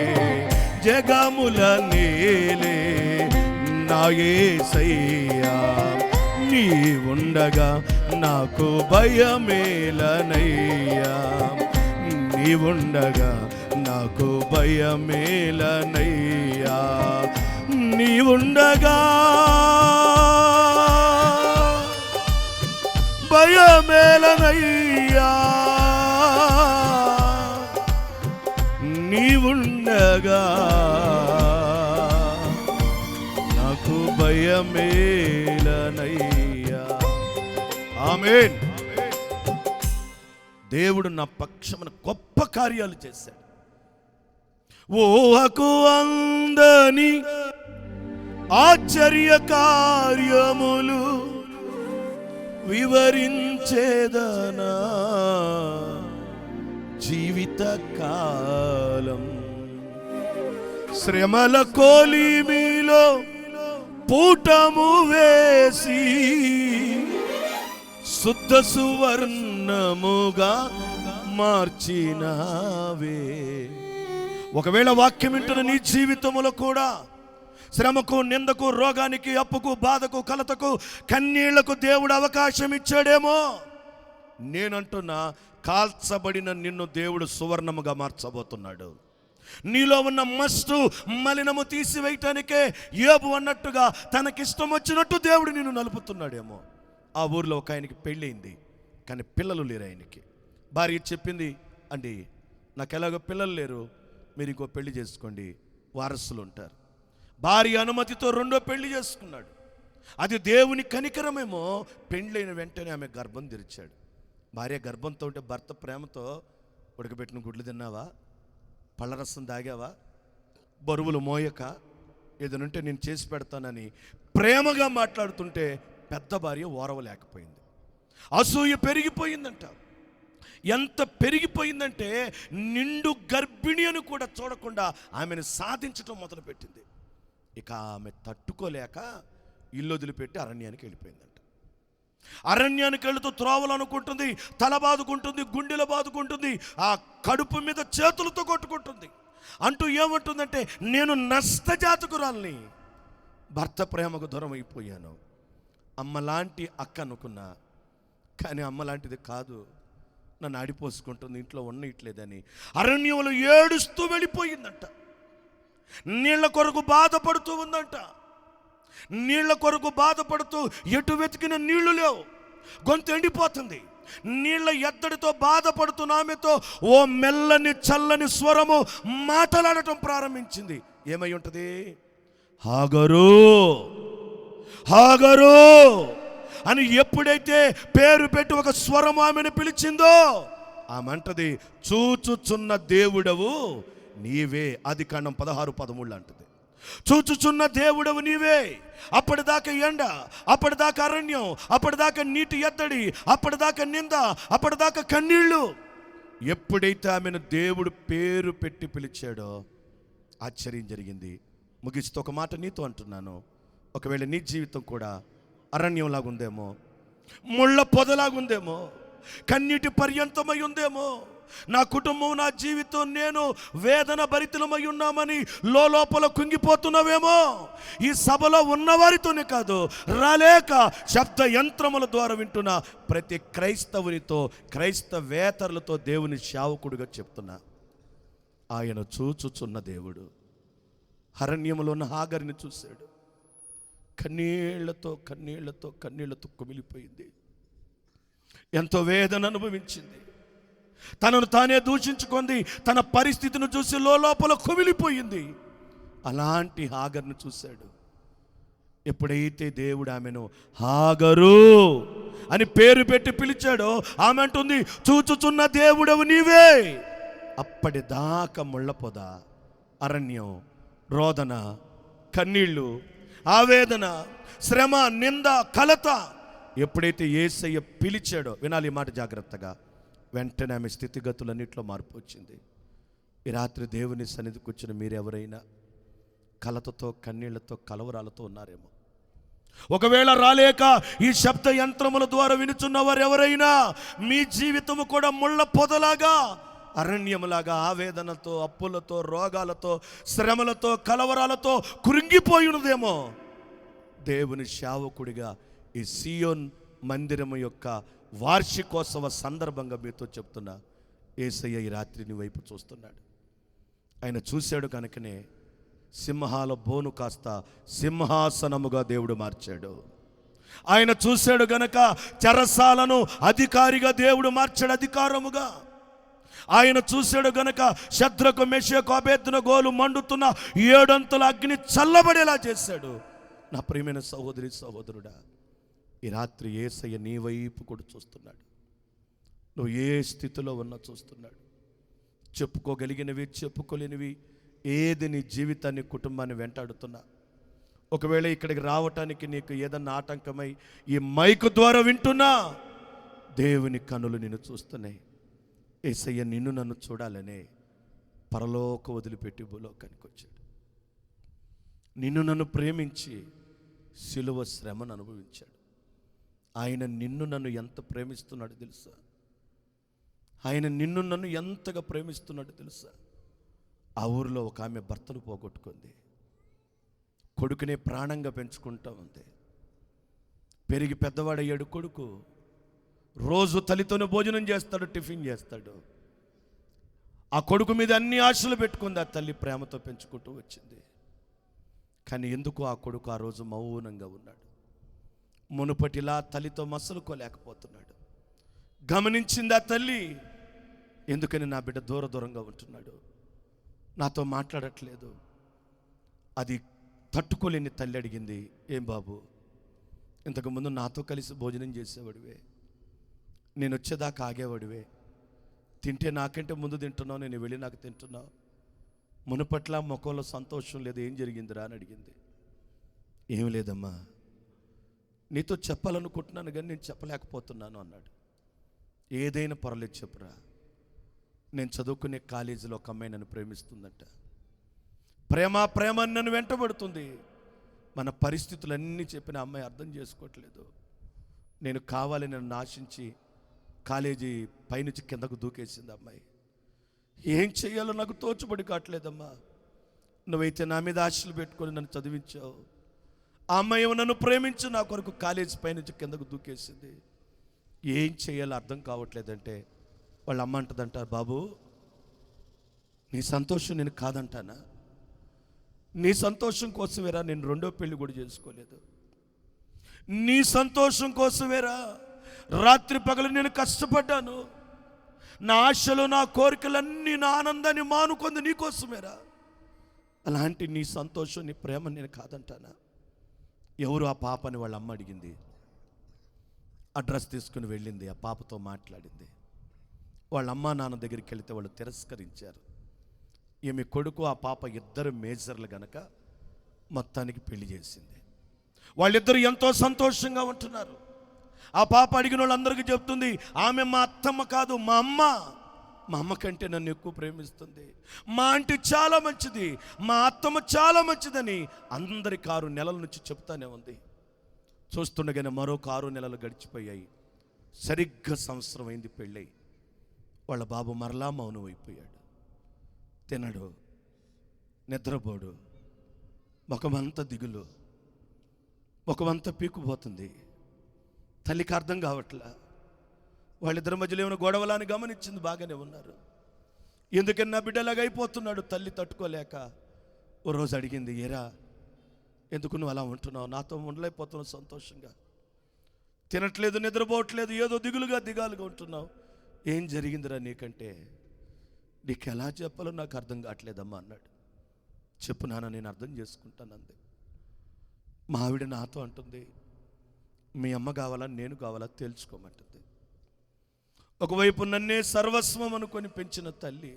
జగముల నేలే నా యేసయ్యా, నీ ఉండగా నాకు భయమేలనయ్యా, నీ ఉండగా నాకు భయమేలనయ్యా, నీ ఉండగా భయమేలనయ్యా, నీ ఉండగా నాకు భయమేలనయ్యా. ఆమేన్. దేవుడు నా పక్షమున గొప్ప కార్యాలు చేశాడు. ఊహకు అందని ఆశ్చర్య కార్యములు వివరించేదనా జీవిత కాలం. శ్రమల కొలిమిలో పూటము వేసి శుద్ధ సువర్ణముగా మార్చినావే. ఒకవేళ వాక్యం వింటున్న నీ జీవితంలో కూడా శ్రమకు, నిందకు, రోగానికి, అప్పుకు, బాధకు, కలతకు, కన్నీళ్లకు దేవుడు అవకాశం ఇచ్చాడేమో. నేనంటున్నా, కాల్చబడిన నిన్ను దేవుడు సువర్ణముగా మార్చబోతున్నాడు. నీలో ఉన్న మస్తు మలినము తీసివేయటానికే యోబు అన్నట్టుగా తనకిష్టం వచ్చినట్టు దేవుడు నిన్ను నలుపుతున్నాడేమో. ఆ ఊర్లో ఒక ఆయనకి పెళ్ళయింది, కానీ పిల్లలు లేరు ఆయనకి. భార్య చెప్పింది, అండి నాకు ఎలాగో పిల్లలు లేరు, మీరు ఇంకో పెళ్లి చేసుకోండి, వారసులు ఉంటారు. భార్య అనుమతితో రెండో పెళ్లి చేసుకున్నాడు. అది దేవుని కనికరమేమో. పెళ్ళైన వెంటనే ఆమె గర్భం తెరిచాడు. భార్య గర్భంతో ఉంటే భర్త ప్రేమతో, ఉడకబెట్టిన గుడ్లు తిన్నావా, పళ్ళరసం తాగావా, బరువులు మోయక ఏదనంటే నేను చేసి పెడతానని ప్రేమగా మాట్లాడుతుంటే పెద్ద భార్య ఓరవలేకపోయింది. అసూయ పెరిగిపోయిందంట. ఎంత పెరిగిపోయిందంటే నిండు గర్భిణి అని కూడా చూడకుండా ఆమెను సాధించటం మొదలుపెట్టింది. ఇక ఆమె తట్టుకోలేక ఇల్లు వదిలిపెట్టి అరణ్యానికి వెళ్ళిపోయిందంట. అరణ్యానికి వెళుతూ త్రోవలు అనుకుంటుంది, తల బాదుకుంటుంది, గుండెలు బాదుకుంటుంది, ఆ కడుపు మీద చేతులతో కొట్టుకుంటుంది. అంటూ ఏమంటుందంటే, నేను నష్టజాతకురాల్ని, భర్త ప్రేమకు దూరం అయిపోయాను. అమ్మలాంటి అక్క అనుకున్నా, కానీ అమ్మలాంటిది కాదు, నన్ను ఆడిపోసుకుంటుంది, ఇంట్లో ఉండట్లేదని అరణ్యంలో ఏడుస్తూ వెళ్ళిపోయిందంట. నీళ్ల కొరకు బాధపడుతూ ఉందంట. నీళ్ల కొరకు బాధపడుతూ ఎటు వెతికిన నీళ్లు లేవు, గొంతు ఎండిపోతుంది. నీళ్ల ఎద్దడితో బాధపడుతున్న ఆమెతో ఓ మెల్లని చల్లని స్వరము మాట్లాడటం ప్రారంభించింది. ఏమై ఉంటుంది? హాగరు, హాగరు అని ఎప్పుడైతే పేరు పెట్టి ఒక స్వరం ఆమెను పిలిచిందో, ఆమె అంటది, చూచుచున్న దేవుడవు నీవే. ఆదికాండం 16:13 అంటది, చూచుచున్న దేవుడవు నీవే. అప్పటిదాకా ఎండ, అప్పటిదాకా అరణ్యం, అప్పటిదాకా నీటి ఎద్దడి, అప్పటిదాకా నింద, అప్పటిదాకా కన్నీళ్ళు. ఎప్పుడైతే ఆమెను దేవుడు పేరు పెట్టి పిలిచాడో ఆశ్చర్యం జరిగింది. ముగిస్తూ ఒక మాట నీతో అంటున్నాను, ఒకవేళ నీ జీవితం కూడా అరణ్యంలాగుందేమో, ముళ్ళ పొదలాగుందేమో, కన్నీటి పర్యంతమై ఉందేమో, నా కుటుంబం, నా జీవితం, నేను వేదన భరితమై ఉన్నామని లోపల కుంగిపోతున్నావేమో. ఈ సభలో ఉన్నవారితోనే కాదు, రాలేక శబ్ద యంత్రముల ద్వారా వింటున్న ప్రతి క్రైస్తవునితో, క్రైస్తవేతరులతో దేవుని సేవకుడిగా చెప్తున్నా, ఆయన చూచుచున్న దేవుడు. అరణ్యములో ఉన్న హాగరిని చూశాడు. కన్నీళ్లతో కన్నీళ్లతో కన్నీళ్లతో కుమిలిపోయింది. ఎంతో వేదన అనుభవించింది. తనను తానే దూషించుకుంది. తన పరిస్థితిని చూసి లోపల కుమిలిపోయింది. అలాంటి హాగర్ను చూశాడు. ఎప్పుడైతే దేవుడు ఆమెను హాగరు అని పేరు పెట్టి పిలిచాడో, ఆమె అంటుంది, చూచుచున్న దేవుడవు నీవే. అప్పటిదాకా ముళ్ళపొద, అరణ్యం, రోదన, కన్నీళ్ళు, ఆవేదన, శ్రమ, నింద, కలత. ఎప్పుడైతే యేసయ్య పిలిచాడో, వినాలి ఈ మాట జాగ్రత్తగా, వెంటనే ఆమె స్థితిగతులన్నింటిలో మార్పు వచ్చింది. ఈ రాత్రి దేవుని సన్నిధికి వచ్చిన మీరెవరైనా కలతతో, కన్నీళ్లతో, కలవరాలతో ఉన్నారేమో. ఒకవేళ రాలేక ఈ శబ్ద యంత్రముల ద్వారా వినుచున్న వారు ఎవరైనా, మీ జీవితము కూడా ముళ్ళ పొదలాగా, అరణ్యములాగా ఆవేదనతో, అప్పులతో, రోగాలతో, శ్రమలతో, కలవరాలతో కురింగిపోయినదేమో. దేవుని సేవకుడిగా ఈ సియోన్ మందిరము యొక్క వార్షికోత్సవ సందర్భంగా మీతో చెప్తున్నా, యేసయ్య ఈ రాత్రి నీ వైపు చూస్తున్నాడు. ఆయన చూశాడు కనుకనే సింహాల బోను కాస్త సింహాసనముగా దేవుడు మార్చాడు. ఆయన చూశాడు గనక చెరసాలను అధికారిగా దేవుడు మార్చాడు, అధికారముగా. ఆయన చూశాడు గనక శద్రకు, మెషకు, అబేద్నెగోలు మండుతున్న 7 అంతుల అగ్ని చల్లబడేలా చేశాడు. నా ప్రియమైన సహోదరి, సహోదరుడా, ఈ రాత్రి యేసయ్య నీ వైపు కూడా చూస్తున్నాడు. నువ్వు ఏ స్థితిలో ఉన్నా చూస్తున్నాడు. చెప్పుకోగలిగినవి, చెప్పుకోలేనివి ఏది నీ జీవితాన్ని, కుటుంబాన్ని వెంటాడుతున్నా, ఒకవేళ ఇక్కడికి రావటానికి నీకు ఏదన్నా ఆటంకమై ఈ మైకు ద్వారా వింటున్నా, దేవుని కనులు నిన్ను చూస్తున్నాయి. యేసయ్య నిన్ను నన్ను చూడాలనే పరలోక వదిలిపెట్టి భూలోకానికి వచ్చాడు. నిన్ను నన్ను ప్రేమించి సిలువ శ్రమను అనుభవించాడు. ఆయన నిన్ను నన్ను ఎంత ప్రేమిస్తున్నాడు తెలుసా? ఆయన నిన్ను నన్ను ఎంతగా ప్రేమిస్తున్నాడు తెలుసా? ఆ ఊరిలో ఒక ఆమె భర్తను పోగొట్టుకుంది. కొడుకునే ప్రాణంగా పెంచుకుంటా ఉంది. పెరిగి పెద్దవాడయ్యాడు కొడుకు. రోజు తల్లితోనే భోజనం చేస్తాడు, టిఫిన్ చేస్తాడు. ఆ కొడుకు మీద అన్ని ఆశలు పెట్టుకుంది. ఆ తల్లి ప్రేమతో పెంచుకుంటూ వచ్చింది. కానీ ఎందుకు ఆ కొడుకు ఆ రోజు మౌనంగా ఉన్నాడు. మునుపటిలా తల్లితో మసలుకోలేకపోతున్నాడు. గమనించింది ఆ తల్లి, ఎందుకని నా బిడ్డ దూరంగా ఉంటున్నాడు, నాతో మాట్లాడట్లేదు. అది తట్టుకోలేని తల్లి అడిగింది, ఏం బాబు, ఇంతకుముందు నాతో కలిసి భోజనం చేసేవాడివే, నేను వచ్చేదాకా ఆగేవాడివే, తింటే నాకంటే ముందు తింటున్నావు, నేను వెళ్ళి నాకు తింటున్నావు, మునుపట్ల ముఖంలో సంతోషం లేదు. ఏం జరిగిందిరా అని అడిగింది. ఏం లేదమ్మా, నీతో చెప్పాలనుకుంటున్నాను కానీ నేను చెప్పలేకపోతున్నాను అన్నాడు. ఏదైనా పర్లేదు చెప్పురా. నేను చదువుకునే కాలేజీలో ఒక అమ్మాయి నన్ను ప్రేమిస్తుందంట. ప్రేమ అని నన్ను వెంటబడుతుంది. మన పరిస్థితులన్నీ చెప్పిన అమ్మాయి అర్థం చేసుకోవట్లేదు. నేను కావాలని నన్ను ఆశించి కాలేజీ పైనుంచి కిందకు దూకేసింది అమ్మాయి. ఏం చెయ్యాలో నాకు తోచుబడి కావట్లేదమ్మా. నువ్వైతే నా మీద ఆశలు పెట్టుకొని నన్ను చదివించావు. ఆ అమ్మాయి నన్ను ప్రేమించి నా కొరకు కాలేజీ పైనుంచి కిందకు దూకేసింది. ఏం చేయాలో అర్థం కావట్లేదంటే వాళ్ళ అమ్మ అంటదంట, బాబు నీ సంతోషం నేను కాదంటానా? నీ సంతోషం కోసమేరా నేను రెండో పెళ్లి కూడా చేసుకోలేదు. నీ సంతోషం కోసమేరా రాత్రి పగలు నేను కష్టపడ్డాను. నా ఆశలు నా కోరికలన్నీ నా ఆనందాన్ని మానుకుంది నీకోసమేరా. అలాంటి నీ సంతోషం నీ ప్రేమ నేను కాదంటానా? ఎవరు ఆ పాపని వాళ్ళ అమ్మ అడిగింది. అడ్రస్ తీసుకుని వెళ్ళింది, ఆ పాపతో మాట్లాడింది. వాళ్ళ అమ్మ నాన్న దగ్గరికి వెళితే వాళ్ళు తిరస్కరించారు. ఈమె కొడుకు ఆ పాప ఇద్దరు మేజర్లు గనక మొత్తానికి పెళ్లి చేసింది. వాళ్ళిద్దరూ ఎంతో సంతోషంగా ఉంటున్నారు. ఆ పాప అడిగిన వాళ్ళందరికీ చెప్తుంది, ఆమె మా అత్తమ్మ కాదు, మా అమ్మ కంటే నన్ను ఎక్కువ ప్రేమిస్తుంది. మా ఆంటీ చాలా మంచిది, మా అత్తమ్మ చాలా మంచిదని అందరికి 6 నెలల నుంచి చెప్తానే ఉంది. చూస్తుండగానే మరొక 6 నెలలు గడిచిపోయాయి. సరిగ్గా సంవత్సరం అయింది పెళ్ళై. వాళ్ళ బాబు మరలా మౌనం అయిపోయాడు. తినడు, నిద్రపోడు, ముఖమంతా దిగులు, ముఖమంతా పీకుపోతుంది. తల్లికి అర్థం కావట్లా. వాళ్ళిద్దరి మధ్యలో ఏమైనా గొడవలా అని గమనించింది. బాగానే ఉన్నారు. ఎందుకని నా బిడ్డలాగా అయిపోతున్నాడు. తల్లి తట్టుకోలేక ఓ రోజు అడిగింది, ఏరా ఎందుకు నువ్వు అలా ఉంటున్నావు? నాతో ఉండలేకపోతున్నావు సంతోషంగా, తినట్లేదు, నిద్రపోవట్లేదు, ఏదో దిగాలుగా ఉంటున్నావు. ఏం జరిగిందిరా నీకంటే? నీకు ఎలా చెప్పాలో నాకు అర్థం కావట్లేదమ్మా అన్నాడు. చెప్పు నాన్న, నేను అర్థం చేసుకుంటాను అంది. మా ఆవిడ నాతో అంటుంది, మీ అమ్మ కావాలా నేను కావాలా తేల్చుకోమంటుంది. ఒకవైపు నన్నే సర్వస్వం అనుకొని పెంచిన తల్లి,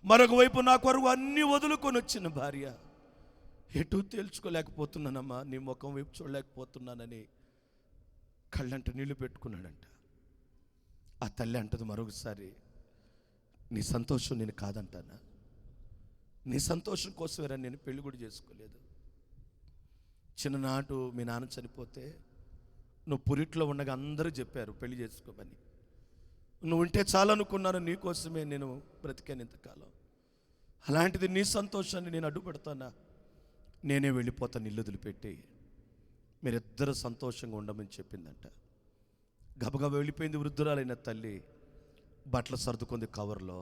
మరొక వైపు నా కొరకు అన్నీ వదులుకొని వచ్చిన భార్య. ఎటు తేల్చుకోలేకపోతున్నానమ్మా, నీ ముఖం వైపు చూడలేకపోతున్నానని కళ్ళంట నీళ్లు పెట్టుకున్నాడంట. ఆ తల్లి అంటది మరొకసారి, నీ సంతోషం నేను కాదంటానా? నీ సంతోషం కోసమేరా నేను పెళ్లి కూడా చేసుకోలేదు. చిన్ననాటు మీ నాన్న చనిపోతే నువ్వు పురిట్లో ఉండగా అందరూ చెప్పారు పెళ్లి చేసుకోమని. నువ్వు ఉంటే చాలనుకున్నాను, నీకోసమే నేను బ్రతికాను ఇంతకాలం. అలాంటిది నీ సంతోషాన్ని నేను అడ్డుపడతానా? నేనే వెళ్ళిపోతాను ఇల్లు వదిలిపెట్టి, మీరిద్దరూ సంతోషంగా ఉండమని చెప్పిందంట. గబగబ వెళ్ళిపోయింది వృద్ధురాలైన తల్లి. బట్టలు సర్దుకుంది, కవర్లో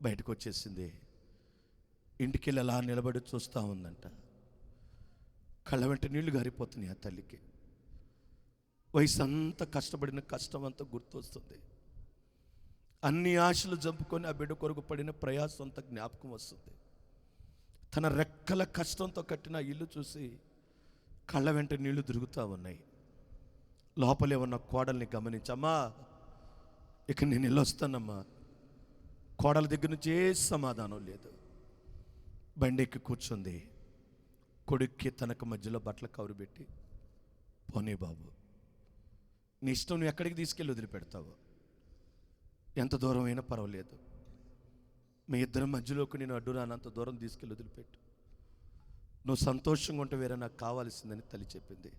బయటకు వచ్చేసింది. ఇంటికి వెళ్ళి అలా నిలబడి చూస్తూ ఉందంట. కళ్ళ వెంట నీళ్లు గారిపోతున్నాయి ఆ తల్లికి. వయసు అంతా కష్టపడిన కష్టం అంతా గుర్తొస్తుంది. అన్ని ఆశలు జంపుకొని ఆ బిడ్డ కొరకు పడిన ప్రయాసం అంతా జ్ఞాపకం వస్తుంది. తన రెక్కల కష్టంతో కట్టిన ఇల్లు చూసి కళ్ళ వెంట నీళ్లు తిరుగుతూ ఉన్నాయి. లోపలే ఉన్న కోడల్ని గమనించమ్మా, ఇక నేను వెళ్ళొస్తానమ్మా. కోడల దగ్గర నుంచి ఏ సమాధానం లేదు. బండికి కూర్చుంది. కొడుక్కి తనకు మధ్యలో బట్టల కవరు పెట్టి, పోనీ బాబు, నీ ఇష్టం, నువ్వు ఎక్కడికి తీసుకెళ్ళి వదిలిపెడతావు, ఎంత దూరం అయినా పర్వాలేదు, మీ ఇద్దరి మధ్యలోకి నేను అడ్డు రానంత దూరం తీసుకెళ్ళి వదిలిపెట్టు, నువ్వు సంతోషంగా ఉంటే వేరే నాకు కావాల్సిందని తల్లి చెప్పింది.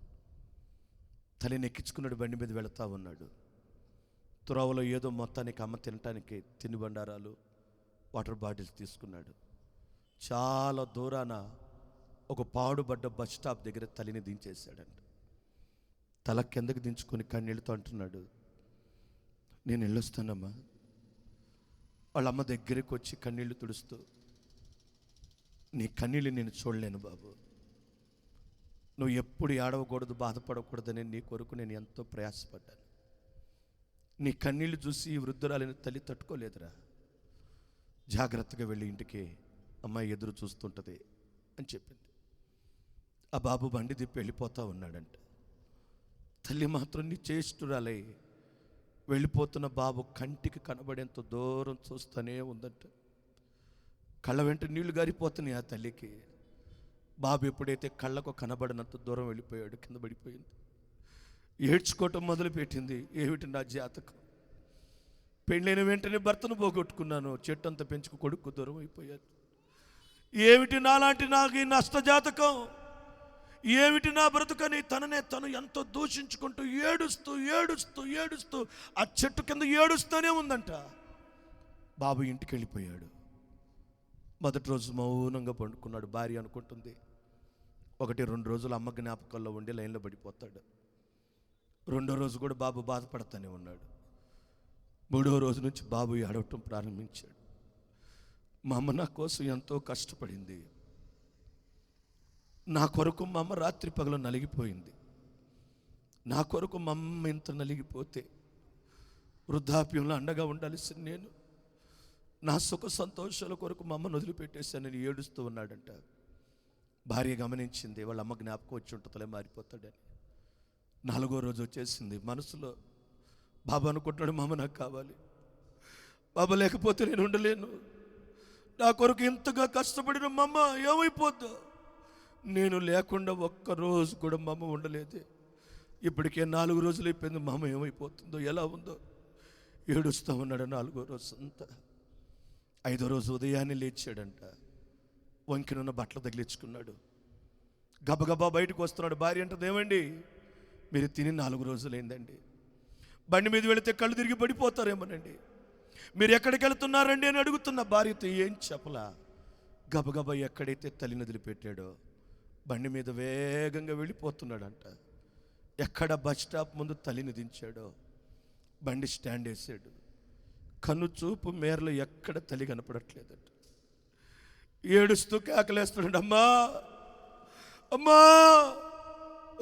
తల్లిని ఎక్కించుకున్నాడు, బండి మీద వెళుతూ ఉన్నాడు. త్రోవలో ఏదో మొత్తానికి అమ్మ తినటానికి తినుబండారాలు, వాటర్ బాటిల్స్ తీసుకున్నాడు. చాలా దూరాన ఒక పాడుబడ్డ బస్ స్టాప్ దగ్గర తల్లిని దించేశాడంట. తల కిందకి దించుకొని కన్నీళ్ళతో అంటున్నాడు, నేను వెళ్ళొస్తానమ్మా. వాళ్ళ అమ్మ దగ్గరికి వచ్చి కన్నీళ్లు తుడుస్తూ, నీ కన్నీళ్ళు నేను చూడలేను బాబు, నువ్వు ఎప్పుడు ఏడవకూడదు, బాధపడకూడదని నీ కొరకు నేను ఎంతో ప్రయాసపడ్డాను. నీ కన్నీళ్లు చూసి ఈ వృద్ధురాలిన తల్లి తట్టుకోలేదురా. జాగ్రత్తగా వెళ్ళి ఇంటికి, అమ్మాయి ఎదురు చూస్తుంటుంది అని చెప్పింది. ఆ బాబు బండి తిప్పి వెళ్ళిపోతూ ఉన్నాడంట. తల్లి మాత్రం నిశ్చేష్టురాలై వెళ్ళిపోతున్న బాబు కంటికి కనబడేంత దూరం చూస్తూనే ఉందంట. కళ్ళ వెంట నీళ్లు గారిపోతున్నాయి ఆ తల్లికి. బాబు ఎప్పుడైతే కళ్ళకు కనబడినంత దూరం వెళ్ళిపోయాడు, కింద పడిపోయింది. ఏడ్చుకోవటం మొదలుపెట్టింది. ఏమిటి నా జాతకం, పెళ్ళైన వెంటనే భర్తను పోగొట్టుకున్నాను, చెట్టు అంతా పెంచుకు కొడుకు దూరం అయిపోయాను. ఏమిటి నాలాంటి నాకు ఈ నష్టజాతకం, ఏమిటి నా బ్రతుకని తననే తను ఎంతో దూషించుకుంటూ ఏడుస్తూ ఏడుస్తూ ఏడుస్తూ ఆ చెట్టు కింద ఏడుస్తూనే ఉందంట. బాబు ఇంటికి వెళ్ళిపోయాడు. మొదటి రోజు మౌనంగా పండుకున్నాడు. భార్య అనుకుంటుంది 1-2 రోజులు అమ్మ జ్ఞాపకాల్లో ఉండి లైన్లో పడిపోతాడు. 2వ రోజు కూడా బాబు బాధపడతానే ఉన్నాడు. 3వ రోజు నుంచి బాబు ఏడవటం ప్రారంభించాడు. మా అమ్మ నా కోసం ఎంతో కష్టపడింది, నా కొరకు మా అమ్మ రాత్రి పగలు నలిగిపోయింది. నా కొరకు మా అమ్మ ఇంత నలిగిపోతే వృద్ధాప్యంలో అండగా ఉండాల్సిన నేను నా సుఖ సంతోషాల కొరకు మా అమ్మను వదిలిపెట్టేశానని ఏడుస్తూ ఉన్నాడంట. భార్య గమనించింది, వాళ్ళ అమ్మ జ్ఞాపకం వచ్చి ఉంటుందిలే మారిపోతాడని. 4వ రోజు వచ్చేసింది. మనసులో బాబా అనుకుంటున్నాడు, మా అమ్మ నాకు కావాలి, బాబా లేకపోతే నేను ఉండలేను, నా కొరకు ఇంతగా కష్టపడిన మా అమ్మ ఏమైపోద్దో, నేను లేకుండా ఒక్కరోజు కూడా మా అమ్మ ఉండలేదే, ఇప్పటికే 4 రోజులు అయిపోయింది, మా అమ్మ ఏమైపోతుందో ఎలా ఉందో ఏడుస్తూ ఉన్నాడు 4వ రోజు అంతా. 5వ రోజు ఉదయాన్నే లేచాడంట. వంకినున్న బట్టలు తగిలించుకున్నాడు. గబగబా బయటకు వస్తున్నాడు. భార్య అంటది, ఏమండి మీరు తిని 4 రోజులైందండి, బండి మీద వెళితే కళ్ళు తిరిగి పడిపోతారేమోనండి, మీరు ఎక్కడికి వెళుతున్నారండి అని అడుగుతున్న భార్యతో ఏం చెప్పలా. గబగబా ఎక్కడైతే తల్లిని వదిలిపెట్టాడో బండి మీద వేగంగా వెళ్ళిపోతున్నాడంట. ఎక్కడ బస్ స్టాప్ ముందు తల్లిని దించాడో బండి స్టాండ్ వేసాడు. కన్ను చూపు మేరలో ఎక్కడ తల్లి కనపడట్లేదంట. ఏడుస్తూ కేకలేస్తున్నాడు, అమ్మా అమ్మా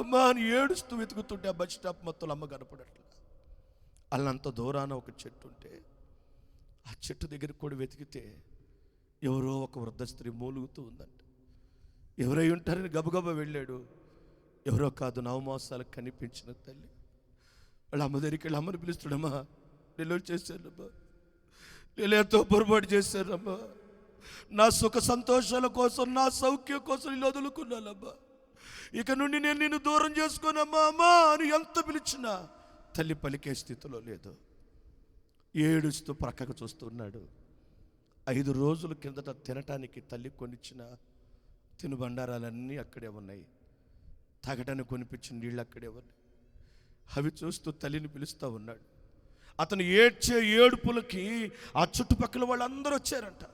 అమ్మా అని ఏడుస్తూ వెతుకుతుంటే ఆ బస్ స్టాప్ మొత్తం అమ్మ కనపడట్లేదు. అల్లంత దూరాన ఒక చెట్టు ఉంటే ఆ చెట్టు దగ్గర కూడా వెతికితే ఎవరో ఒక వృద్ధ స్త్రీ మూలుగుతూ ఉందంట. ఎవరై ఉంటారని గబగబా వెళ్ళాడు. ఎవరో కాదు, నవమాసాలకు కనిపించిన తల్లి. వాళ్ళ అమ్మ దగ్గరికి వెళ్ళి అమ్మని పిలుస్తాడమ్మా, నేను చేశానమ్మా, నేను ఎంతో పొరపాటు చేశానమ్మా, నా సుఖ సంతోషాల కోసం నా సౌఖ్యం కోసం నేను వదులుకున్నానమ్మా, ఇక నుండి నేను నిన్ను దూరం చేసుకోనమ్మా అమ్మా అని ఎంత పిలిచినా తల్లి పలికే స్థితిలో లేదు. ఏడుస్తూ ప్రక్కకు చూస్తున్నాడు. 5 రోజుల కిందట తినటానికి తల్లి కొనిచ్చిన తినుబండారాలన్నీ అక్కడే ఉన్నాయి, తాగటానికి కొనిపించిన నీళ్ళు అక్కడే ఉన్నాయి. అవి చూస్తూ తల్లిని పిలుస్తూ ఉన్నాడు. అతను ఏడ్చే ఏడుపులకి ఆ చుట్టుపక్కల వాళ్ళందరూ వచ్చారంట.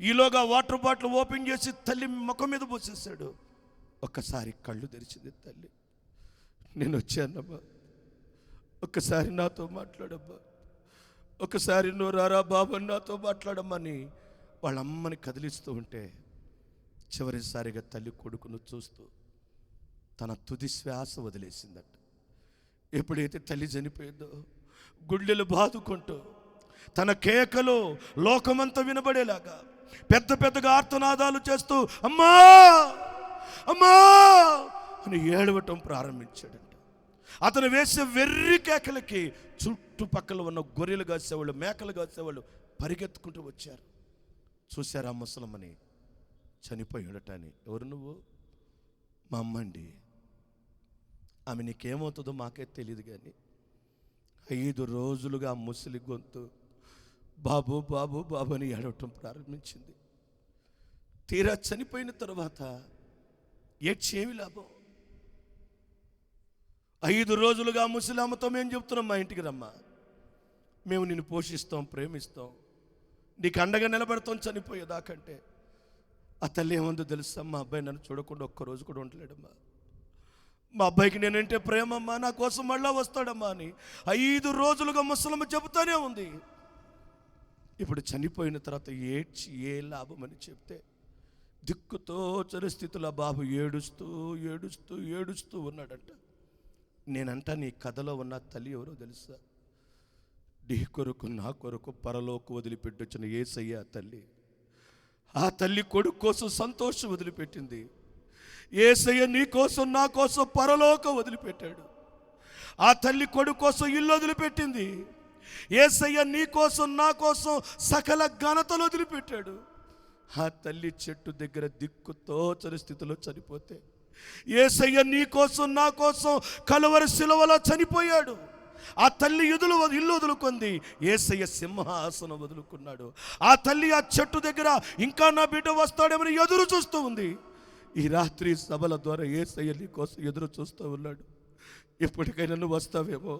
ఈలోగా వాటర్ బాటిల్ ఓపెన్ చేసి తల్లి ముఖం మీద పోసేసాడు. ఒక్కసారి కళ్ళు తెరిచింది తల్లి. నేను వచ్చానమ్మా, ఒక్కసారి నాతో మాట్లాడమ్మా, ఒకసారి నువ్వు రారా బాబు నాతో మాట్లాడమ్మని వాళ్ళ అమ్మని కదిలిస్తూ ఉంటే చివరిసారిగా తల్లి కొడుకును చూస్తూ తన తుది శ్వాస వదిలేసిందట. ఎప్పుడైతే తల్లి చనిపోయిందో గుండెలు బాదుకుంటూ తన కేకలు లోకమంతా వినబడేలాగా పెద్ద పెద్దగా ఆర్తనాదాలు చేస్తూ అమ్మా అమ్మా అని ఏడవటం ప్రారంభించాడంట. అతను వేసే వెర్రి కేకలకి చుట్టుపక్కల ఉన్న గొర్రెలు కాసేవాళ్ళు, మేకలు కాసేవాళ్ళు పరిగెత్తుకుంటూ వచ్చారు. చూశారు ఆ ముసలమ్మని చనిపోయి ఉండటాన్ని. ఎవరు నువ్వు? మా అమ్మండి. ఆమె నీకేమవుతుందో మాకే తెలియదు, కానీ 5 రోజులుగా ఆ ముసలి గొంతు బాబు బాబు బాబు అని ఏడవటం ప్రారంభించింది. తీరా చనిపోయిన తర్వాత ఏడ్చేమి లాభం? 5 రోజులుగా ముసలామ్మతో మేము చెప్తున్నాం, మా ఇంటికి రమ్మా, మేము నిన్ను పోషిస్తాం, ప్రేమిస్తాం, నీకు అండగా నిలబడతాం చనిపోయేదాకంటే. ఆ తల్లి ఏముందో తెలుసా, మా అబ్బాయి నన్ను చూడకుండా ఒక్కరోజు కూడా ఉండలేడమ్మా, మా అబ్బాయికి నేనంటే ప్రేమమ్మా, నా కోసం మళ్ళా వస్తాడమ్మా అని 5 రోజులుగా ముసలమ్మ చెబుతానే ఉంది. ఇప్పుడు చనిపోయిన తర్వాత ఏడ్చి ఏ లాభం అని చెప్తే దిక్కుతో చరిస్థితుల బాబు ఏడుస్తూ ఏడుస్తూ ఏడుస్తూ ఉన్నాడంట. నేనంట నీ కథలో ఉన్న తల్లి ఎవరో తెలుసా? నీ కొరకు నా కొరకు పరలోకి వదిలిపెట్టొచ్చిన యేసయ్య తల్లి. ఆ తల్లి కొడుకు కోసం సంతోషం వదిలిపెట్టింది. యేసయ్య నీ కోసం నా కోసం పరలోకం వదిలిపెట్టాడు. ఆ తల్లి కొడుకు కోసం ఇల్లు వదిలిపెట్టింది. యేసయ్య నీ కోసం నా కోసం సకల ఘనతలు వదిలిపెట్టాడు. ఆ తల్లి చెట్టు దగ్గర దిక్కుతోచని స్థితిలో చనిపోతే, యేసయ్య నీ కోసం నా కోసం కలువరి శిలువలో చనిపోయాడు. ఆ తల్లి ఇల్లు వదులుకుంది, యేసయ్య సింహాసనం వదులుకున్నాడు. ఆ తల్లి ఆ చెట్టు దగ్గర ఇంకా నా బిడ్డ వస్తాడేమని ఎదురు చూస్తూ ఉంది. ఈ రాత్రి సభల ద్వారా యేసయ్య నీ కోసం ఎదురు చూస్తూ ఉన్నాడు. ఎప్పటికైనా నువ్వు వస్తావేమో,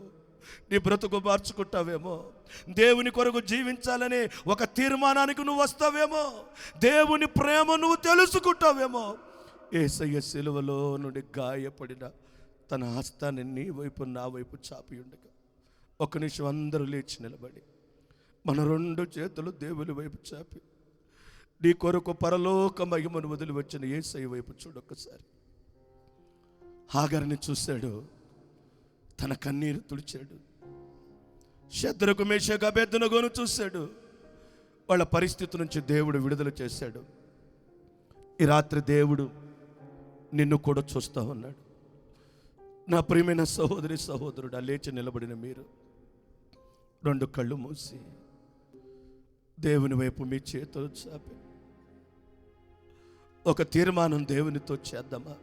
నీ బ్రతుకు మార్చుకుంటావేమో, దేవుని కొరకు జీవించాలనే ఒక తీర్మానానికి నువ్వు వస్తావేమో, దేవుని ప్రేమ నువ్వు తెలుసుకుంటావేమో. యేసయ్య సిలువలో నుండి గాయపడిన తన హస్తాన్ని నీ వైపు నా వైపు చాపి ఉండగా, ఒక నిమిషం అందరూ లేచి నిలబడి మన 2 చేతులు దేవుని వైపు చాపి నీ కొరకు పరలోక మహిమను వదిలి వచ్చిన యేసయ్య వైపు చూడొక్కసారి. హాగరుని చూశాడు, తన కన్నీరు తుడిచాడు. షద్రకు మేషకు అబేద్నెగోను చూశాడు, వాళ్ళ పరిస్థితి నుంచి దేవుడు విడుదల చేశాడు. ఈ రాత్రి దేవుడు నిన్ను కూడా చూస్తూ ఉన్నాడు. నా ప్రియమైన సహోదరి సహోదరుడు, లేచి నిలబడిన మీరు 2 కళ్ళు మూసి దేవుని వైపు మీ చేతులు చాపి ఒక తీర్మానం దేవునితో చేద్దామా?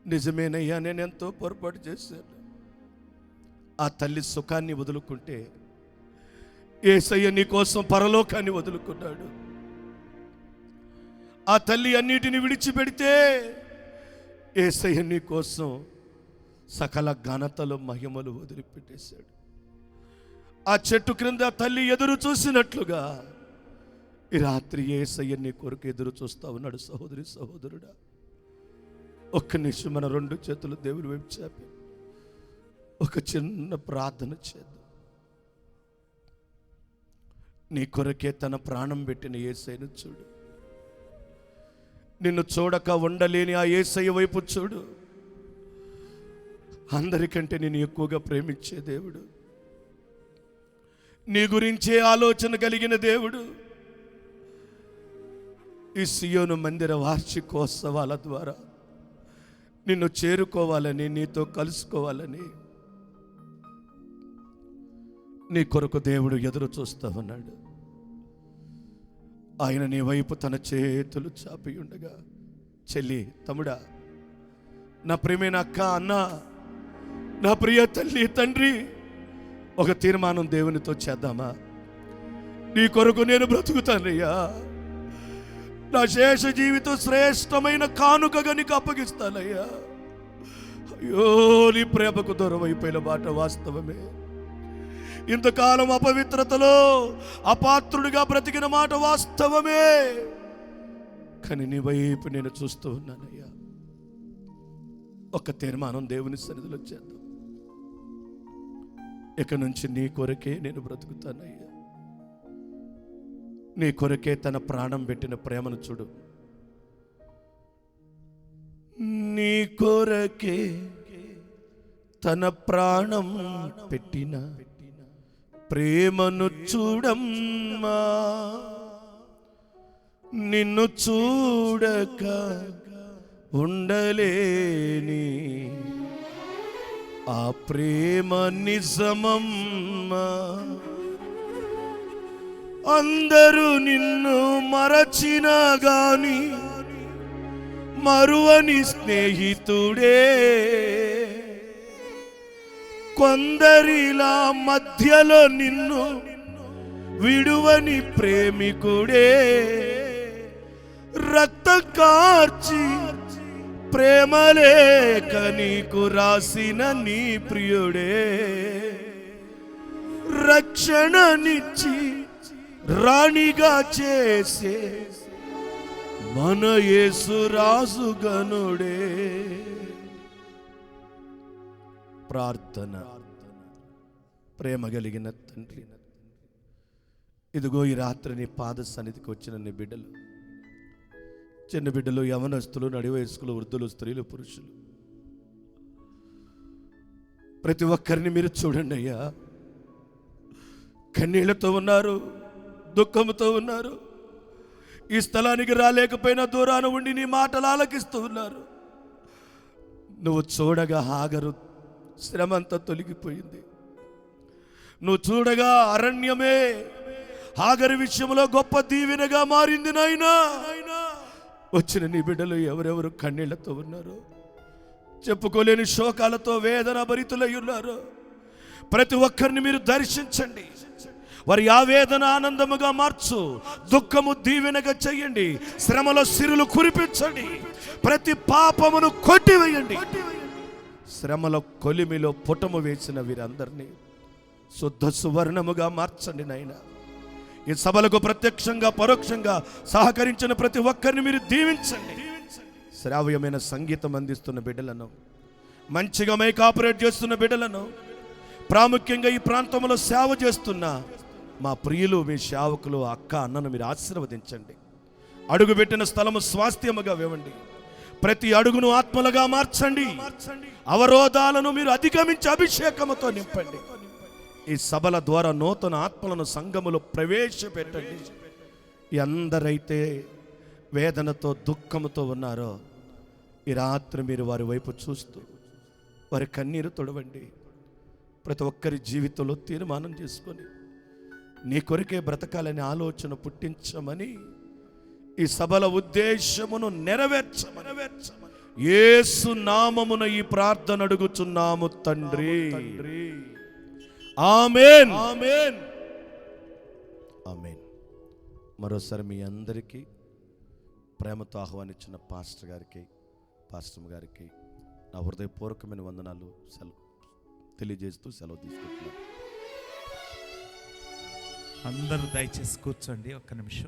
నిజమేనయ్యా, నేను ఎంతో పొరపాటు చేశాను. ఆ తల్లి సుఖాన్ని వదులుకుంటే యేసయ్య నీ కోసం పరలోకాన్ని వదులుకున్నాడు. ఆ తల్లి అన్నిటిని విడిచిపెడితే యేసయ్య నీ కోసం సకల ఘనతలు మహిమలు వదిలిపెట్టేశాడు. ఆ చెట్టు క్రింద తల్లి ఎదురు చూసినట్లుగా ఈ రాత్రి యేసయ్య నీ కొరకు ఎదురు చూస్తా ఉన్నాడు. సహోదరి సహోదరుడా, ఒక్క నిమిషం మన 2 చేతులు దేవుని వైపు చాపి ఒక చిన్న ప్రార్థన చేద్దాం. నీ కొరకే తన ప్రాణం పెట్టిన యేసయ్యను చూడు. నిన్ను చూడక ఉండలేని ఆ యేసయ్య వైపు చూడు. అందరికంటే నేను ఎక్కువగా ప్రేమించే దేవుడు, నీ గురించే ఆలోచన కలిగిన దేవుడు. ఈ సియోను మందిర వార్షికోత్సవాల ద్వారా నిన్ను చేరుకోవాలని, నీతో కలుసుకోవాలని నీ కొరకు దేవుడు ఎదురు చూస్తూ ఉన్నాడు. ఆయన నీ వైపు తన చేతులు చాపి ఉండగా, చెల్లి, తమ్ముడా, నా ప్రియమైన అక్క, అన్న, నా ప్రియ తల్లి, తండ్రి, ఒక తీర్మానం దేవునితో చేద్దామా? నీ కొరకు నేను బ్రతుకుతానయ్యా, నా శేష జీవితం శ్రేష్టమైన కానుకగా నీకు అప్పగిస్తానయ్యా. అయ్యో, నీ ప్రేమకు దూరం అయిపోయిన మాట వాస్తవమే. ఇంతకాలం అపవిత్రతలో అపాత్రుడిగా బ్రతికిన మాట వాస్తవమే. కానీ నీ వైపు నేను చూస్తూ ఉన్నానయ్యా. ఒక తీర్మానం దేవుని సన్నిధిలో చేద్దాం. ఇక నుంచి నీ కొరకే నేను బ్రతుకుతానయ్యా. నీ కొరకే తన ప్రాణం పెట్టిన ప్రేమను చూడు. నీ కొరకే తన ప్రాణం పెట్టిన ప్రేమను చూడమ్మా. నిన్ను చూడక ఉండలేని ఆ ప్రేమ నిజమమ్మా. అందరూ నిన్ను మరచినా గాని మరువని స్నేహితుడే, కొందరిలా మధ్యలో నిన్ను విడువని ప్రేమికుడే, రక్తం కార్చి ప్రేమలేఖ నీకు రాసిన నీ ప్రియుడే, రక్షణనిచ్చి రాణిగా చేసే మన యేసు రాజుగనుడే. ప్రార్థన. ప్రేమ కలిగిన తండ్రి, ఇదిగో ఈ రాత్రి నీ పాద సన్నిధికి వచ్చిన నీ బిడ్డలు, చిన్న బిడ్డలు, యవనస్తులు, నడివయస్కులు, వృద్ధులు, స్త్రీలు, పురుషులు, ప్రతి ఒక్కరిని మీరు చూడండి అయ్యా. కన్నీళ్లతో ఉన్నారు, దుఃఖంతో ఉన్నారు. ఈ స్థలానికి రాలేకపోయినా దూరాన ఉండి నీ మాటలు ఆలకిస్తూ ఉన్నారు. నువ్వు చూడగా హాగరు శ్రమంతా తొలగిపోయింది. నువ్వు చూడగా అరణ్యమే హాగరు విషయంలో గొప్ప దీవెనగా మారింది నాయనా. వచ్చిన నీ బిడ్డలు ఎవరెవరు కన్నీళ్లతో ఉన్నారు, చెప్పుకోలేని శోకాలతో వేదన భరితులై ఉన్నారు, ప్రతి ఒక్కరిని మీరు దర్శించండి. వారి ఆవేదన ఆనందముగా మార్చు, దుఃఖము దీవెనగా చెయ్యండి, శ్రమలో సిరులు కురిపించండి, ప్రతి పాపమును కొట్టివేయండి. శ్రమల కొలిమిలో పుటము వేసిన వీరందరినీ శుద్ధ సువర్ణముగా మార్చండి నాయనా. ఈ సభలకు ప్రత్యక్షంగా పరోక్షంగా సహకరించిన ప్రతి ఒక్కరిని మీరు దీవించండి. శ్రావ్యమైన సంగీతం అందిస్తున్న బిడ్డలను, మంచిగా మైక్ ఆపరేట్ చేస్తున్న బిడ్డలను, ప్రాముఖ్యంగా ఈ ప్రాంతంలో సేవ చేస్తున్న మా ప్రియులు, మీ సేవకులు, అక్క అన్నను మీరు ఆశీర్వదించండి. అడుగుపెట్టిన స్థలము స్వాస్థ్యముగా ఇవ్వండి, ప్రతి అడుగును ఆత్మలుగా మార్చండి, అవరోధాలను మీరు అధిగమించి అభిషేకముతో నింపండి. ఈ సభల ద్వారా నూతన ఆత్మలను సంఘములో ప్రవేశపెట్టండి. ఎందరైతే వేదనతో దుఃఖముతో ఉన్నారో ఈ రాత్రి మీరు వారి వైపు చూస్తూ వారి కన్నీరు తొడవండి. ప్రతి ఒక్కరి జీవితంలో తీర్మానం చేసుకొని నీ కొరికే బ్రతకాలనే ఆలోచన పుట్టించమని, ఈ సభల ఉద్దేశమును నెరవేర్చమని యేసు నామమున ఈ ప్రార్థన అడుగుచున్నాము తండ్రి. ఆమేన్, ఆమేన్, ఆమేన్. మరోసారి మీ అందరికీ ప్రేమతో ఆహ్వానించిన పాస్టర్ గారికి, పాస్టర్ గారికి నా హృదయపూర్వకమైన వందనాలు తెలియజేస్తూ సెలవు తీసుకుంటున్నాను. అందరూ దయచేసి కూర్చోండి ఒక్క నిమిషం.